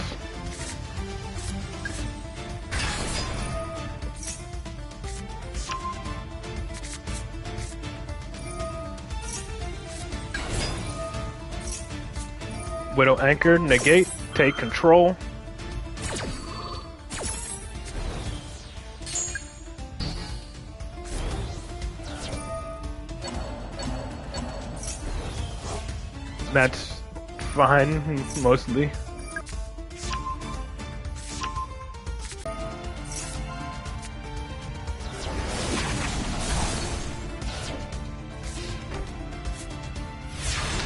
[SPEAKER 1] Widow Anchor, negate, take control. That's fine, mostly.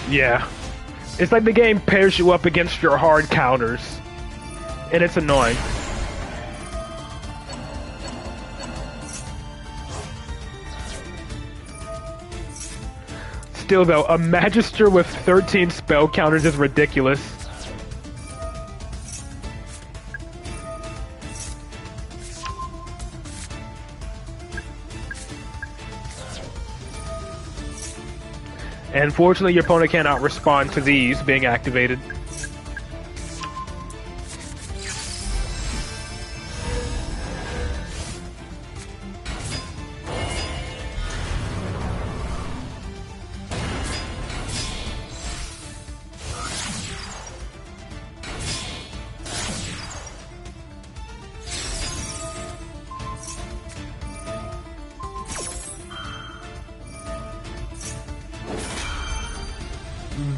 [SPEAKER 1] Yeah. It's like the game pairs you up against your hard counters. And it's annoying. Still though, a Magister with 13 spell counters is ridiculous. And fortunately, your opponent cannot respond to these being activated.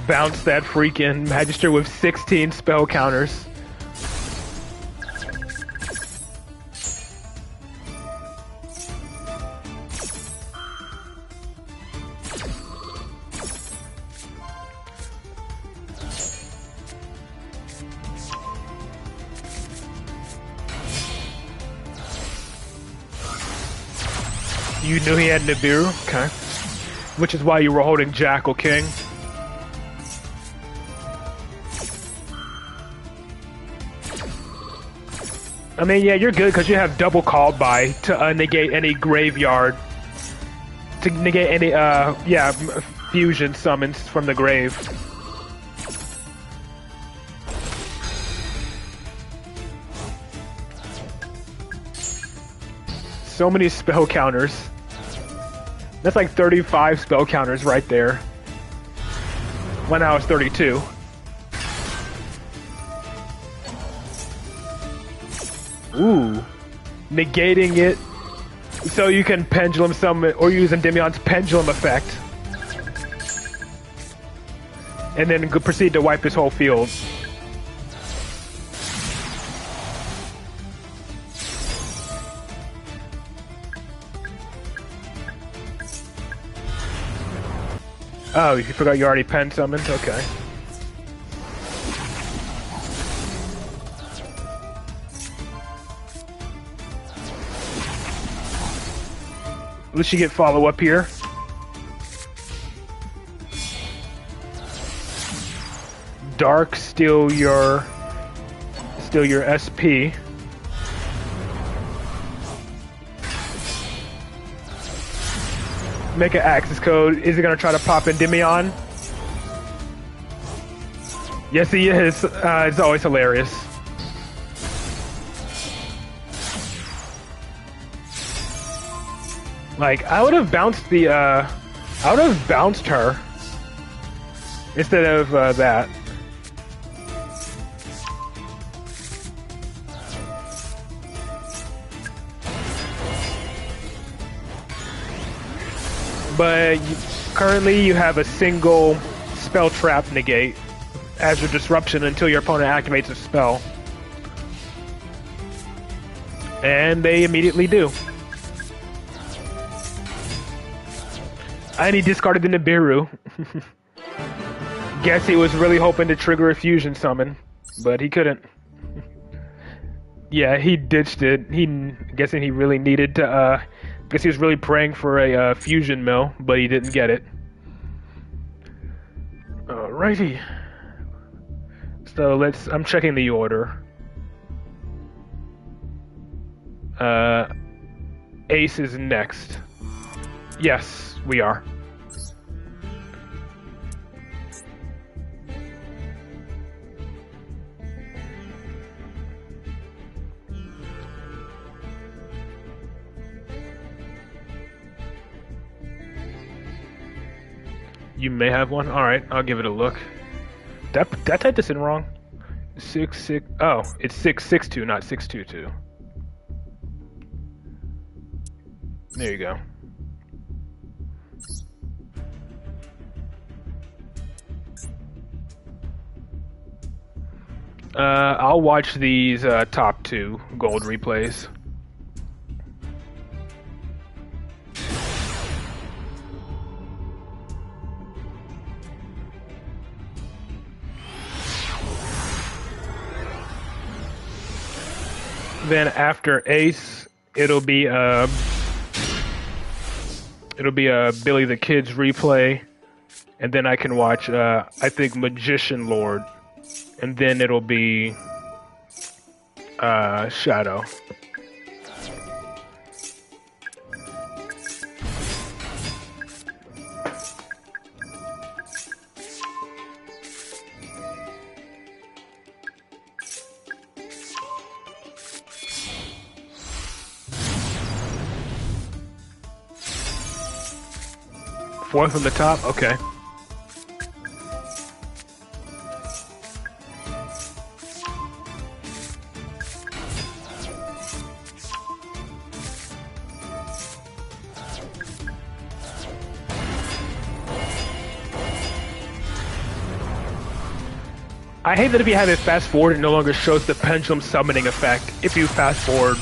[SPEAKER 1] Bounce that freaking Magister with 16 spell counters. You knew he had Nibiru? Okay. Which is why you were holding Jackal King. I mean, yeah, you're good because you have double called by to negate any graveyard, to negate any, yeah, fusion summons from the grave. So many spell counters. That's like 35 spell counters right there. Well, now it's 32. Ooh, negating it so you can pendulum summon or use Endymion's pendulum effect, and then proceed to wipe his whole field. Oh, you forgot you already pen summoned? Okay. Let's get follow up here. Dark, steal your SP. Make an access code. Is he gonna try to pop Endymion? Yes, he is. It's always hilarious. Like, I would have bounced the, I would have bounced her instead of that. But currently you have a single spell trap negate as your disruption until your opponent activates a spell. And they immediately do. And he discarded the Nibiru. Guess he was really hoping to trigger a fusion summon, but he couldn't. Yeah, he ditched it. Guessing he really needed to, guess he was really praying for a fusion mill, but he didn't get it. Alrighty. So I'm checking the order. Ace is next. Yes, we are. You may have one. All right, I'll give it a look. That typed this in wrong. 6. Oh, it's 662, not 622. There you go. I'll watch these top 2 gold replays. Then after Ace, it'll be a Billy the Kid's replay, and then I can watch I think Magician Lord, and then it'll be Shadow. Fourth from the top? Okay. I hate that if you have it fast forward, it no longer shows the pendulum summoning effect if you fast forward.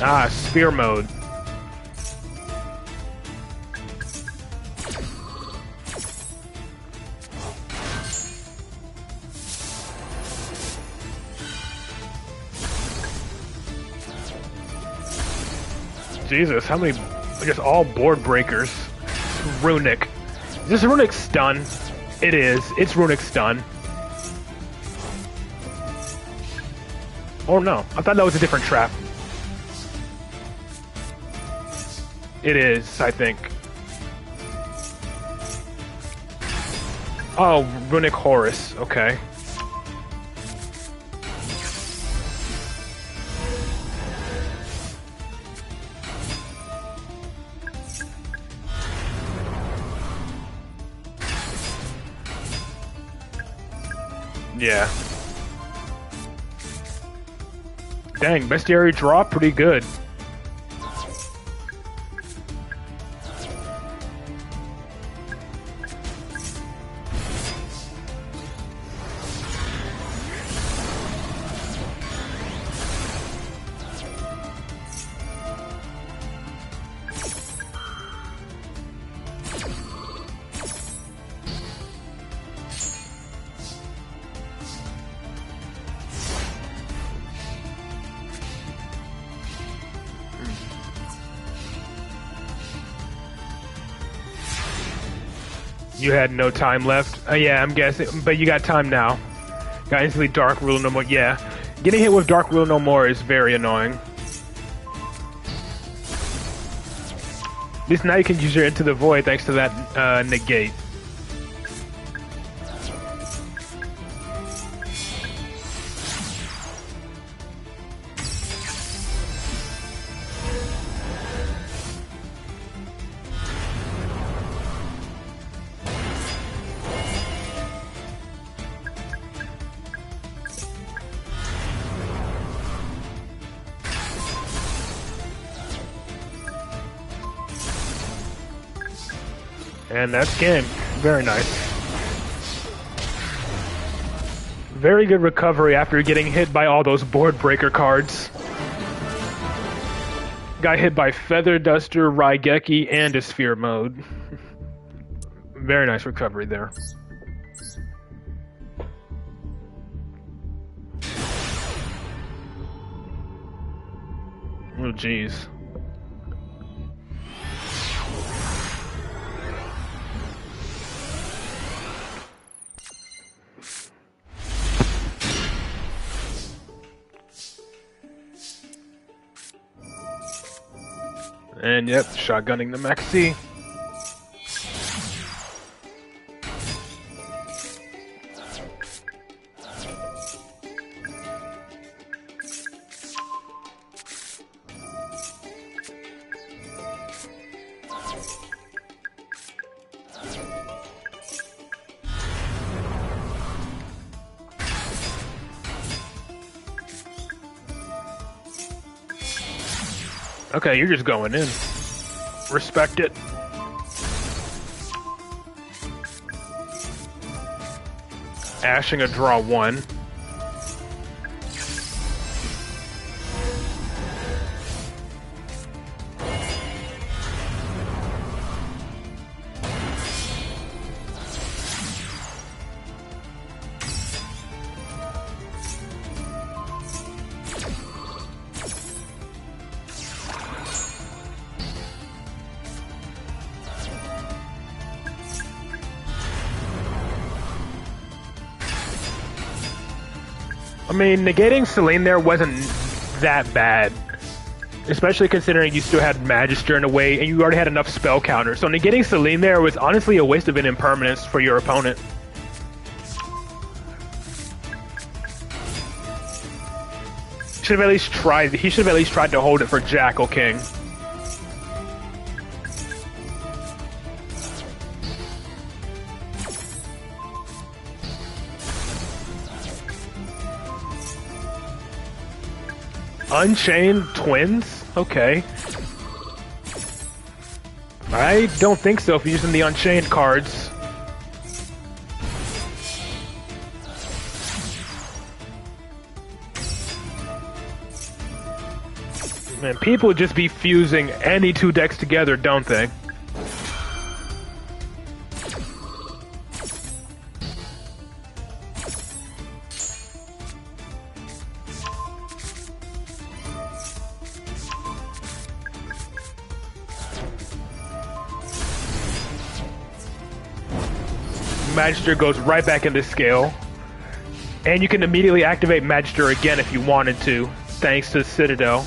[SPEAKER 1] Ah, spear mode. Jesus, how many? Just all board breakers. Runic. Is this Runic stun? It is. It's Runic stun. Oh no, I thought that was a different trap. It is, I think. Oh, Runic Horus. Okay. Yeah. Dang, bestiary draw, pretty good. You had no time left? Yeah, I'm guessing, but you got time now. Got instantly Dark Rule no more. Yeah, getting hit with Dark Rule no more is very annoying. At least now you can use your Into the Void thanks to that negate. And that's game. Very nice. Very good recovery after getting hit by all those board breaker cards. Got hit by Feather Duster, Raigeki, and a Sphere mode. Very nice recovery there. Oh, jeez. And yep, shotgunning the Maxi. Okay, you're just going in. Respect it. Ashing a draw 1. I mean, negating Selene there wasn't that bad. Especially considering you still had Magister in a way, and you already had enough spell counters. So negating Selene there was honestly a waste of an impermanence for your opponent. Should have at least tried. He should have at least tried to hold it for Jackal King. Unchained Twins? Okay. I don't think so if you're using the Unchained cards. Man, people just be fusing any two decks together, don't they? Magister goes right back into scale. And you can immediately activate Magister again if you wanted to, thanks to Citadel.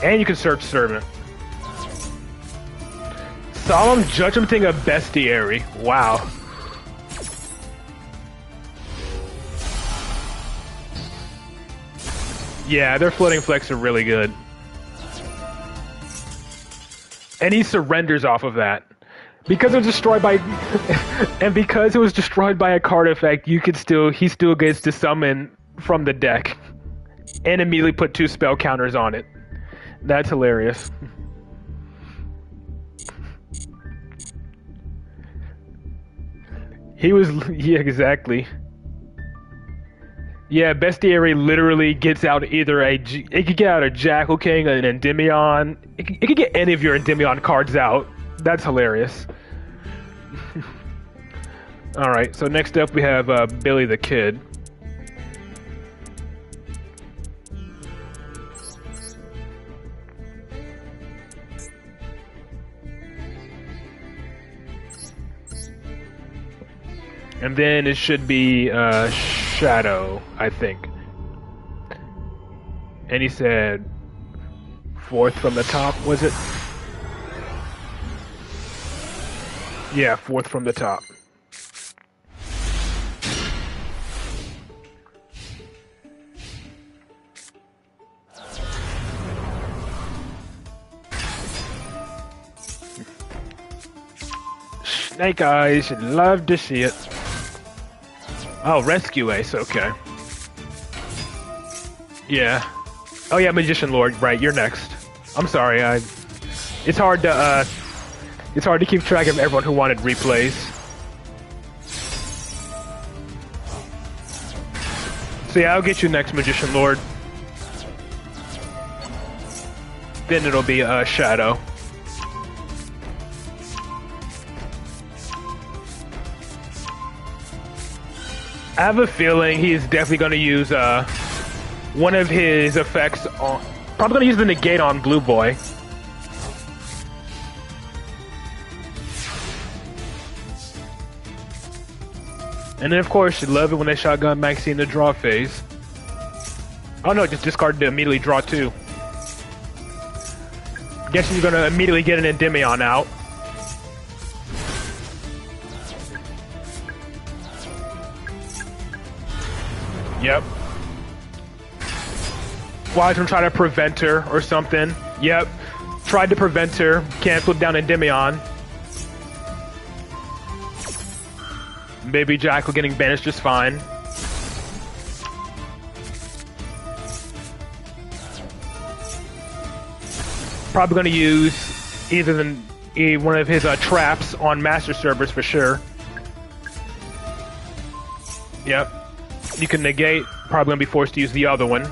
[SPEAKER 1] And you can search Servant. Solemn Judgmenting a Bestiary. Wow. Yeah, their floating flex are really good. And he surrenders off of that. Because it was destroyed by, and because it was destroyed by a card effect, he still gets to summon from the deck, and immediately put 2 spell counters on it. That's hilarious. Yeah, exactly. Yeah, Bestiary literally gets out either it could get out a Jackal King, an Endymion. It could get any of your Endymion cards out. That's hilarious. Alright, so next up we have Billy the Kid. And then it should be Shadow, I think. And he said 4th from the top, was it? Yeah, 4th from the top. Snake Eyes, you'd love to see it. Oh, Rescue Ace, okay. Yeah. Oh yeah, Magician Lord, right, you're next. I'm sorry, it's hard to It's hard to keep track of everyone who wanted replays. So yeah, I'll get you next, Magician Lord. Then it'll be Shadow. I have a feeling he's definitely going to use one of his effects on... Probably going to use the negate on Blue Boy. And then, of course, you love it when they shotgun Maxi in the draw phase. Oh no, just discard to immediately draw 2. Guessing you're going to immediately get an Endymion out. Yep. Wise one tried to prevent her or something. Yep. Tried to prevent her. Canceled down Endymion. Baby Jackal getting banished just fine. Probably going to use either one of his traps on Master Servers for sure. Yep. You can negate. Probably going to be forced to use the other one.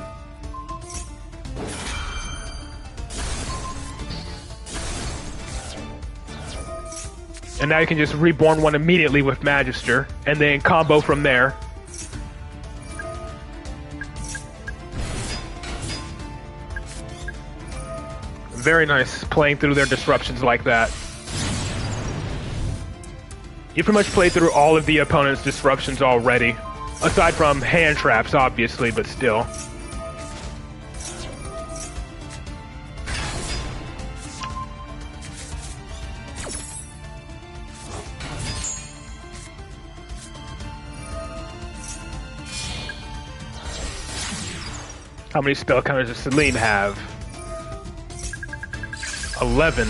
[SPEAKER 1] And now you can just reborn one immediately with Magister, and then combo from there. Very nice playing through their disruptions like that. You pretty much played through all of the opponent's disruptions already. Aside from hand traps, obviously, but still. How many spell counters does Celine have? 11.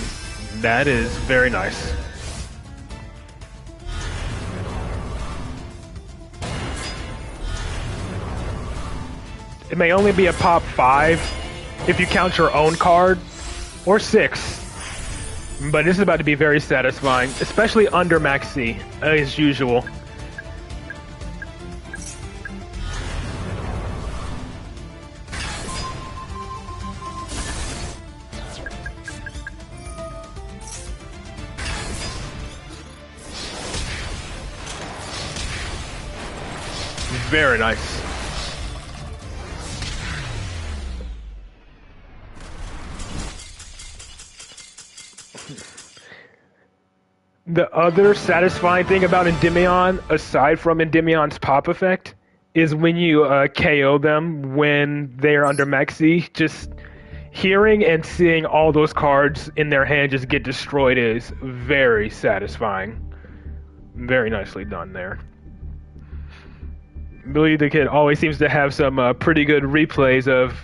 [SPEAKER 1] That is very nice. It may only be a pop 5 if you count your own card, or 6. But this is about to be very satisfying, especially under Maxi, as usual. Very nice. The other satisfying thing about Endymion, aside from Endymion's pop effect, is when you KO them when they're under Maxi. Just hearing and seeing all those cards in their hand just get destroyed is very satisfying. Very nicely done there. Billy the Kid always seems to have some pretty good replays of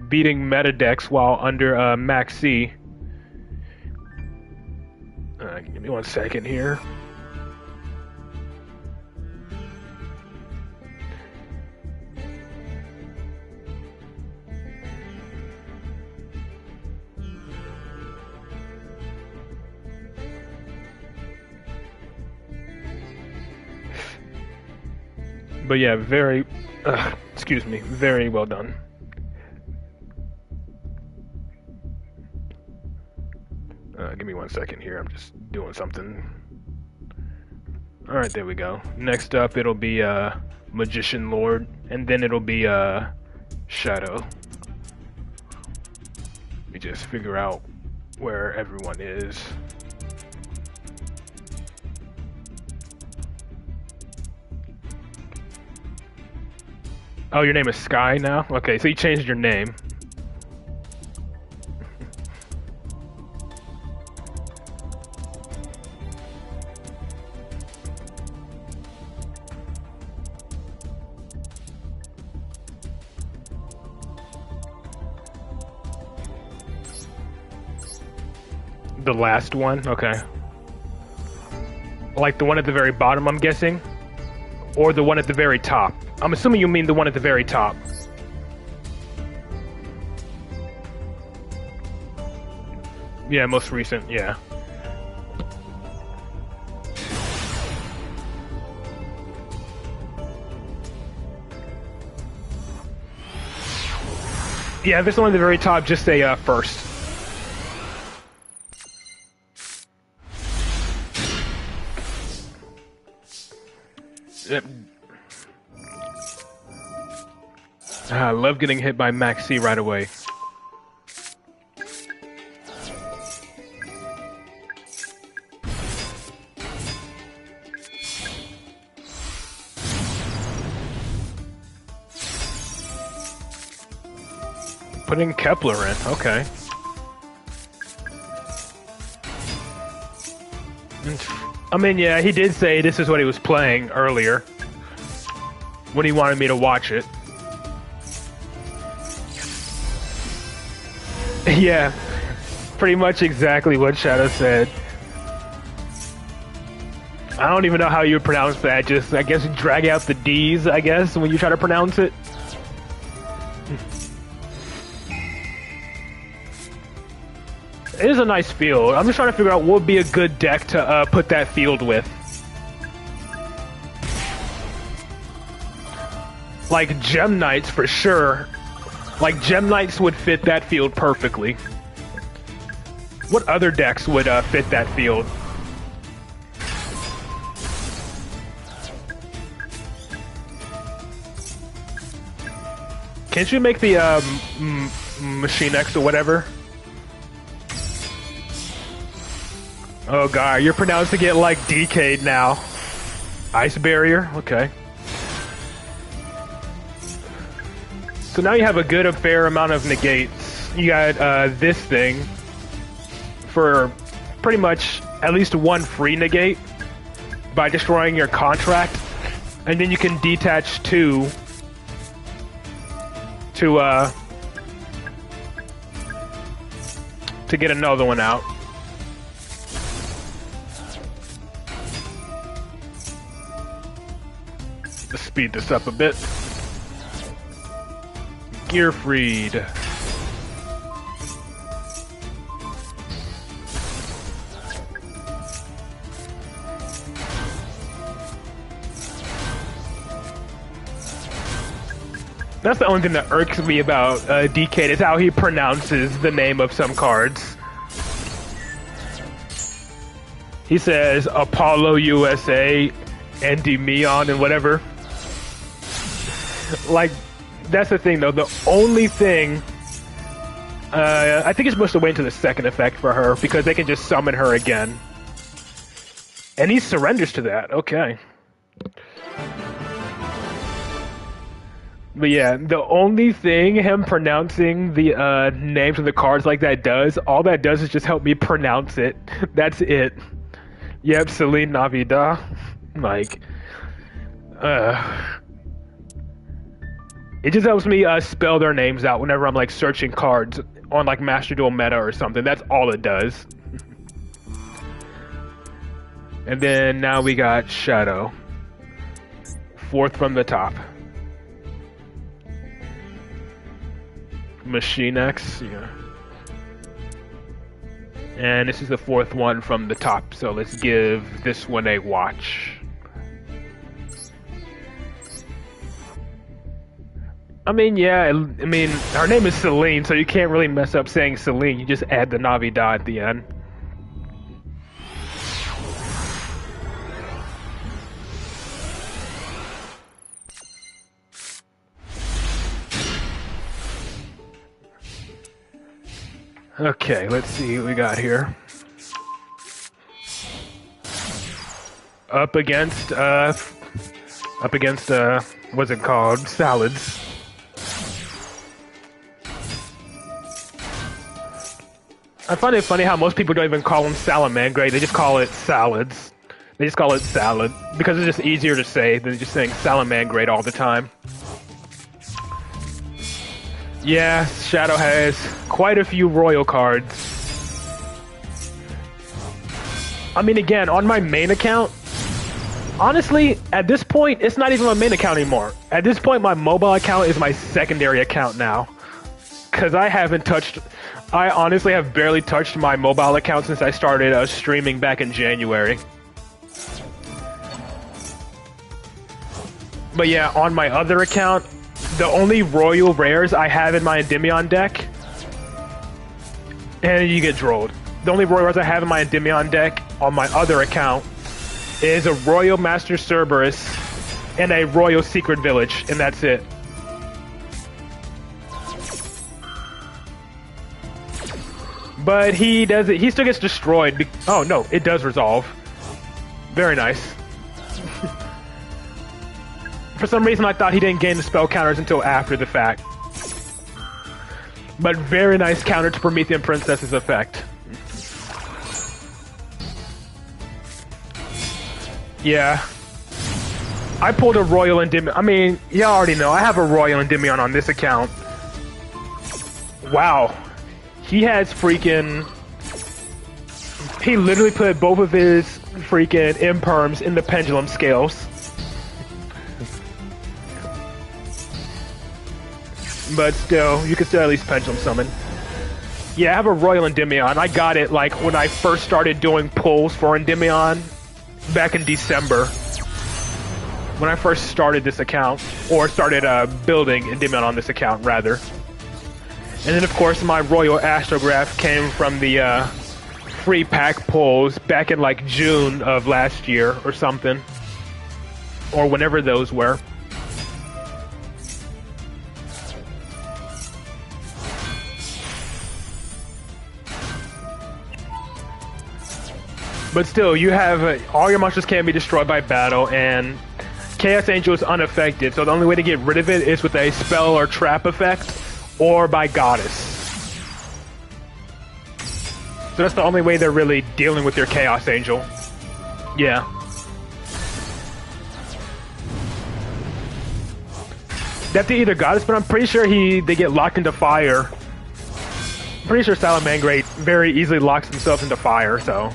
[SPEAKER 1] beating meta decks while under Max C. Give me 1 second here. But yeah, very, excuse me, very well done. Give me 1 second here, I'm just doing something. Alright, there we go. Next up, it'll be Magician Lord, and then it'll be Shadow. Let me just figure out where everyone is. Oh, your name is Sky now? Okay, so you changed your name. The last one? Okay. Like the one at the very bottom, I'm guessing? Or the one at the very top? I'm assuming you mean the one at the very top. Yeah, most recent, yeah. Yeah, if it's one at the very top, just say first. Yep. I love getting hit by Max C right away. Putting Kepler in, okay. I mean, yeah, he did say this is what he was playing earlier when he wanted me to watch it. Yeah, pretty much exactly what Shadow said. I don't even know how you would pronounce that, just, I guess, drag out the D's, I guess, when you try to pronounce it. It is a nice field. I'm just trying to figure out what would be a good deck to put that field with. Like Gem Knights for sure. Like Gem Knights would fit that field perfectly. What other decks would fit that field? Can't you make the Machine X or whatever? Oh god, you're pronouncing it like Decade now. Ice Barrier? Okay. So now you have a good, a fair amount of negates. You got this thing for pretty much at least one free negate by destroying your contract, and then you can detach two to get another one out. Let's speed this up a bit. Gearfried. That's the only thing that irks me about DK is how he pronounces the name of some cards. He says Apollo USA, Endymion, and whatever. Like, that's the thing though, the only thing, I think it's supposed to wait until the second effect for her, because they can just summon her again. And he surrenders to that, okay. But yeah, the only thing him pronouncing the names of the cards like that does, all that does is just help me pronounce it. That's it. Yep, Celine Navidad. Like, it just helps me spell their names out whenever I'm like searching cards on like Master Duel Meta or something. That's all it does. And then now we got Shadow. Fourth from the top. Machine X, yeah. And this is the fourth one from the top, so let's give this one a watch. I mean, yeah, I mean, her name is Celine, so you can't really mess up saying Celine. You just add the Navidad at the end. Okay, let's see what we got here. Up against, what's it called? Salads. I find it funny how most people don't even call them salamangre, they just call it salads. They just call it salad, because it's just easier to say than just saying salamangre all the time. Yeah, Shadow has quite a few royal cards. I mean, again, on my main account, honestly, at this point, it's not even my main account anymore. At this point, my mobile account is my secondary account now. Because I honestly have barely touched my mobile account since I started streaming back in January. But yeah, on my other account, the only royal rares I have in my Endymion deck, and you get drolled. The only royal rares I have in my Endymion deck on my other account is a Royal Master Cerberus and a Royal Secret Village, and that's it. But he still gets destroyed. Oh no, it does resolve. Very nice. For some reason I thought he didn't gain the spell counters until after the fact. But very nice counter to Promethean Princess's effect. Yeah. I pulled a Royal Endymion. I mean, y'all already know, I have a Royal Endymion on this account. Wow. He has freaking... He literally put both of his freaking imperms in the pendulum scales. But still, you can still at least pendulum summon. Yeah, I have a Royal Endymion. I got it like when I first started doing pulls for Endymion back in December. When I first started this account, or started building Endymion on this account, rather. And then, of course, my Royal Astrograph came from the free pack pulls back in like June of last year or something. Or whenever those were. But still, you have all your monsters can be destroyed by battle, and Chaos Angel is unaffected, so the only way to get rid of it is with a spell or trap effect, or by Goddess. So that's the only way they're really dealing with your Chaos Angel. Yeah. They have to either Goddess, but I'm pretty sure they get locked into fire. I'm pretty sure Salamangreat very easily locks himself into fire, so...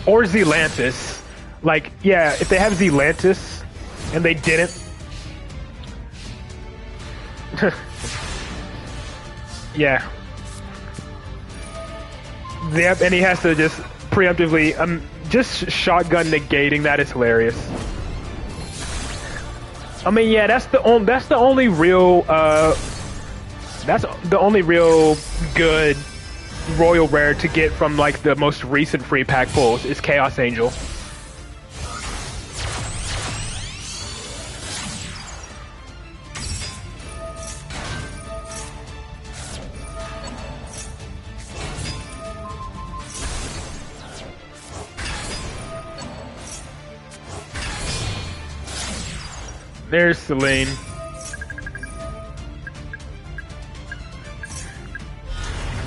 [SPEAKER 1] Or Zealantis. Like, yeah, if they have Zealantis, and they didn't... yeah. Yep, and he has to just preemptively... just shotgun negating that is hilarious. I mean, yeah, that's the only real, that's the only real good royal rare to get from like the most recent free pack pulls is Chaos Angel. There's Selene.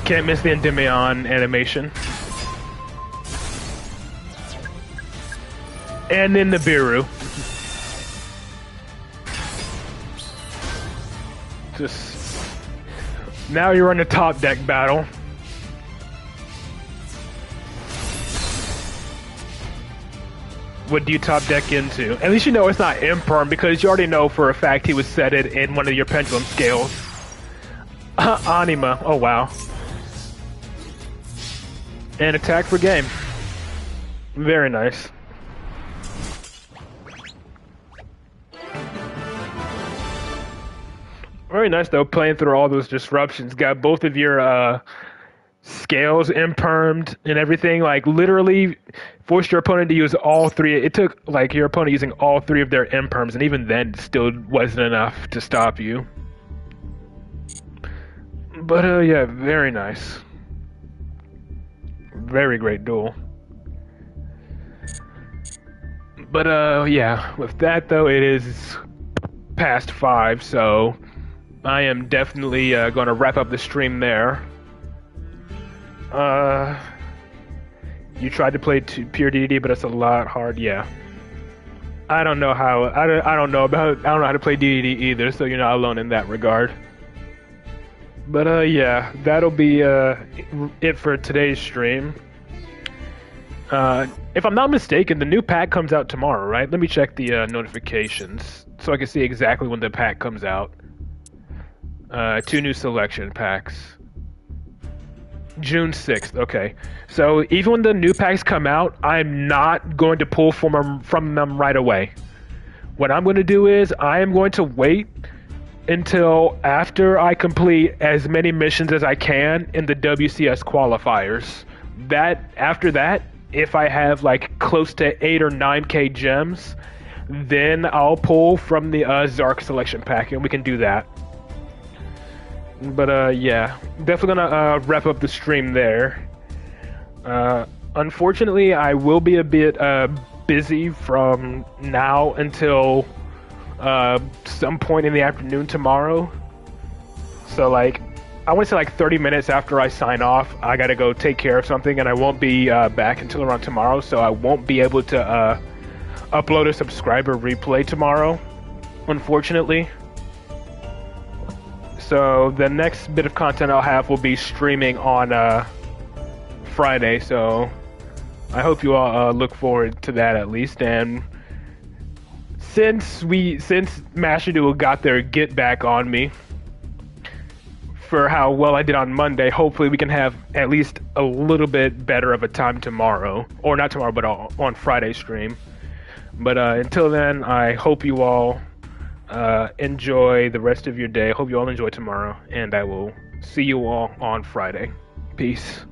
[SPEAKER 1] Can't miss the Endymion animation. And then the Biru. Just... Now you're in a top deck battle. What do you top deck into? At least you know it's not Imperm, because you already know for a fact he would set it in one of your pendulum scales. Anima. Oh, wow. And attack for game. Very nice. Very nice, though, playing through all those disruptions. Got both of your scales impermed and everything. Like, literally forced your opponent to use all three. It took, like, your opponent using all three of their imperms, and even then, it still wasn't enough to stop you. But, yeah, very nice. Very great duel. But, yeah, with that, though, it is past 5, so I am definitely going to wrap up the stream there. You tried to play pure DDD, but it's a lot hard. Yeah. I don't know how. I don't know how to play DDD either, so you're not alone in that regard. But yeah, that'll be it for today's stream. If I'm not mistaken, the new pack comes out tomorrow, right? Let me check the notifications so I can see exactly when the pack comes out. 2 new selection packs. June 6th, okay. So even when the new packs come out, I'm not going to pull from them right away. what I'm going to do is I am going to wait until after I complete as many missions as I can in the WCS qualifiers. After that, if I have like close to 8 or 9k gems, then I'll pull from the Zark selection pack, and we can do that. But yeah, definitely gonna wrap up the stream there. Unfortunately, I will be a bit busy from now until some point in the afternoon tomorrow. So like, I want to say like 30 minutes after I sign off, I gotta go take care of something, and I won't be back until around tomorrow. So I won't be able to upload a subscriber replay tomorrow, unfortunately. So the next bit of content I'll have will be streaming on Friday. So I hope you all look forward to that at least. And since Master Duel got their get back on me for how well I did on Monday, hopefully we can have at least a little bit better of a time tomorrow, or not tomorrow, but on Friday's stream. But until then, I hope you all enjoy the rest of your day. Hope you all enjoy tomorrow, and I will see you all on Friday. Peace.